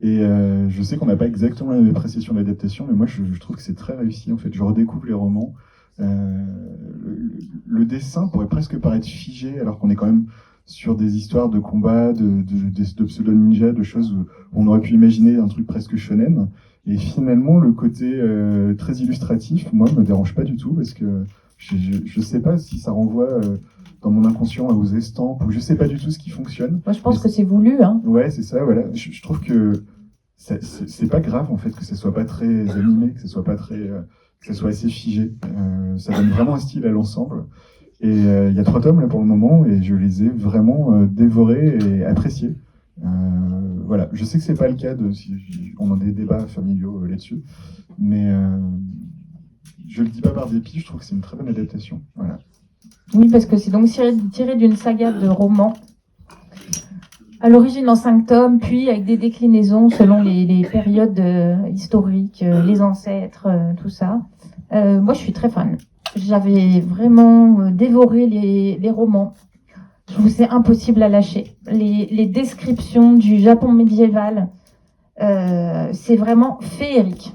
Et je sais qu'on n'a pas exactement la même appréciation de l'adaptation, mais moi je trouve que c'est très réussi. En fait, je redécouvre les romans. Le dessin pourrait presque paraître figé, alors qu'on est quand même sur des histoires de combat, de pseudo-ninja, de choses où on aurait pu imaginer un truc presque shonen. Et finalement, le côté très illustratif, moi, me dérange pas du tout, parce que je sais pas si ça renvoie dans mon inconscient aux estampes, ou je sais pas du tout ce qui fonctionne. Moi, je pense que c'est voulu, hein. Ouais, c'est ça, voilà. Je trouve que c'est pas grave, en fait, que ça soit pas très animé, que ça soit pas très, que ça soit assez figé. Ça donne vraiment un style à l'ensemble. Et il y a 3 tomes là pour le moment, et je les ai vraiment dévorés et appréciés. Voilà, je sais que c'est pas le cas on a des débats familiaux là-dessus, mais je le dis pas par dépit, je trouve que c'est une très bonne adaptation. Voilà. Oui, parce que c'est donc tiré d'une saga de romans. À l'origine en 5 tomes, puis avec des déclinaisons selon les périodes historiques, les ancêtres, tout ça. Moi, je suis très fan. J'avais vraiment dévoré les romans. Je trouve que c'est impossible à lâcher. Les descriptions du Japon médiéval, c'est vraiment féerique.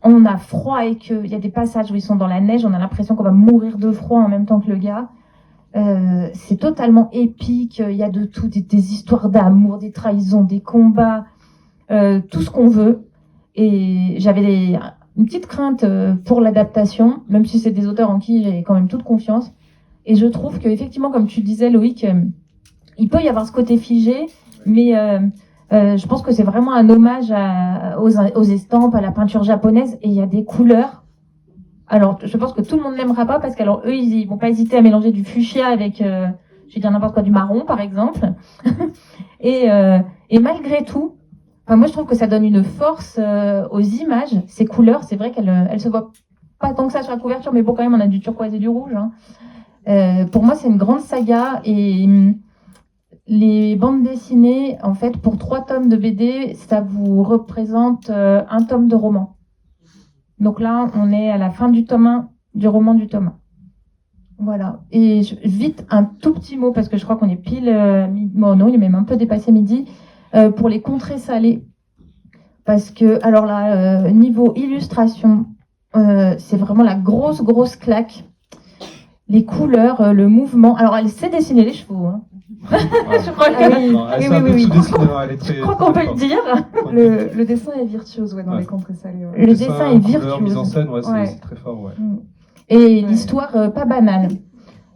On a froid et il y a des passages où ils sont dans la neige, on a l'impression qu'on va mourir de froid en même temps que le gars. C'est totalement épique, il y a de tout, des histoires d'amour, des trahisons, des combats, tout ce qu'on veut. Et j'avais une petite crainte pour l'adaptation, même si c'est des auteurs en qui j'ai quand même toute confiance. Et je trouve qu'effectivement, comme tu disais Loïc, il peut y avoir ce côté figé, mais je pense que c'est vraiment un hommage aux estampes, à la peinture japonaise, et il y a des couleurs. Alors, je pense que tout le monde n'aimera pas, parce qu'alors eux, ils vont pas hésiter à mélanger du fuchsia avec, je vais dire n'importe quoi, du marron, par exemple. Et malgré tout, moi, je trouve que ça donne une force aux images. Ces couleurs, c'est vrai qu'elles se voient pas tant que ça sur la couverture, mais bon, quand même, on a du turquoise et du rouge. Pour moi, c'est une grande saga, et les bandes dessinées, en fait, pour 3 tomes de BD, ça vous représente 1 tome de roman. Donc là, on est à la fin du tome 1, du roman du tome 1. Voilà. Et vite, un tout petit mot, parce que je crois qu'on est pile bon, non, il est même un peu dépassé midi, pour les contrées salées. Parce que, alors là, niveau illustration, c'est vraiment la grosse claque. Les couleurs, le mouvement. Alors, elle sait dessiner les chevaux. Hein. Je crois que oui. Je crois qu'on peut le dire. Le dessin est virtuose dans les contrées salées. Le dessin est virtuose. Mise en scène, c'est très fort. Ouais. Et l'histoire, pas banale.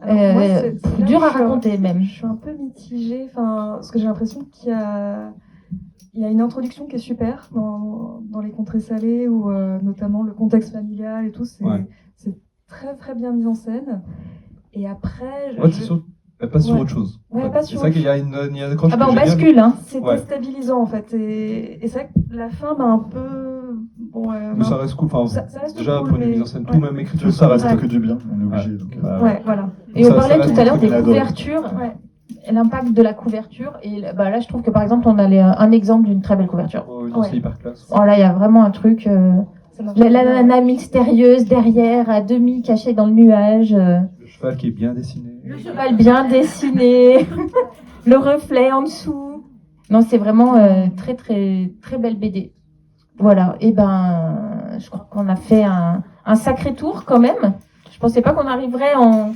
Moi, dur à raconter même. Je suis un peu mitigée, parce que j'ai l'impression qu'il y a une introduction qui est super dans les contrées salées, où notamment le contexte familial et tout, c'est très très bien mis en scène. Et après, c'est sûr. Pas sur autre chose. C'est vrai qu'il y a une accroche. Ah bah on bascule, hein. C'est déstabilisant en fait. Et c'est vrai que la fin m'a un peu. Mais ça reste cool. Ça reste déjà, cool, point de vue mise en scène, tout, même écriture, ça reste que du bien. On est obligé. Donc, voilà. Et on parlait tout à l'heure des couvertures. L'impact de la couverture. Et là, je trouve que par exemple, on a un exemple d'une très belle couverture. C'est hyper classe. Oh là, il y a vraiment un truc. La nana mystérieuse derrière, à demi cachée dans le nuage. Le cheval qui est bien dessiné. Le cheval bien dessiné. Le reflet en dessous. Non, c'est vraiment très très très belle BD. Voilà. Et je crois qu'on a fait un sacré tour quand même. Je pensais pas qu'on arriverait en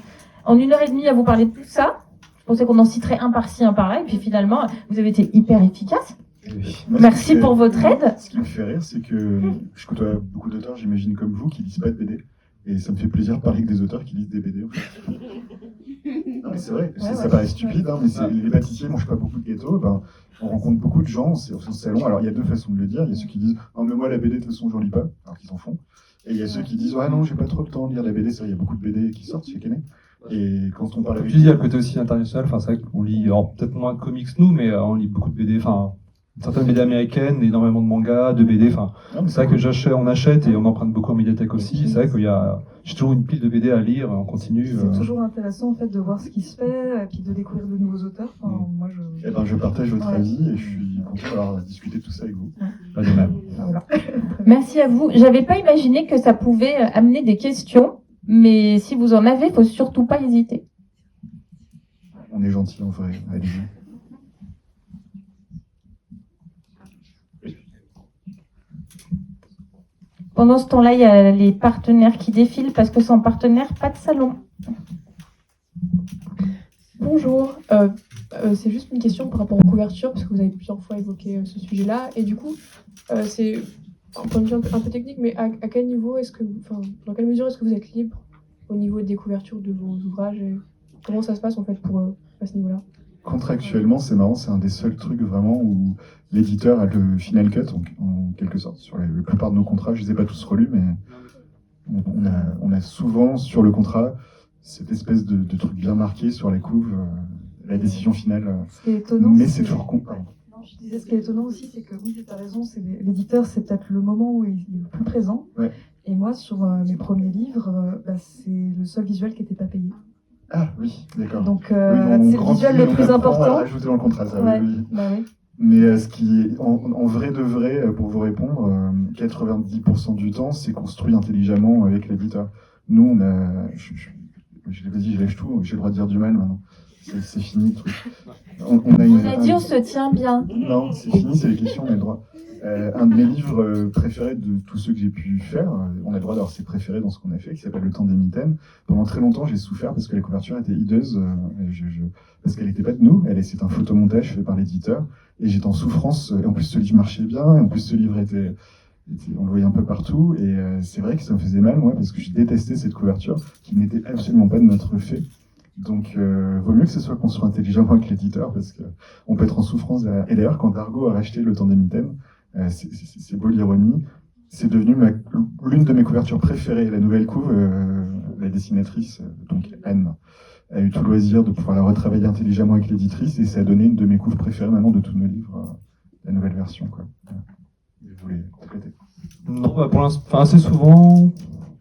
1h30 à vous parler de tout ça. Je pensais qu'on en citerait un par-ci, un par-là. Et puis finalement, vous avez été hyper efficace. Oui. Merci pour votre aide. Ce qui me fait rire, c'est que je côtoie beaucoup d'auteurs, j'imagine comme vous, qui lisent pas de BD. Et ça me fait plaisir de parler avec des auteurs qui lisent des BD. En fait. Non, mais c'est vrai, ça paraît stupide, mais les pâtissiers mangent pas beaucoup de gâteaux. On rencontre beaucoup de gens, c'est au salon. Alors il y a 2 façons de le dire. Il y a ceux qui disent « Non, mais moi la BD, de toute façon, j'en lis pas », alors qu'ils en font. Et il y a ceux qui disent « Ouais, non, j'ai pas trop le temps de lire la BD », c'est vrai, il y a beaucoup de BD qui sortent chaque année. Et quand on parle avec... Tu dis, il y a le côté aussi international, c'est vrai qu'on lit, peut-être moins de comics nous, mais on lit beaucoup de BD, certaines BD américaines, énormément de mangas, de BD, c'est vrai que on achète et on emprunte beaucoup en médiathèque aussi. C'est vrai j'ai toujours une pile de BD à lire en continu. C'est toujours intéressant en fait de voir ce qui se fait et puis de découvrir de nouveaux auteurs. Moi, je partage votre avis et je suis content d'avoir discuté de tout ça avec vous. Pas de même. Voilà. Merci à vous. J'avais pas imaginé que ça pouvait amener des questions, mais si vous en avez, faut surtout pas hésiter. On est gentil en vrai, allez-y. Pendant ce temps-là, il y a les partenaires qui défilent parce que sans partenaire, pas de salon. Bonjour, c'est juste une question par rapport aux couvertures parce que vous avez plusieurs fois évoqué ce sujet-là et du coup, c'est un point de vue un peu technique, mais à quel niveau dans quelle mesure est-ce que vous êtes libre au niveau des couvertures de vos ouvrages et comment ça se passe en fait à ce niveau-là? Contractuellement, c'est marrant, c'est un des seuls trucs vraiment où l'éditeur a le final cut, en quelque sorte. Sur la plupart de nos contrats, je ne les ai pas tous relus, mais on a souvent sur le contrat, cette espèce de truc bien marqué sur les couves, la décision finale. Ce qui est étonnant, Mais c'est toujours con. Non, je disais, ce qui est étonnant aussi, c'est que oui, tu as raison, c'est l'éditeur, c'est peut-être le moment où il est le plus présent. Ouais. Et moi, sur mes premiers livres, c'est le seul visuel qui n'était pas payé. Ah oui, d'accord. Donc, Oui, c'est le visuel le plus important. Ajouter dans le contrat, ça, Ouais, oui, oui. bah oui. Mais ce qui est en vrai de vrai, pour vous répondre, 90% du temps, c'est construit intelligemment avec l'éditeur. Nous, on a. Vas-y, je lèche tout, j'ai le droit de dire du mal maintenant. C'est fini le truc. On a dit on se tient bien. Non, c'est fini, c'est les questions, on a le droit. Un de mes livres préférés de tous ceux que j'ai pu faire, on a le droit d'avoir ses préférés dans ce qu'on a fait, qui s'appelle Le Temps des Mitaines. Pendant très longtemps, j'ai souffert parce que la couverture était hideuse, parce qu'elle n'était pas de nous, c'est un photomontage fait par l'éditeur, et j'étais en souffrance. Et en plus, ce livre marchait bien, et en plus, ce livre on le voyait un peu partout, et c'est vrai que ça me faisait mal, moi, parce que je détestais cette couverture, qui n'était absolument pas de notre fait. Donc, vaut mieux que ce soit construit intelligemment avec l'éditeur, parce qu'on peut être en souffrance derrière. Et d'ailleurs, quand Dargaud a racheté Le Temps des Mitaines, c'est beau l'ironie, c'est devenu l'une de mes couvertures préférées. La nouvelle couve, la dessinatrice, donc Anne, a eu tout le loisir de pouvoir la retravailler intelligemment avec l'éditrice, et ça a donné une de mes couves préférées maintenant de tous nos livres, la nouvelle version, quoi. Je voulais compléter. Non, bah pour l'instant, assez souvent.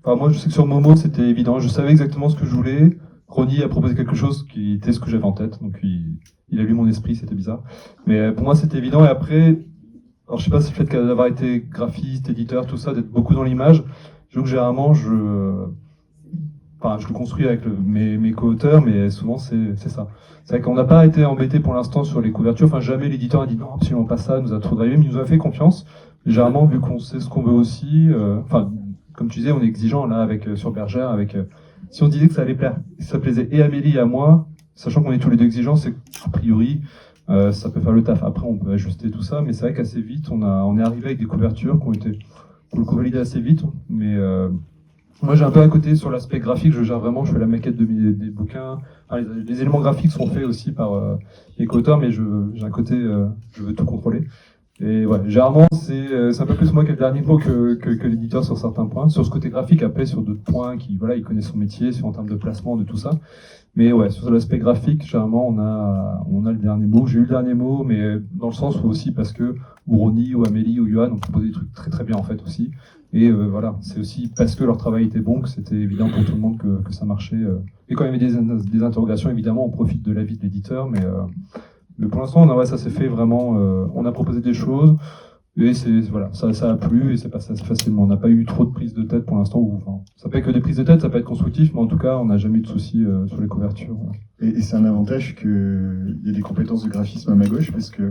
Moi, je sais que sur Momo, c'était évident. Je savais exactement ce que je voulais. Ronny a proposé quelque chose qui était ce que j'avais en tête, donc il a lu mon esprit, c'était bizarre. Mais pour moi, c'était évident. Et après, alors je sais pas si le fait d'avoir été graphiste, éditeur, tout ça, d'être beaucoup dans l'image, je trouve que généralement, je le construis avec mes co-auteurs, mais souvent c'est ça. C'est vrai qu'on n'a pas été embêté pour l'instant sur les couvertures. Enfin, jamais l'éditeur a dit non, absolument pas ça, nous a trop drivé, mais il nous a fait confiance. Généralement, vu qu'on sait ce qu'on veut aussi, comme tu disais, on est exigeant là sur Bergère, si on disait que ça allait plaire, ça plaisait et à Amélie et à moi, sachant qu'on est tous les deux exigeants, c'est qu'a priori, ça peut faire le taf. Après, on peut ajuster tout ça, mais c'est vrai qu'assez vite, on est arrivé avec des couvertures qui ont été, pour le coup, validées assez vite. Mais moi, j'ai un peu à côté sur l'aspect graphique, je fais la maquette des bouquins. Les éléments graphiques sont faits aussi par les co-auteurs, mais j'ai un côté, je veux tout contrôler. Et ouais, généralement, c'est un peu plus moi qui ai le dernier mot que l'éditeur sur certains points. Sur ce côté graphique, après, sur d'autres points, il connaît son métier, en termes de placement, de tout ça. Mais ouais, sur l'aspect graphique, généralement, on a le dernier mot. J'ai eu le dernier mot, mais dans le sens où aussi parce que Ronny ou Amélie ou Johan ont proposé des trucs très très bien en fait aussi. Et voilà, c'est aussi parce que leur travail était bon que c'était évident pour tout le monde que ça marchait. Et quand il y avait des interrogations, évidemment, on profite de l'avis de l'éditeur, mais pour l'instant, ça s'est fait vraiment. On a proposé des choses et ça a plu et c'est passé assez facilement. On n'a pas eu trop de prises de tête pour l'instant. Ça peut être que des prises de tête, ça peut être constructif, mais en tout cas, on n'a jamais eu de soucis sur les couvertures. Et c'est un avantage qu'il y ait des compétences de graphisme à ma gauche, parce que,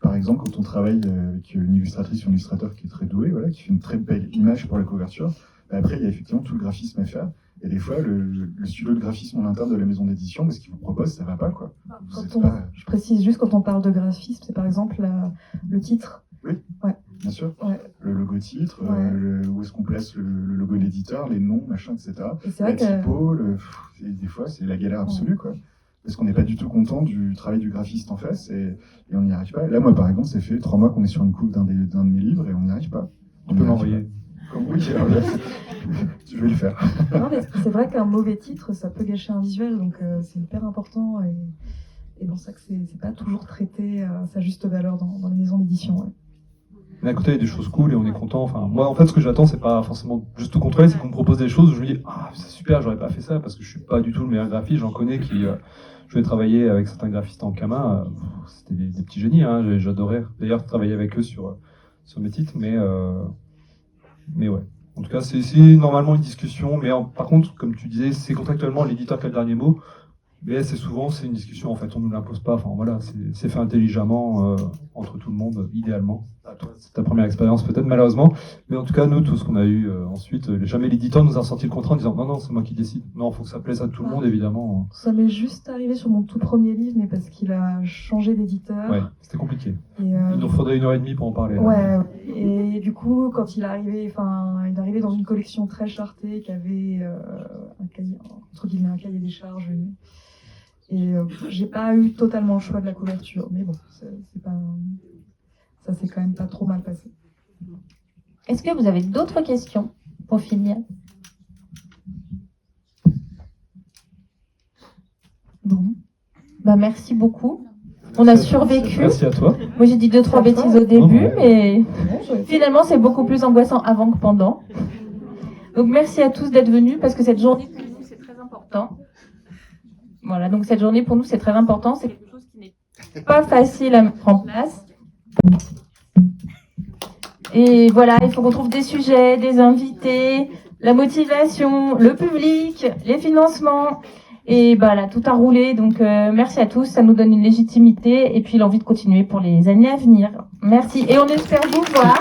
par exemple, quand on travaille avec une illustratrice ou un illustrateur qui est très doué, qui fait une très belle image pour la couverture, après, il y a effectivement tout le graphisme à faire. Et des fois, le studio de graphisme en interne de la maison d'édition, ce qu'il vous propose, ça va pas, quoi. Je précise juste, quand on parle de graphisme, c'est par exemple le titre. Oui, ouais. Bien sûr. Ouais. Le logo titre, où est-ce qu'on place le logo de l'éditeur, les noms, machin, etc. Et c'est vrai typo, des fois, c'est la galère absolue, quoi. Parce qu'on n'est pas du tout content du travail du graphiste en face, et on n'y arrive pas. Là, moi, par exemple, ça fait 3 mois qu'on est sur une couve d'un de mes livres, et on n'y arrive pas. On peut l'envoyer. Oui, alors là, je vais le faire. Non, mais c'est vrai qu'un mauvais titre, ça peut gâcher un visuel, donc c'est hyper important, et pour ça que c'est pas toujours traité à sa juste valeur dans les maisons d'édition. Ouais. Mais à côté, il y a des choses cool et on est content. Enfin, moi, en fait, ce que j'attends, c'est pas forcément juste tout contrôler, c'est qu'on me propose des choses où je me dis, ah, c'est super, j'aurais pas fait ça parce que je suis pas du tout le meilleur graphiste. J'en connais qui, je vais travailler avec certains graphistes en Kama, c'était des petits génies, hein, j'adorais d'ailleurs travailler avec eux sur mes titres, mais ouais. En tout cas, c'est normalement une discussion, mais par contre, comme tu disais, c'est contractuellement l'éditeur qui a le dernier mot. Mais c'est une discussion, en fait, on ne nous l'impose pas. Enfin voilà, c'est fait intelligemment entre tout le monde, idéalement. C'est ta première expérience peut-être, malheureusement. Mais en tout cas, nous, tout ce qu'on a eu ensuite, jamais l'éditeur nous a sorti le contrat en disant non, c'est moi qui décide. Non, il faut que ça plaise à tout le monde, évidemment. Ça m'est juste arrivé sur mon tout premier livre, mais parce qu'il a changé d'éditeur. Ouais, c'était compliqué. Il nous faudrait 1h30 pour en parler. Ouais, et du coup, quand il est arrivé dans une collection très chartée qui avait un cahier des charges. Et j'ai pas eu totalement le choix de la couverture, mais bon, ça s'est quand même pas trop mal passé. Est-ce que vous avez d'autres questions pour finir? Bah, merci beaucoup. On a survécu. Merci à toi. Moi, j'ai dit 2-3 bêtises au début, Non, mais finalement, c'est beaucoup plus angoissant avant que pendant. Donc, merci à tous d'être venus parce que cette journée, pour nous, c'est très important. Voilà, donc cette journée, pour nous, c'est très important. C'est quelque chose qui n'est pas facile à mettre en place. Et voilà, il faut qu'on trouve des sujets, des invités, la motivation, le public, les financements. Et bah là, tout a roulé. Donc, merci à tous. Ça nous donne une légitimité et puis l'envie de continuer pour les années à venir. Merci. Et on espère vous voir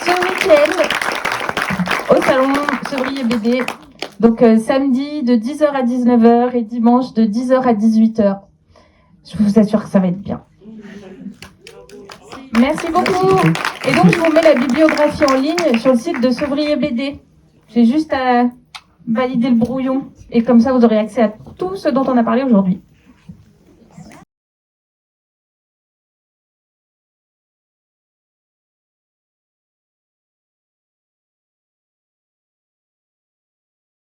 ce week-end au salon Sevrier BD. Donc, samedi de 10h à 19h et dimanche de 10h à 18h. Je vous assure que ça va être bien. Merci beaucoup. Et donc, je vous mets la bibliographie en ligne sur le site de Sevrier BD. J'ai juste à valider le brouillon. Et comme ça, vous aurez accès à tout ce dont on a parlé aujourd'hui.